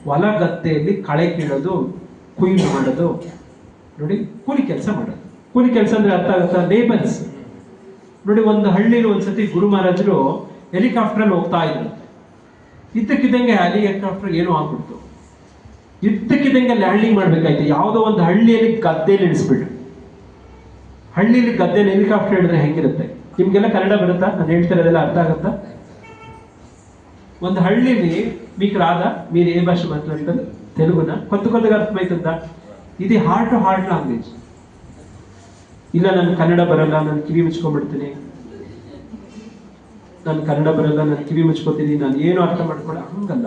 ಹೊಲ ಗದ್ದೆಯಲ್ಲಿ ಕಳೆ ಕೀಳೋದು, ಕುಯ್ಲು ಮಾಡೋದು, ನೋಡಿ ಕೂಲಿ ಕೆಲಸ ಮಾಡೋದು. ಕೂಲಿ ಕೆಲಸ ಅಂದರೆ ಅರ್ಥ ಆಗುತ್ತಾ? ಲೇಬರ್ಸ್. ನೋಡಿ, ಒಂದು ಹಳ್ಳಿಲಿ ಒಂದ್ಸತಿ ಗುರು ಮಹಾರಾಜರು ಹೆಲಿಕಾಪ್ಟ್ರಲ್ಲಿ ಹೋಗ್ತಾ ಇದ್ರು. ಇದ್ದಕ್ಕಿದ್ದಂಗೆ ಹೆಲಿಕಾಪ್ಟರ್ ಏನೋ ಆಗ್ಬಿಡ್ತು. ಇದ್ದಕ್ಕಿದ್ದಂಗೆ ಲ್ಯಾಂಡಿಂಗ್ ಮಾಡ್ಬೇಕಾಯ್ತು ಯಾವುದೋ ಒಂದು ಹಳ್ಳಿಯಲ್ಲಿ ಗದ್ದೆಯಲ್ಲಿ ಇಳಿಸ್ಬಿಟ್ರು. ಹಳ್ಳಿಲಿ ಗದ್ದೆಯಲ್ಲಿ ಹೆಲಿಕಾಪ್ಟರ್ ಹೇಳಿದ್ರೆ ಹೆಂಗಿರುತ್ತೆ? ನಿಮ್ಗೆಲ್ಲ ಕನ್ನಡ ಬರುತ್ತಾ? ನಾನು ಹೇಳ್ತಿರೋದೆಲ್ಲ ಅರ್ಥ ಆಗುತ್ತಾ? ಒಂದು ಹಳ್ಳಿಲಿ మీకు రాదా? మీరు ఏ భాష మాట్లాడతారు? తెలుగునా? కొద్దిగా అర్థమవుతుందా? ఇది ಹಾರ್ಟ್ ಟು ಹಾರ್ಟ್ ಲ್ಯಾಂಗ್ವೇಜ್. ಇಲ್ಲ ನನಗೆ ಕನ್ನಡ ಬರಲ್ಲ, ನಾನು ಕಿವಿ ಮುಚ್ಕೊಂಡ್ಬಿಡ್ತೀನಿ, ನಾನು ಕನ್ನಡ బరಲ್ಲ, ನಾನು కివి ముచ్చుకోತೀನಿ, ನಾನು ಏನು అర్థం ಮಾಡ್ಕೊಳ್ಳ. హంగಲ್ಲ.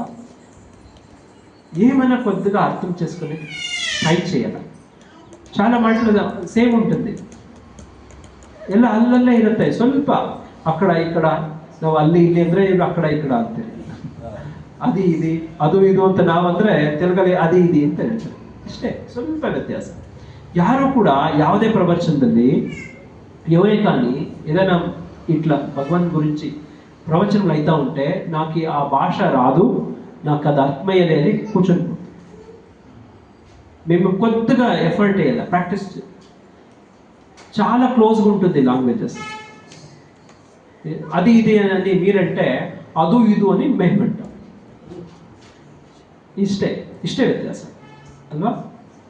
ఏమైనా కొద్దిగా అర్థం చేసుకొని ట్రై చేయాలి. చాలా మాటలు సేమ్ ఉంటుంది. ಎಲ್ಲ ಅಲ್ಲಲ್ಲೇ ಇರುತ್ತೆ. ಸ್ವಲ್ಪ ಅಕಡ ಈ ಕಡ, ನಾವು ಅಲ್ಲಿ ಇಲ್ಲಿ ಅಂದ್ರೆ ಇವ್ರು ಅಕಡ ಈ ಕಡ ಅಂತೀರಿ. ಅದಿ ಇದಿ ಅದು ಇದು ಅಂತ ನಾವಂದ್ರೆ ತೆಲುಗಲ್ಲಿ ಅದಿ ಇದಿ ಅಂತ ಹೇಳ್ತಾರೆ. ಇಷ್ಟೇ, ಸ್ವಲ್ಪ ವ್ಯತ್ಯಾಸ. ಯಾರು ಕೂಡ ಯಾವುದೇ ప్రవచనದಲ್ಲಿ ఎవరే కానీ ఏదైనా ఇట్లా భగవాన్ గురించి ప్రవచనలు అవుతా ఉంటే నాకు ఆ భాష రాదు, నాకు అది అర్థమయ్యేది కూర్చొని మేము కొద్దిగా ఎఫర్ట్ వేయాలి, ప్రాక్టీస్. చాలా క్లోజ్గా ఉంటుంది లాంగ్వేజెస్. అది ఇది అని మీరంటే ಅದು ಇದು అని మేము ಅಂటాం. ಇಷ್ಟೇ ವ್ಯತ್ಯಾಸ ಅಲ್ವಾ?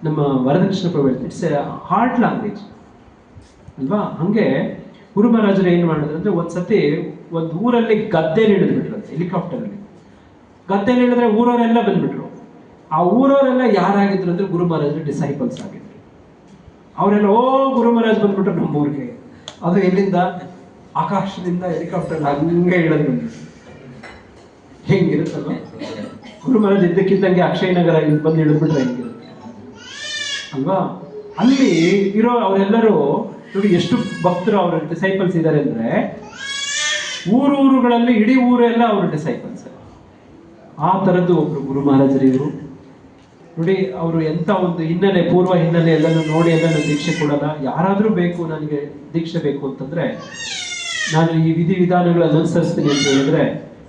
ನಮ್ಮ ವರದಕ್ಷಿಣ ಪ್ರಭು ಇಟ್ಸ್ ಎ ಹಾರ್ಟ್ ಲ್ಯಾಂಗ್ವೇಜ್ ಅಲ್ವಾ? ಹಾಗೆ ಗುರು ಮಹಾರಾಜರು ಏನು ಮಾಡಿದ್ರು ಅಂದರೆ, ಒಂದ್ಸತಿ ಒಂದು ಊರಲ್ಲಿ ಗದ್ದೆಲಿ ಇಳಿದ್ಬಿಟ್ರು, ಹೆಲಿಕಾಪ್ಟರಲ್ಲಿ ಗದ್ದೆಲಿ ಇಳಿದ್ರೆ ಊರವರೆಲ್ಲ ಬಂದ್ಬಿಟ್ರು. ಆ ಊರವರೆಲ್ಲ ಯಾರಾಗಿದ್ರು ಅಂದ್ರೆ ಗುರು ಮಹಾರಾಜರು ಡಿಸೈಪಲ್ಸ್ ಆಗಿದ್ರು. ಅವರೆಲ್ಲ ಗುರು ಮಹಾರಾಜ್ ಬಂದ್ಬಿಟ್ರು ನಮ್ಮ ಊರಿಗೆ. ಅದು ಎಲ್ಲಿಂದ? ಆಕಾಶದಿಂದ ಹೆಲಿಕಾಪ್ಟರ್ ಹಂಗೆ ಇಳಿದು ಬಂದ್ಬಿಟ್ರು. ಹೆಂಗಿರುತ್ತಲ್ವ? ಗುರು ಮಹಾರಾಜ್ ಇದ್ದಕ್ಕಿದ್ದಂಗೆ ಅಕ್ಷಯನಗರ ಬಂದು ಇಳಿದ್ಬಿಟ್ರೆ ಹೆಂಗಿರುತ್ತೆ ಅಲ್ವಾ? ಅಲ್ಲಿ ಇರೋ ಅವರೆಲ್ಲರೂ ನೋಡಿ ಎಷ್ಟು ಭಕ್ತರು ಅವರ ಡಿಸೈಪಲ್ಸ್ ಇದ್ದಾರೆ ಅಂದ್ರೆ, ಊರುಗಳಲ್ಲಿ ಇಡೀ ಊರೆಲ್ಲ ಅವರ ಡಿಸೈಪಲ್ಸ್. ಆ ಥರದ್ದು ಒಬ್ರು ಗುರು ಮಹಾರಾಜರು ಇವರು. ನೋಡಿ ಅವರು ಎಂಥ ಒಂದು ಹಿನ್ನೆಲೆ, ಪೂರ್ವ ಹಿನ್ನೆಲೆ ಎಲ್ಲನೂ ನೋಡಿ ಎಲ್ಲನೂ ದೀಕ್ಷೆ ಕೊಡಲ್ಲ. ಯಾರಾದರೂ ಬೇಕು ನನಗೆ ದೀಕ್ಷೆ ಬೇಕು ಅಂತಂದ್ರೆ ನಾನು ಈ ವಿಧಿವಿಧಾನಗಳನ್ನು ಅನುಸರಿಸ್ತೀನಿ ಅಂತ ಹೇಳಿದ್ರೆ,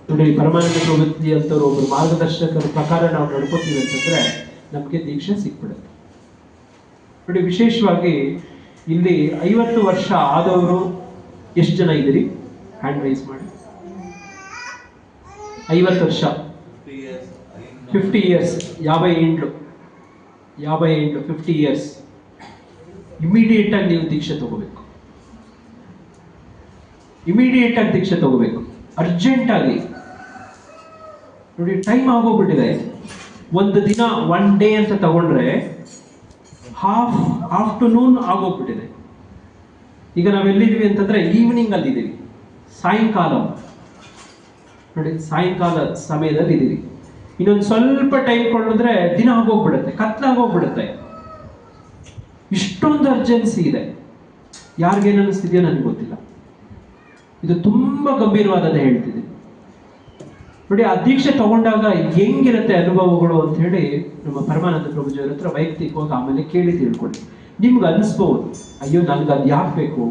ನೋಡಿ ಪರಮಾನಂದ ಪ್ರವೃತ್ತಿ ಅಂತವ್ರು ಒಬ್ಬರು ಮಾರ್ಗದರ್ಶಕರ ಪ್ರಕಾರ ನಾವು ನಡ್ಕೋತೀವಿ ಅಂತಂದ್ರೆ ನಮಗೆ ದೀಕ್ಷೆ ಸಿಕ್ಬಿಡುತ್ತೆ. ನೋಡಿ ವಿಶೇಷವಾಗಿ ಇಲ್ಲಿ 50 ವರ್ಷ ಆದವರು ಎಷ್ಟು ಜನ ಇದ್ದೀರಿ? ಹ್ಯಾಂಡ್ ರೈಸ್ ಮಾಡಿ. 50 ವರ್ಷ, 50 ಇಯರ್ಸ್, 50 50 ಇಯರ್ಸ್ ಇಮಿಡಿಯೇಟ್ ಆಗಿ ನೀವು ದೀಕ್ಷೆ ತಗೋಬೇಕು. ಇಮಿಡಿಯೇಟ್ ಆಗಿ ದೀಕ್ಷೆ ತಗೋಬೇಕು, ಅರ್ಜೆಂಟ್ ಆಗಿ. ನೋಡಿ ಟೈಮ್ ಆಗೋಗ್ಬಿಟ್ಟಿದೆ. ಒಂದು ದಿನ, 1 ಡೇ ಅಂತ ತಗೊಂಡ್ರೆ ಆಫ್ಟರ್ನೂನ್ ಆಗೋಗ್ಬಿಟ್ಟಿದೆ. ಈಗ ನಾವೆಲ್ಲಿದ್ದೀವಿ ಅಂತಂದ್ರೆ ಈವ್ನಿಂಗ್ ಅಲ್ಲಿ ಇದ್ದೀವಿ, ಸಾಯಂಕಾಲ. ನೋಡಿ ಸಾಯಂಕಾಲ ಸಮಯದಲ್ಲಿ ಇದ್ದೀವಿ. ಇನ್ನೊಂದು ಸ್ವಲ್ಪ ಟೈಮ್ ಕೊಂಡ್ರೆ ದಿನ ಆಗೋಗ್ಬಿಡುತ್ತೆ, ಕತ್ಲಾಗೋಗ್ಬಿಡುತ್ತೆ. ಇಷ್ಟೊಂದು ಅರ್ಜೆನ್ಸಿ ಇದೆ. ಯಾರಿಗೇನು ಅನ್ನಿಸ್ತಿದೆಯೋ ನನಗೆ ಗೊತ್ತಿಲ್ಲ. ಇದು ತುಂಬಾ ಗಂಭೀರವಾದದ್ದು ಹೇಳ್ತಿದೆ. ನೋಡಿ ಆ ದೀಕ್ಷೆ ತಗೊಂಡಾಗ ಹೆಂಗಿರುತ್ತೆ ಅನುಭವಗಳು ಅಂತ ಹೇಳಿ ನಮ್ಮ ಪರಮಾನಂದ ಪ್ರಭುಜಿಯವರ ಹತ್ರ ವೈಯಕ್ತಿಕವಾಗಿ ಆಮೇಲೆ ಕೇಳಿ ತಿಳ್ಕೊಳ್ಳಿ. ನಿಮ್ಗೆ ಅನಿಸ್ಬೋದು, ಅಯ್ಯೋ ನನ್ಗೆ ಅದು ಯಾಕೆ ಬೇಕು,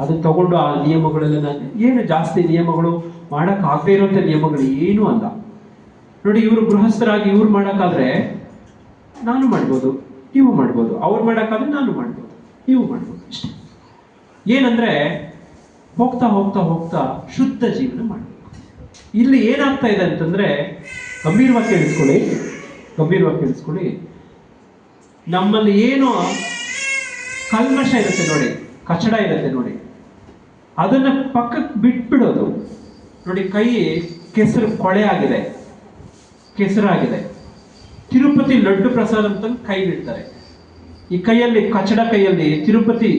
ಅದನ್ನ ತಗೊಂಡು ಆ ನಿಯಮಗಳೆಲ್ಲ ನಾನು ಏನು ಜಾಸ್ತಿ ನಿಯಮಗಳು ಮಾಡೋಕ್ಕಾಗದೇ ಇರೋಂಥ ನಿಯಮಗಳು ಏನೂ ಅಲ್ಲ. ನೋಡಿ ಇವರು ಗೃಹಸ್ಥರಾಗಿ ಇವ್ರು ಮಾಡೋಕ್ಕಾದ್ರೆ ನಾನು ಮಾಡ್ಬೋದು, ನೀವು ಮಾಡ್ಬೋದು. ಅವ್ರು ಮಾಡೋಕ್ಕಾದ್ರೆ ನಾನು ಮಾಡ್ಬೋದು, ನೀವು ಮಾಡ್ಬೋದು. ಇಷ್ಟೇ. ಏನಂದ್ರೆ ಹೋಗ್ತಾ ಹೋಗ್ತಾ ಹೋಗ್ತಾ ಶುದ್ಧ ಜೀವನ ಮಾಡಬೇಕು. ಇಲ್ಲಿ ಏನಾಗ್ತಾ ಇದೆ ಅಂತಂದ್ರೆ, ಗಂಭೀರವಾಗಿ ಕೇಳಿಸ್ಕೊಳ್ಳಿ. ನಮ್ಮಲ್ಲಿ ಏನು ಕಲ್ಮಶ ಇರುತ್ತೆ ನೋಡಿ, ಕಚಡ ಇರುತ್ತೆ ನೋಡಿ, ಅದನ್ನ ಪಕ್ಕಕ್ಕೆ ಬಿಟ್ಬಿಡೋದು. ನೋಡಿ ಕೈ ಕೆಸರಾಗಿದೆ. ತಿರುಪತಿ ಲಡ್ಡು ಪ್ರಸಾದ ಅಂತ ಕೈ ಬಿಡ್ತಾರೆ. ಈ ಕೈಯಲ್ಲಿ, ಕಚಡ ಕೈಯಲ್ಲಿ ತಿರುಪತಿ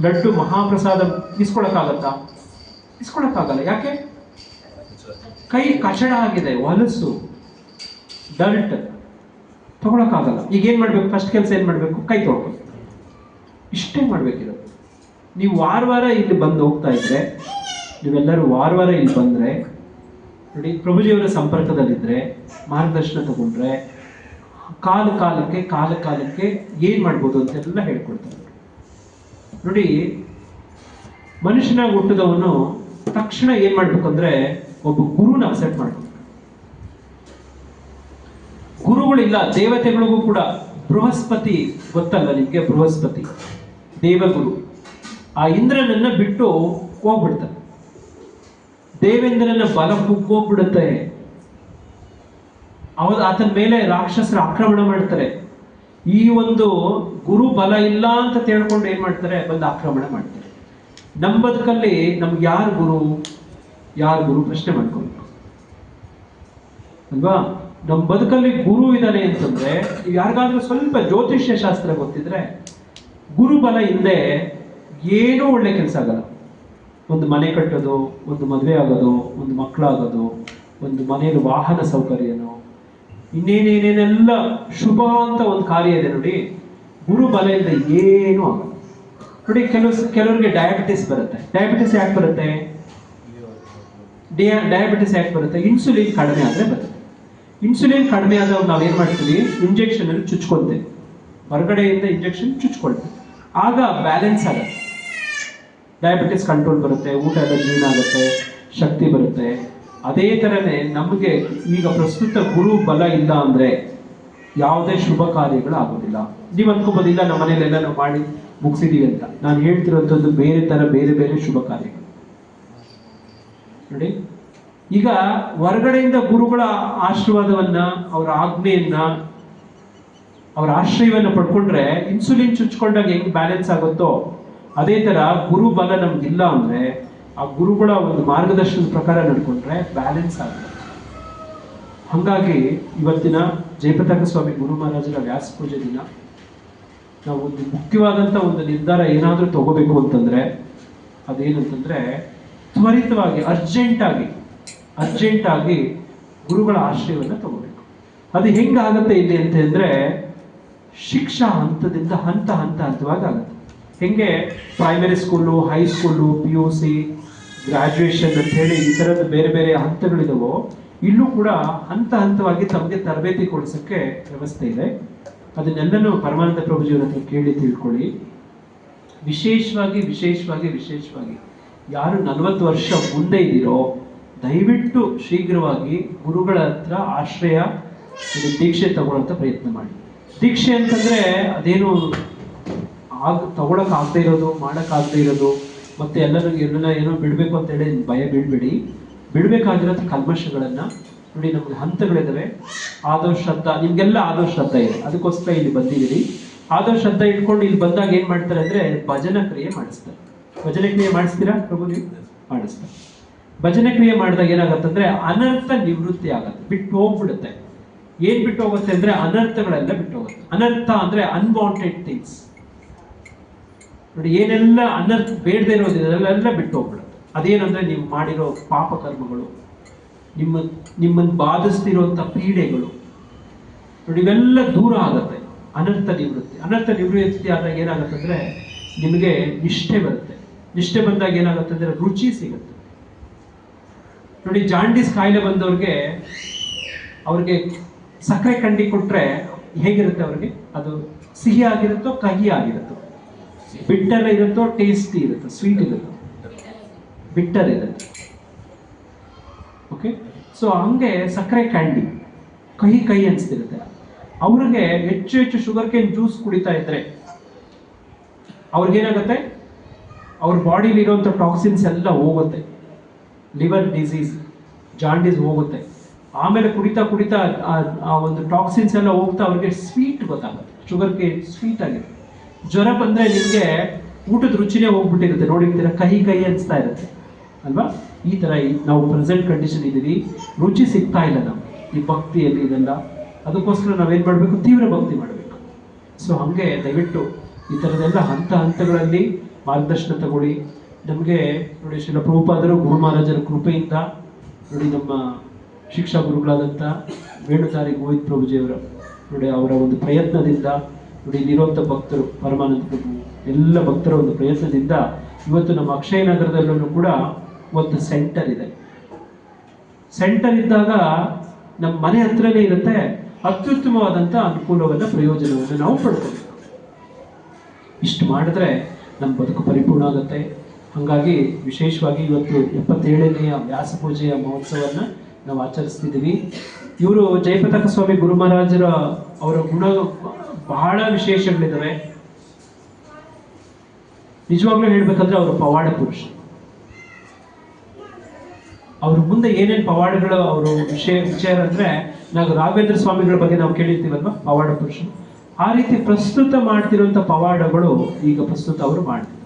ಲಡ್ಡು ಮಹಾಪ್ರಸಾದ ಇಸ್ಕೊಳಕ್ಕಾಗತ್ತಾ? ಇಸ್ಕೊಳಕ್ಕಾಗಲ್ಲ. ಯಾಕೆ? ಕೈ ಕಚಡ ಆಗಿದೆ, ಹೊಲಸು, ಡಲ್ಟ್, ತಗೊಳಕ್ಕಾಗಲ್ಲ. ಈಗ ಏನ್ ಮಾಡ್ಬೇಕು? ಫಸ್ಟ್ ಕೆಲಸ ಏನ್ ಮಾಡ್ಬೇಕು? ಕೈ ತೊಳ್ಬೇಕು. ಇಷ್ಟೇ ಮಾಡ್ಬೇಕಿರೋದು. ನೀವು ವಾರ ಇಲ್ಲಿ ಬಂದು ಹೋಗ್ತಾ ಇದ್ರೆ, ನೀವೆಲ್ಲರೂ ವಾರ ಇಲ್ಲಿ ಬಂದ್ರೆ ನೋಡಿ, ಪ್ರಭುಜಿಯವರ ಸಂಪರ್ಕದಲ್ಲಿದ್ರೆ, ಮಾರ್ಗದರ್ಶನ ತಗೊಂಡ್ರೆ, ಕಾಲಕ್ಕೆ ಏನ್ ಮಾಡ್ಬೋದು ಅಂತೆಲ್ಲ ಹೇಳ್ಕೊಡ್ತಾರೆ. ನೋಡಿ ಮನುಷ್ಯನಾಗಿ ಹುಟ್ಟಿದವನು ತಕ್ಷಣ ಏನ್ ಮಾಡ್ಬೇಕಂದ್ರೆ ಒಬ್ಬ ಗುರುನ ಅಕ್ಸೆಪ್ಟ್ ಮಾಡ್ಬೇಕು. ಗುರುಗಳಿಲ್ಲ, ದೇವತೆಗಳಿಗೂ ಕೂಡ. ಬೃಹಸ್ಪತಿ ಗೊತ್ತಲ್ಲ ನಿಮ್ಗೆ? ಬೃಹಸ್ಪತಿ ದೇವಗುರು. ಆ ಇಂದ್ರನನ್ನ ಬಿಟ್ಟು ಹೋಗ್ಬಿಡ್ತಾನೆ. ದೇವೇಂದ್ರನ ಬಲ ಕುಗ್ಗೋಗ್ಬಿಡುತ್ತೆ. ಆತನ ಮೇಲೆ ರಾಕ್ಷಸರು ಆಕ್ರಮಣ ಮಾಡ್ತಾರೆ. ಈ ಒಂದು ಗುರು ಬಲ ಇಲ್ಲ ಅಂತ ತಿಳ್ಕೊಂಡು ಏನ್ ಮಾಡ್ತಾರೆ? ಬಂದು ಆಕ್ರಮಣ ಮಾಡ್ತಾರೆ. ನಮ್ಮ ಬದುಕಲ್ಲಿ ನಮ್ಗೆ ಯಾರು ಗುರು ಪ್ರಶ್ನೆ ಮಾಡ್ಕೊಬೇಕು ಅಲ್ವಾ? ನಮ್ಮ ಬದುಕಲ್ಲಿ ಗುರು ಇದ್ದಾನೆ ಅಂತಂದ್ರೆ, ಯಾರಿಗಾದ್ರೂ ಸ್ವಲ್ಪ ಜ್ಯೋತಿಷ್ಯ ಶಾಸ್ತ್ರ ಗೊತ್ತಿದ್ರೆ, ಗುರು ಬಲ ಇಲ್ಲದೆ ಏನೂ ಒಳ್ಳೆ ಕೆಲಸ ಆಗಲ್ಲ. ಒಂದು ಮನೆ ಕಟ್ಟೋದು, ಒಂದು ಮದುವೆ ಆಗೋದು, ಒಂದು ಮಕ್ಕಳಾಗೋದು, ಒಂದು ಮನೆಯಲ್ಲಿ ವಾಹನ ಸೌಕರ್ಯನೋ, ಇನ್ನೇನೇನೇನೆಲ್ಲ ಶುಭ ಅಂತ ಒಂದು ಕಾರ್ಯ ಇದೆ ನೋಡಿ, ಗುರು ಬಲ ಇಲ್ಲದೆ ಏನೂ ಆಗಲ್ಲ. ನೋಡಿ ಕೆಲವರಿಗೆ ಡಯಾಬಿಟಿಸ್ ಬರುತ್ತೆ. ಡಯಾಬಿಟಿಸ್ ಯಾಕೆ ಬರುತ್ತೆ? ಡಯಾಬಿಟಿಸ್ ಯಾಕೆ ಬರುತ್ತೆ? ಇನ್ಸುಲಿನ್ ಕಡಿಮೆ ಆದರೆ ಬರುತ್ತೆ. ಇನ್ಸುಲಿನ್ ಕಡಿಮೆ ಆದಾಗ ನಾವೇನು ಮಾಡ್ತೀವಿ, ಇಂಜೆಕ್ಷನ್ ಅಲ್ಲಿ ಚುಚ್ಕೊಳ್ತೇವೆ, ಹೊರಗಡೆಯಿಂದ ಇಂಜೆಕ್ಷನ್ ಚುಚ್ಕೊಳ್ತೇವೆ, ಆಗ ಬ್ಯಾಲೆನ್ಸ್ ಆಗುತ್ತೆ, ಡಯಾಬಿಟಿಸ್ ಕಂಟ್ರೋಲ್ ಬರುತ್ತೆ, ಊಟ ಎಲ್ಲ ಜೀರ್ಣ ಆಗುತ್ತೆ, ಶಕ್ತಿ ಬರುತ್ತೆ. ಅದೇ ಥರನೇ ನಮಗೆ ಈಗ ಪ್ರಸ್ತುತ ಗುರು ಬಲ ಇಲ್ಲ ಅಂದರೆ ಯಾವುದೇ ಶುಭ ಕಾರ್ಯಗಳು ಆಗೋದಿಲ್ಲ. ನೀವು ಅನ್ಕೋಬೋದಿಲ್ಲ ನಮ್ಮ ಮನೇಲೆಲ್ಲ ನಾವು ಮಾಡಿ ಮುಗಿಸಿದೀವಿ ಅಂತ. ನಾನು ಹೇಳ್ತಿರೋಂಥದ್ದು ಬೇರೆ ಥರ ಬೇರೆ ಬೇರೆ ಶುಭ ಕಾರ್ಯಗಳು ನೋಡಿ. ಈಗ ಹೊರಗಡೆಯಿಂದ ಗುರುಗಳ ಆಶೀರ್ವಾದವನ್ನ, ಅವರ ಆಜ್ಞೆಯನ್ನ, ಅವರ ಆಶ್ರಯವನ್ನ ಪಡ್ಕೊಂಡ್ರೆ ಇನ್ಸುಲಿನ್ ಚುಚ್ಕೊಂಡಾಗ ಹೆಂಗ್ ಬ್ಯಾಲೆನ್ಸ್ ಆಗುತ್ತೋ ಅದೇ ತರ ಗುರು ಬಲ ನಮ್ಗಿಲ್ಲ ಅಂದ್ರೆ ಆ ಗುರುಗಳ ಒಂದು ಮಾರ್ಗದರ್ಶನದ ಪ್ರಕಾರ ನಡ್ಕೊಂಡ್ರೆ ಬ್ಯಾಲೆನ್ಸ್ ಆಗುತ್ತೆ. ಹಾಗಾಗಿ ಇವತ್ತಿನ ಜಯಪತಾಕ ಸ್ವಾಮಿ ಗುರು ಮಹಾರಾಜರ ವ್ಯಾಸ ಪೂಜೆ ದಿನ ನಾವು ಒಂದು ಮುಖ್ಯವಾದಂಥ ಒಂದು ನಿರ್ಧಾರ ಏನಾದರೂ ತಗೋಬೇಕು ಅಂತಂದ್ರೆ ಅದೇನಂತಂದ್ರೆ ತ್ವರಿತವಾಗಿ ಅರ್ಜೆಂಟಾಗಿ ಗುರುಗಳ ಆಶ್ರಯವನ್ನು ತಗೋಬೇಕು. ಅದು ಹೆಂಗಾಗುತ್ತೆ ಇಲ್ಲಿ ಅಂತಂದ್ರೆ ಶಿಕ್ಷಾ ಹಂತದಿಂದ ಹಂತವಾಗಿ ಆಗುತ್ತೆ. ಹೆಂಗೆ primary school, high school, PUC, graduation ಅಂತ ಹೇಳಿ ಈ ಥರದ ಬೇರೆ ಬೇರೆ ಹಂತಗಳಿದಾವೋ, ಇಲ್ಲೂ ಕೂಡ ಹಂತವಾಗಿ ತಮಗೆ ತರಬೇತಿ ಕೊಡಿಸೋಕ್ಕೆ ವ್ಯವಸ್ಥೆ ಇದೆ. ಅದನ್ನೆಲ್ಲನೂ ಪರಮಾನಂದ ಪ್ರಭುಜಿಯವರ ಹತ್ರ ಕೇಳಿ ತಿಳ್ಕೊಳ್ಳಿ. ವಿಶೇಷವಾಗಿ ಯಾರು 40 ವರ್ಷ ಮುಂದೆ ಇದ್ದೀರೋ ದಯವಿಟ್ಟು ಶೀಘ್ರವಾಗಿ ಗುರುಗಳ ಹತ್ರ ಆಶ್ರಯ ದೀಕ್ಷೆ ತಗೊಳ್ಳೋಂಥ ಪ್ರಯತ್ನ ಮಾಡಿ. ದೀಕ್ಷೆ ಅಂತಂದ್ರೆ ಅದೇನು ತಗೊಳಕ್ ಆಗದೆ ಇರೋದು, ಮಾಡೋಕ್ಕಾಗದೇ ಇರೋದು, ಮತ್ತೆ ಎಲ್ಲ ಏನೋ ಬಿಡಬೇಕು ಅಂತ ಹೇಳಿ ಭಯ ಬೀಳ್ಬೇಡಿ. ಬಿಡಬೇಕಾಗಿರೋದು ಕಲ್ಮಶಗಳನ್ನು ನೋಡಿ. ನಮ್ಗೆ ಹಂತಗಳಿದ್ದಾವೆ. ಆದೋ ಶ್ರದ್ಧಾ, ನಿಮ್ಗೆಲ್ಲ ಆದೋ ಶ್ರದ್ಧಾ ಇದೆ, ಅದಕ್ಕೋಸ್ಕರ ಇಲ್ಲಿ ಬಂದಿದ್ದೀರಿ. ಆದೋ ಶ್ರದ್ಧಾ ಇಟ್ಕೊಂಡು ಇಲ್ಲಿ ಬಂದಾಗ ಏನ್ ಮಾಡ್ತಾರೆ ಅಂದ್ರೆ ಭಜನಾ ಕ್ರಿಯೆ ಮಾಡಿಸ್ತಾರೆ. ಭಜನೆ ಕ್ರಿಯೆ ಮಾಡಿಸ್ತೀರಾ ಪ್ರಭು? ನೀವು ಮಾಡಿಸ್ತಾರೆ. ಭಜನೆ ಕ್ರಿಯೆ ಮಾಡಿದಾಗ ಏನಾಗತ್ತಂದ್ರೆ ಅನರ್ಥ ನಿವೃತ್ತಿ ಆಗತ್ತೆ, ಬಿಟ್ಟು ಹೋಗ್ಬಿಡುತ್ತೆ. ಏನ್ ಬಿಟ್ಟು ಹೋಗುತ್ತೆ ಅಂದ್ರೆ ಅನರ್ಥಗಳೆಲ್ಲ ಬಿಟ್ಟು ಹೋಗುತ್ತೆ. ಅನರ್ಥ ಅಂದ್ರೆ ಅನ್ವಾಂಟೆಡ್ ಥಿಂಗ್ಸ್ ನೋಡಿ. ಏನೆಲ್ಲ ಅನರ್ಥ ಬೇಡದೇ ಇರೋದಿದೆ ಅದೆಲ್ಲ ಬಿಟ್ಟು ಹೋಗ್ಬಿಡುತ್ತೆ. ಅದೇನಂದ್ರೆ ನೀವು ಮಾಡಿರೋ ಪಾಪ ಕರ್ಮಗಳು, ನಿಮ್ಮನ್ನು ಬಾಧಿಸ್ತಿರುವಂಥ ಪೀಡೆಗಳು ನೋಡಿ, ಇವೆಲ್ಲ ದೂರ ಆಗತ್ತೆ. ಅನರ್ಥ ನಿವೃತ್ತಿ ಆದಾಗ ಏನಾಗತ್ತಂದ್ರೆ ನಿಮಗೆ ನಿಷ್ಠೆ ಬರುತ್ತೆ. ನಿಷ್ಠೆ ಬಂದಾಗ ಏನಾಗುತ್ತೆ ಅಂದ್ರೆ ರುಚಿ ಸಿಗುತ್ತೆ ನೋಡಿ. ಜಾಂಡೀಸ್ ಕಾಯಿಲೆ ಬಂದವ್ರಿಗೆ ಅವ್ರಿಗೆ ಸಕ್ಕರೆ ಕಂಡಿ ಕೊಟ್ರೆ ಹೇಗಿರುತ್ತೆ ಅವ್ರಿಗೆ? ಅದು ಸಿಹಿ ಆಗಿರುತ್ತೋ ಕಹಿ ಆಗಿರುತ್ತೋ? ಬಿಟ್ಟರ್ ಇರುತ್ತೋ ಟೇಸ್ಟಿ ಇರುತ್ತೋ? ಸ್ವೀಟ್ ಇರುತ್ತೋ? ಬಿಟ್ಟರ್ ಇರುತ್ತೆ. ಓಕೆ, ಸೊ ಹಂಗೆ ಸಕ್ಕರೆ ಕ್ಯಾಂಡಿ ಕಹಿ ಅನಿಸ್ತಿರುತ್ತೆ. ಅವ್ರಿಗೆ ಹೆಚ್ಚು ಶುಗರ್ ಕೇನ್ ಜ್ಯೂಸ್ ಕುಡಿತಾ ಇದ್ರೆ ಅವ್ರಿಗೇನಾಗುತ್ತೆ, ಅವ್ರ ಬಾಡಿಲಿ ಇರುವಂಥ ಟಾಕ್ಸಿನ್ಸ್ ಎಲ್ಲ ಹೋಗುತ್ತೆ. ಲಿವರ್ ಡಿಸೀಸ್, ಜಾಂಡೀಸ್ ಹೋಗುತ್ತೆ. ಆಮೇಲೆ ಕುಡಿತಾ ಆ ಒಂದು ಟಾಕ್ಸಿನ್ಸ್ ಎಲ್ಲ ಹೋಗ್ತಾ ಅವ್ರಿಗೆ ಸ್ವೀಟ್ ಗೊತ್ತಾಗುತ್ತೆ. ಶುಗರ್ ಕೇನ್ ಸ್ವೀಟ್ ಆಗಿರುತ್ತೆ. ಜ್ವರ ಬಂದರೆ ನಿಮಗೆ ಊಟದ ರುಚಿನೇ ಹೋಗ್ಬಿಟ್ಟಿರುತ್ತೆ. ನೋಡಿರ್ತೀರ, ಕಹಿ ಅನಿಸ್ತಾ ಇರುತ್ತೆ ಅಲ್ವಾ? ಈ ಥರ ನಾವು ಪ್ರೆಸೆಂಟ್ ಕಂಡೀಷನ್ ಇದ್ದೀವಿ. ರುಚಿ ಸಿಗ್ತಾ ಇಲ್ಲ ನಾವು ಈ ಭಕ್ತಿಯಲ್ಲಿ ಇದೆಲ್ಲ. ಅದಕ್ಕೋಸ್ಕರ ನಾವೇನು ಮಾಡಬೇಕು? ತೀವ್ರ ಭಕ್ತಿ ಮಾಡಬೇಕು. ಸೊ ಹಾಗೆ ದಯವಿಟ್ಟು ಈ ಥರದೆಲ್ಲ ಹಂತಗಳಲ್ಲಿ ಮಾರ್ಗದರ್ಶನ ತಗೊಳ್ಳಿ. ನಮಗೆ ನೋಡಿ, ಶ್ರೀಲ ಪ್ರಭುಪಾದರು ಗುರು ಮಹಾರಾಜರ ಕೃಪೆಯಿಂದ ನೋಡಿ, ನಮ್ಮ ಶಿಕ್ಷಾ ಗುರುಗಳಾದಂಥ ವೇಣುಧಾರಿ ಗೋವಿಂದ ಪ್ರಭುಜಿಯವರ ನೋಡಿ ಅವರ ಒಂದು ಪ್ರಯತ್ನದಿಂದ ನೋಡಿ, ಇಲ್ಲಿರುವಂಥ ಭಕ್ತರು, ಪರಮಾನಂದ ಪ್ರಭು ಎಲ್ಲ ಭಕ್ತರ ಒಂದು ಪ್ರಯತ್ನದಿಂದ ಇವತ್ತು ನಮ್ಮ ಅಕ್ಷಯ ನಗರದಲ್ಲೂ ಕೂಡ ಒಂದು ಸೆಂಟರ್ ಇದೆ. ಸೆಂಟರ್ ಇದ್ದಾಗ ನಮ್ಮ ಮನೆ ಹತ್ರನೇ ಇರುತ್ತೆ. ಅತ್ಯುತ್ತಮವಾದಂಥ ಅನುಕೂಲವನ್ನು, ಪ್ರಯೋಜನವನ್ನು ನಾವು ಪಡ್ಕೋಬೇಕು. ಇಷ್ಟು ಮಾಡಿದ್ರೆ ನಮ್ಮ ಬದುಕು ಪರಿಪೂರ್ಣ ಆಗುತ್ತೆ. ಹಾಗಾಗಿ ವಿಶೇಷವಾಗಿ ಇವತ್ತು 77ನೇ ವ್ಯಾಸ ಪೂಜೆಯ ಮಹೋತ್ಸವವನ್ನು ನಾವು ಆಚರಿಸ್ತಿದ್ದೀವಿ. ಇವರು ಜಯಪತಾಕ ಸ್ವಾಮಿ ಗುರು ಮಹಾರಾಜರ ಅವರ ಗುಣ ಬಹಳ ವಿಶೇಷಗಳಿದ್ದಾವೆ. ನಿಜವಾಗ್ಲೂ ಹೇಳ್ಬೇಕಂದ್ರೆ ಅವರು ಪವಾಡ ಪುರುಷ. ಅವ್ರ ಮುಂದೆ ಏನೇನು ಪವಾಡಗಳು ಅವರು ವಿಚಾರ ಅಂದ್ರೆ, ನಾವು ರಾಘವೇಂದ್ರ ಸ್ವಾಮಿಗಳ ಬಗ್ಗೆ ನಾವು ಕೇಳಿರ್ತೀವಲ್ವ, ಪವಾಡ ಪುರುಷ. ಆ ರೀತಿ ಪ್ರಸ್ತುತ ಮಾಡ್ತಿರುವಂಥ ಪವಾಡಗಳು ಈಗ ಪ್ರಸ್ತುತ ಅವರು ಮಾಡ್ತಿದ್ದಾರೆ.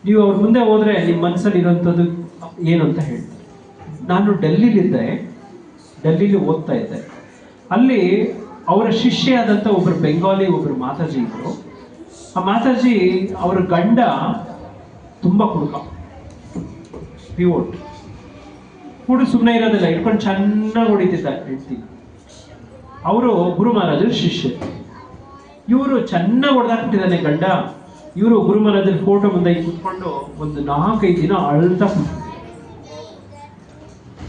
ನೀವು ಅವ್ರ ಮುಂದೆ ಹೋದ್ರೆ ನಿಮ್ಮ ಮನಸ್ಸಲ್ಲಿ ಇರುವಂಥದ್ದು ಏನು ಅಂತ ಹೇಳ್ತಾರೆ. ನಾನು ಡೆಲ್ಲಿಲಿ ಓದ್ತಾ ಇದ್ದೆ. ಅಲ್ಲಿ ಅವರ ಶಿಷ್ಯ ಆದಂಥ ಒಬ್ಬರು ಬೆಂಗಾಲಿ ಒಬ್ಬರು ಮಾತಾಜಿ ಇದ್ರು. ಆ ಮಾತಾಜಿ ಅವರ ಗಂಡ ತುಂಬ ಕುಡುಕ, ಪಿವೋಟ್. ಹುಡು ಸುಮ್ಮನೆ ಇರೋದಿಲ್ಲ, ಇಟ್ಕೊಂಡು ಚೆನ್ನಾಗಿ ಹೊಡಿತಿದ್ದ ಹೆಂಡ್ತಿ. ಅವರು ಗುರು ಮಹಾರಾಜರ ಶಿಷ್ಯ. ಇವರು ಚೆನ್ನಾಗಿ ಹೊಡೆದಾಕ್ಬಿಟ್ಟಿದ್ದಾನೆ ಗಂಡ. ಇವರು ಗುರು ಮಹಾರಾಜರ ಫೋಟೋ ಮುಂದೆ ಕೂತ್ಕೊಂಡು ಒಂದು 4-5 ದಿನ ಅಳ್ತಾ ಕೂತಿದ್ರು.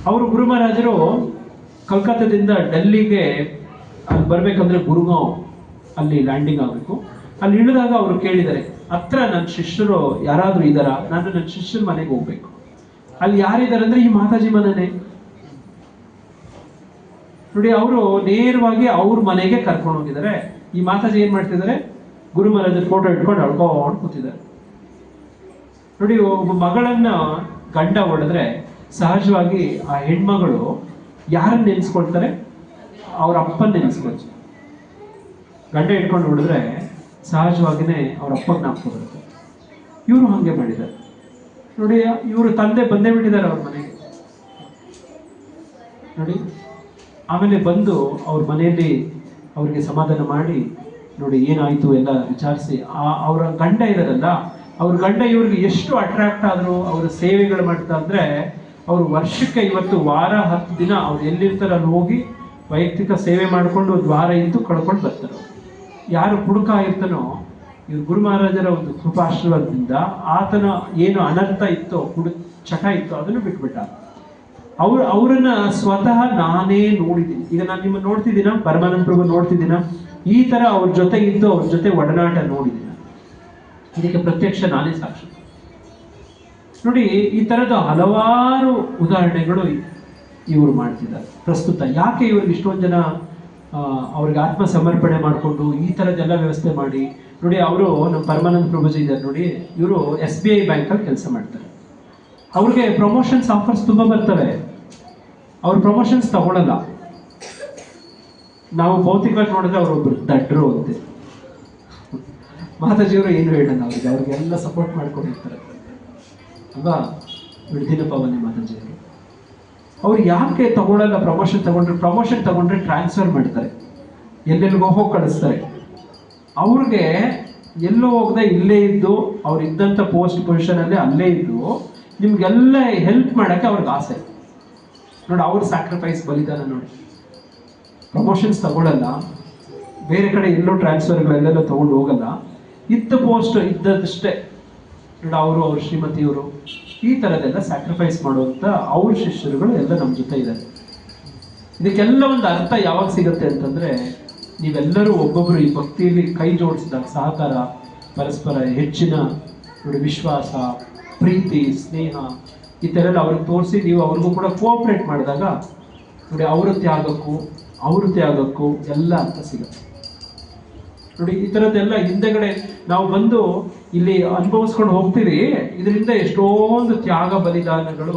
ಅವರು ಗುರು ಮಹಾರಾಜರು ಕಲ್ಕತ್ತಾದಿಂದ ಡೆಲ್ಲಿಗೆ ಅಲ್ಲಿ ಬರ್ಬೇಕಂದ್ರೆ ಗುರುಗಾಂವ್ ಅಲ್ಲಿ ಲ್ಯಾಂಡಿಂಗ್ ಆಗಬೇಕು. ಅಲ್ಲಿ ಇಳಿದಾಗ ಅವರು ಕೇಳಿದ್ದಾರೆ, ಹತ್ರ ನನ್ನ ಶಿಷ್ಯರು ಯಾರಾದರೂ ಇದ್ದಾರಾ, ನಾನು ನನ್ನ ಶಿಷ್ಯರ ಮನೆಗೆ ಹೋಗ್ಬೇಕು. ಅಲ್ಲಿ ಯಾರಿದ್ದಾರೆ ಅಂದ್ರೆ ಈ ಮಾತಾಜಿ ಮನೆನೇ ನೋಡಿ. ಅವರು ನೇರವಾಗಿ ಅವ್ರ ಮನೆಗೆ ಕರ್ಕೊಂಡು ಹೋಗಿದ್ದಾರೆ. ಈ ಮಾತಾಜಿ ಏನ್ ಮಾಡ್ತಿದ್ದಾರೆ, ಗುರು ಮಹಾರಾಜರ ಫೋಟೋ ಇಟ್ಕೊಂಡು ಅಳ್ಕೊಂಡು ಕೂತಿದ್ದಾರೆ ನೋಡಿ. ಒಬ್ಬ ಮಗಳನ್ನ ಗಂಡ ಹೊಡೆದ್ರೆ ಸಹಜವಾಗಿ ಆ ಹೆಣ್ಮಗಳು ಯಾರನ್ನ ನೆನೆಸ್ಕೊಳ್ತಾರೆ, ಅವ್ರ ಅಪ್ಪನ ನೆನೆಸ್ಕೊಳ್ತಾರೆ. ಗಂಡ ಇಟ್ಕೊಂಡು ಹೊಡೆದ್ರೆ ಸಹಜವಾಗಿನೇ ಅವ್ರ ಅಪ್ಪನ ಜ್ಞಾಪಕ ಬರುತ್ತೆ. ಇವರು ಹಾಗೆ ಮಾಡಿದ್ದಾರೆ ನೋಡಿ. ಇವರು ತಂದೆ ಬಂದೇ ಬಿಟ್ಟಿದ್ದಾರೆ ಅವ್ರ ಮನೆಗೆ ನೋಡಿ. ಆಮೇಲೆ ಬಂದು ಅವ್ರ ಮನೆಯಲ್ಲಿ ಅವ್ರಿಗೆ ಸಮಾಧಾನ ಮಾಡಿ ನೋಡಿ ಏನಾಯ್ತು ಎಲ್ಲ ವಿಚಾರಿಸಿ, ಅವರ ಗಂಡ ಇದಾರಲ್ಲ, ಅವ್ರ ಗಂಡ ಇವ್ರಿಗೆ ಎಷ್ಟು ಅಟ್ರಾಕ್ಟ್ ಆದ್ರು, ಅವ್ರ ಸೇವೆಗಳು ಮಾಡ್ತಾ ಅಂದ್ರೆ ಅವ್ರು ವರ್ಷಕ್ಕೆ ಇವತ್ತು ವಾರ 10 ದಿನ ಅವ್ರು ಎಲ್ಲಿರ್ತಾರೆ ಅಲ್ಲಿ ಹೋಗಿ ವೈಯಕ್ತಿಕ ಸೇವೆ ಮಾಡಿಕೊಂಡು ಒಂದು ವಾರ ಇದ್ದು ಕಳ್ಕೊಂಡು ಬರ್ತಾರೆ. ಯಾರು ಕುಡುಕ ಇರ್ತಾನೋ, ಇವ್ರು ಗುರು ಮಹಾರಾಜರ ಒಂದು ಕೃಪಾಶೀರ್ವಾದದಿಂದ ಆತನ ಏನು ಅನರ್ಥ ಇತ್ತೋ, ಚಟ ಇತ್ತೋ ಅದನ್ನು ಬಿಟ್ಬಿಟ್ಟ. ಅವರನ್ನ ಸ್ವತಃ ನಾನೇ ನೋಡಿದ್ದೀನಿ. ಈಗ ನಾನು ನಿಮ್ಮನ್ನು ನೋಡ್ತಿದ್ದೀನ, ಪರಮಾನಂದ ಪ್ರಭು ನೋಡ್ತಿದ್ದೀನ, ಈ ತರ ಅವ್ರ ಜೊತೆ ಇದ್ದು ಅವ್ರ ಜೊತೆ ಒಡನಾಟ ನೋಡಿದ್ದೀನಿ. ಇದಕ್ಕೆ ಪ್ರತ್ಯಕ್ಷ ನಾನೇ ಸಾಕ್ಷಿ ನೋಡಿ. ಈ ತರದ ಹಲವಾರು ಉದಾಹರಣೆಗಳು ಇವರು ಮಾಡ್ತಿದ್ದಾರೆ ಪ್ರಸ್ತುತ. ಯಾಕೆ ಇವ್ರಿಗೆ ಇಷ್ಟೊಂದು ಜನ ಅವ್ರಿಗೆ ಆತ್ಮ ಸಮರ್ಪಣೆ ಮಾಡಿಕೊಂಡು ಈ ಥರದ್ದೆಲ್ಲ ವ್ಯವಸ್ಥೆ ಮಾಡಿ ನೋಡಿ. ಅವರು ನಮ್ಮ ಪರಮಾನಂದ ಪ್ರಭುಜಿ ಇದ್ದಾರೆ ನೋಡಿ, ಇವರು SBI ಬ್ಯಾಂಕಲ್ಲಿ ಕೆಲಸ ಮಾಡ್ತಾರೆ. ಅವ್ರಿಗೆ ಪ್ರಮೋಷನ್ಸ್ ಆಫರ್ಸ್ ತುಂಬ ಬರ್ತವೆ, ಅವ್ರ ಪ್ರಮೋಷನ್ಸ್ ತಗೊಳ್ಳಲ್ಲ. ನಾವು ಭೌತಿಕವಾಗಿ ನೋಡಿದ್ರೆ ಅವರೊಬ್ಬರು ದಡ್ರು ಅಂತೆ. ಮಾತಾಜಿಯವರು ಏನು ಹೇಳೋಣ ಅವ್ರಿಗೆಲ್ಲ ಸಪೋರ್ಟ್ ಮಾಡ್ಕೊಂಡಿರ್ತಾರೆ ಅಲ್ವಾ. ಬಿಡ್ದಿನ ಪವನೆ ಮಾತಾಜಿಯವರು ಅವ್ರು ಯಾಕೆ ತಗೊಳ್ಳಲ್ಲ, ಪ್ರಮೋಷನ್ ತಗೊಂಡ್ರೆ ಟ್ರಾನ್ಸ್ಫರ್ ಮಾಡ್ತಾರೆ, ಎಲ್ಲೆಲ್ಲಿಗೋ ಹೋಗಿ ಕಳಿಸ್ತಾರೆ. ಅವ್ರಿಗೆ ಎಲ್ಲೋ ಹೋಗದೆ ಇಲ್ಲೇ ಇದ್ದು ಅವ್ರು ಇದ್ದಂಥ ಪೊಸಿಷನಲ್ಲಿ ಅಲ್ಲೇ ಇದ್ದು ನಿಮ್ಗೆಲ್ಲ ಹೆಲ್ಪ್ ಮಾಡೋಕ್ಕೆ ಅವ್ರಿಗೆ ಆಸೆ ನೋಡಿ. ಅವ್ರ ಸ್ಯಾಕ್ರಿಫೈಸ್ ಬಲಿದಾನ ನೋಡಿ. ಪ್ರಮೋಷನ್ಸ್ ತಗೊಳ್ಳಲ್ಲ, ಬೇರೆ ಕಡೆ ಎಲ್ಲೋ ಟ್ರಾನ್ಸ್ಫರ್ಗಳೆಲ್ಲೆಲ್ಲ ತೊಗೊಂಡು ಹೋಗಲ್ಲ, ಇದ್ದ ಪೋಸ್ಟ್ ಇದ್ದದಷ್ಟೇ ನೋಡಿ. ಅವರು ಅವ್ರ ಶ್ರೀಮತಿಯವರು ಈ ಥರದ್ದೆಲ್ಲ ಸ್ಯಾಕ್ರಿಫೈಸ್ ಮಾಡುವಂಥ ಅವ್ರ ಶಿಷ್ಯರುಗಳು ಎಲ್ಲ ನಮ್ಮ ಜೊತೆ ಇದ್ದಾರೆ. ಇದಕ್ಕೆಲ್ಲ ಒಂದು ಅರ್ಥ ಯಾವಾಗ ಸಿಗುತ್ತೆ ಅಂತಂದರೆ, ನೀವೆಲ್ಲರೂ ಒಬ್ಬೊಬ್ಬರು ಈ ಭಕ್ತಿಯಲ್ಲಿ ಕೈ ಜೋಡಿಸಿದಾಗ ಸಹಕಾರ, ಪರಸ್ಪರ ಹೆಚ್ಚಿನ ನೋಡಿ ವಿಶ್ವಾಸ, ಪ್ರೀತಿ, ಸ್ನೇಹ ಈ ಥರ ಎಲ್ಲ ಅವ್ರಿಗೆ ತೋರಿಸಿ ನೀವು ಅವ್ರಿಗೂ ಕೂಡ ಕೋಆಪ್ರೇಟ್ ಮಾಡಿದಾಗ ನೋಡಿ ಅವರ ತ್ಯಾಗಕ್ಕೂ ಎಲ್ಲ ಅರ್ಥ ಸಿಗುತ್ತೆ ನೋಡಿ. ಈ ಥರದ್ದೆಲ್ಲ ಹಿಂದೆಗಡೆ ನಾವು ಬಂದು ಇಲ್ಲಿ ಅನುಭವಿಸ್ಕೊಂಡು ಹೋಗ್ತೀವಿ. ಇದರಿಂದ ಎಷ್ಟೊಂದು ತ್ಯಾಗ ಬಲಿದಾನಗಳು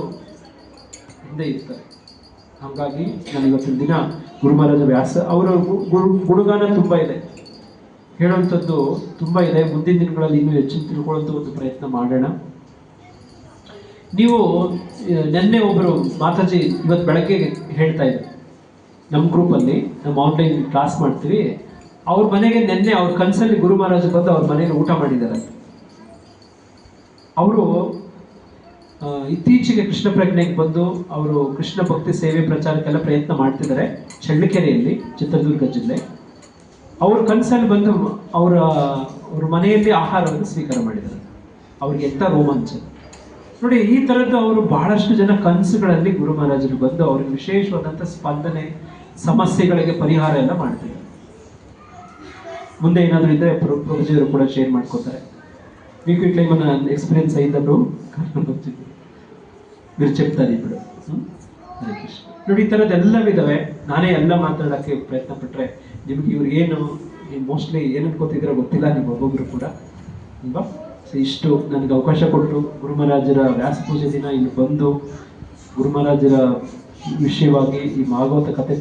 ಹಿಂದೆ ಇರ್ತವೆ. ಹಾಗಾಗಿ ನಾನು ಇವತ್ತಿನ ದಿನ ಗುರು ಮಹಾರಾಜ ವ್ಯಾಸ ಅವರ ಗುಣಗಾನ ತುಂಬ ಇದೆ, ಹೇಳುವಂಥದ್ದು ತುಂಬ ಇದೆ. ಮುಂದಿನ ದಿನಗಳಲ್ಲಿ ಇನ್ನೂ ಹೆಚ್ಚಿನ ತಿಳ್ಕೊಳ್ಳುವಂಥ ಒಂದು ಪ್ರಯತ್ನ ಮಾಡೋಣ. ನೀವು ನಿನ್ನೆ ಒಬ್ಬರು ಮಾತಾಜಿ ಇವತ್ತು ಬೆಳಗ್ಗೆ ಹೇಳ್ತಾ ಇದ್ದಾರೆ, ನಮ್ಮ ಗ್ರೂಪಲ್ಲಿ ನಮ್ಮ ಆನ್ಲೈನ್ ಕ್ಲಾಸ್ ಮಾಡ್ತೀವಿ, ಅವ್ರ ಮನೆಗೆ ನಿನ್ನೆ ಅವ್ರ ಕನಸಲ್ಲಿ ಗುರು ಮಹಾರಾಜ ಬಂದು ಅವ್ರ ಮನೇಲಿ ಊಟ ಮಾಡಿದ್ದಾರೆ. ಅವರು ಇತ್ತೀಚೆಗೆ ಕೃಷ್ಣ ಪ್ರಜ್ಞೆಗೆ ಬಂದು ಅವರು ಕೃಷ್ಣ ಭಕ್ತಿ ಸೇವೆ ಪ್ರಚಾರಕ್ಕೆಲ್ಲ ಪ್ರಯತ್ನ ಮಾಡ್ತಿದ್ದಾರೆ ಚಳ್ಳಕೆರೆಯಲ್ಲಿ, ಚಿತ್ರದುರ್ಗ ಜಿಲ್ಲೆ. ಅವ್ರ ಕನಸಲ್ಲಿ ಬಂದು ಅವ್ರ ಮನೆಯಲ್ಲಿ ಆಹಾರವನ್ನು ಸ್ವೀಕಾರ ಮಾಡಿದ್ದಾರೆ. ಅವ್ರಿಗೆ ಎಂಥ ರೋಮಾಂಚ ನೋಡಿ. ಈ ಥರದ್ದು ಅವರು ಬಹಳಷ್ಟು ಜನ ಕನಸುಗಳಲ್ಲಿ ಗುರು ಮಹಾರಾಜರು ಬಂದು ಅವ್ರಿಗೆ ವಿಶೇಷವಾದಂಥ ಸ್ಪಂದನೆ, ಸಮಸ್ಯೆಗಳಿಗೆ ಪರಿಹಾರ ಎಲ್ಲ ಮಾಡ್ತಿದ್ದಾರೆ. ಮುಂದೆ ಏನಾದರೂ ಇದ್ದರೆ ಪ್ರಭುಜಿಯವರು ಕೂಡ ಶೇರ್ ಮಾಡ್ಕೋತಾರೆ. మీకు ఇట్లా ఏమైనా ఎక్స్పీరియన్స్ అయిందప్పుడు ಕರ್ಕೊಂಡು ಹೋಗ್ತಿದ್ರು, మీరు చెప్తారు ఇప్పుడు. ಹರೇ ಕೃಷ್ಣ ನೋಡಿ. ಈ ಥರದ್ದೆಲ್ಲವಿದ್ದಾವೆ. ನಾನೇ ಎಲ್ಲ ಮಾತಾಡೋಕ್ಕೆ ಪ್ರಯತ್ನ ಪಟ್ಟರೆ ನಿಮ್ಗೆ ಇವ್ರು ಏನು, ನೀವು ಮೋಸ್ಟ್ಲಿ ಏನು ಅನ್ಕೋತಿದ್ದೀರೋ ಗೊತ್ತಿಲ್ಲ, ನೀವು ಒಬ್ಬೊಬ್ಬರು ಕೂಡ ಅಲ್ವಾ. ಸೊ ಇಷ್ಟು ನನಗೆ ಅವಕಾಶ ಕೊಟ್ಟು ಗುರು ಮಹಾರಾಜರ ವ್ಯಾಸ ಪೂಜೆ ದಿನ ಇಲ್ಲಿ ಬಂದು ಗುರು ಮಹಾರಾಜರ ವಿಷಯವಾಗಿ ಈ ಭಾಗವತ ಕಥೆ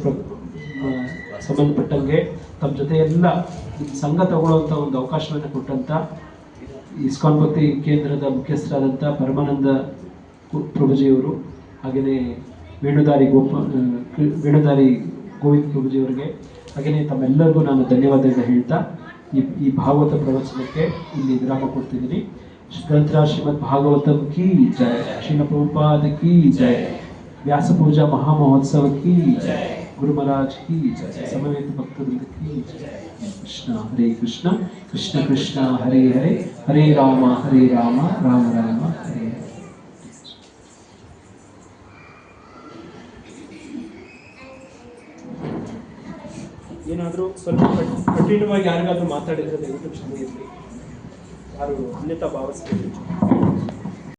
ಸಂಬಂಧಪಟ್ಟಂಗೆ ತಮ್ಮ ಜೊತೆ ಎಲ್ಲ ಸಂಘ ತಗೊಳ್ಳುವಂಥ ಒಂದು ಅವಕಾಶವನ್ನು ಕೊಟ್ಟಂಥ ಇಸ್ಕಾನ್ ಭಕ್ತಿ ಕೇಂದ್ರದ ಮುಖ್ಯಸ್ಥರಾದಂಥ ಪರಮಾನಂದ ಪ್ರಭುಜಿಯವರು, ಹಾಗೆಯೇ ವೇಣುದಾರಿ ಗೋವಿಂದ ಪ್ರಭುಜಿಯವರಿಗೆ, ಹಾಗೆಯೇ ತಮ್ಮೆಲ್ಲರಿಗೂ ನಾನು ಧನ್ಯವಾದಗಳು ಹೇಳ್ತಾ ಈ ಭಾಗವತ ಪ್ರವಚನಕ್ಕೆ ಇಲ್ಲಿ ವಿರಾಮ ಕೊಡ್ತಿದ್ದೀನಿ. ಗ್ರಂಥರಾಜ್ ಶ್ರೀಮದ್ ಭಾಗವತಂ ಕಿ ಜಯ, ಶ್ರೀಲ ಪ್ರಭುಪಾದ ಕಿ ಜಯ, ವ್ಯಾಸ ಪೂಜಾ ಮಹಾಮಹೋತ್ಸವ ಕಿ ಜಯ, ಗುರು ಮಹಾರಾಜ್ ಕಿ ಜಯ, ಸಮವೇತ ಭಕ್ತವೃಂದ ಕಿ ಜಯ. ಕೃಷ್ಣ ಹರೇ ಕೃಷ್ಣ ಕೃಷ್ಣ ಕೃಷ್ಣ ಹರೇ ಹರೇ ಹರೇ ರಾಮ ರಾಮ ರಾಮ ಹರೇ ಹರೇ. ಏನಾದರೂ ಸ್ವಲ್ಪ ಕಠಿಣವಾಗಿ ಯಾರಿಗಾದ್ರೂ ಮಾತಾಡಿದ್ರೆ ದಯವಿಟ್ಟು ಕ್ಷಮೆ ಇರಲಿ, ಯಾರು ಅನ್ಯತಾ ಭಾವಿಸ್ಬೇಕು.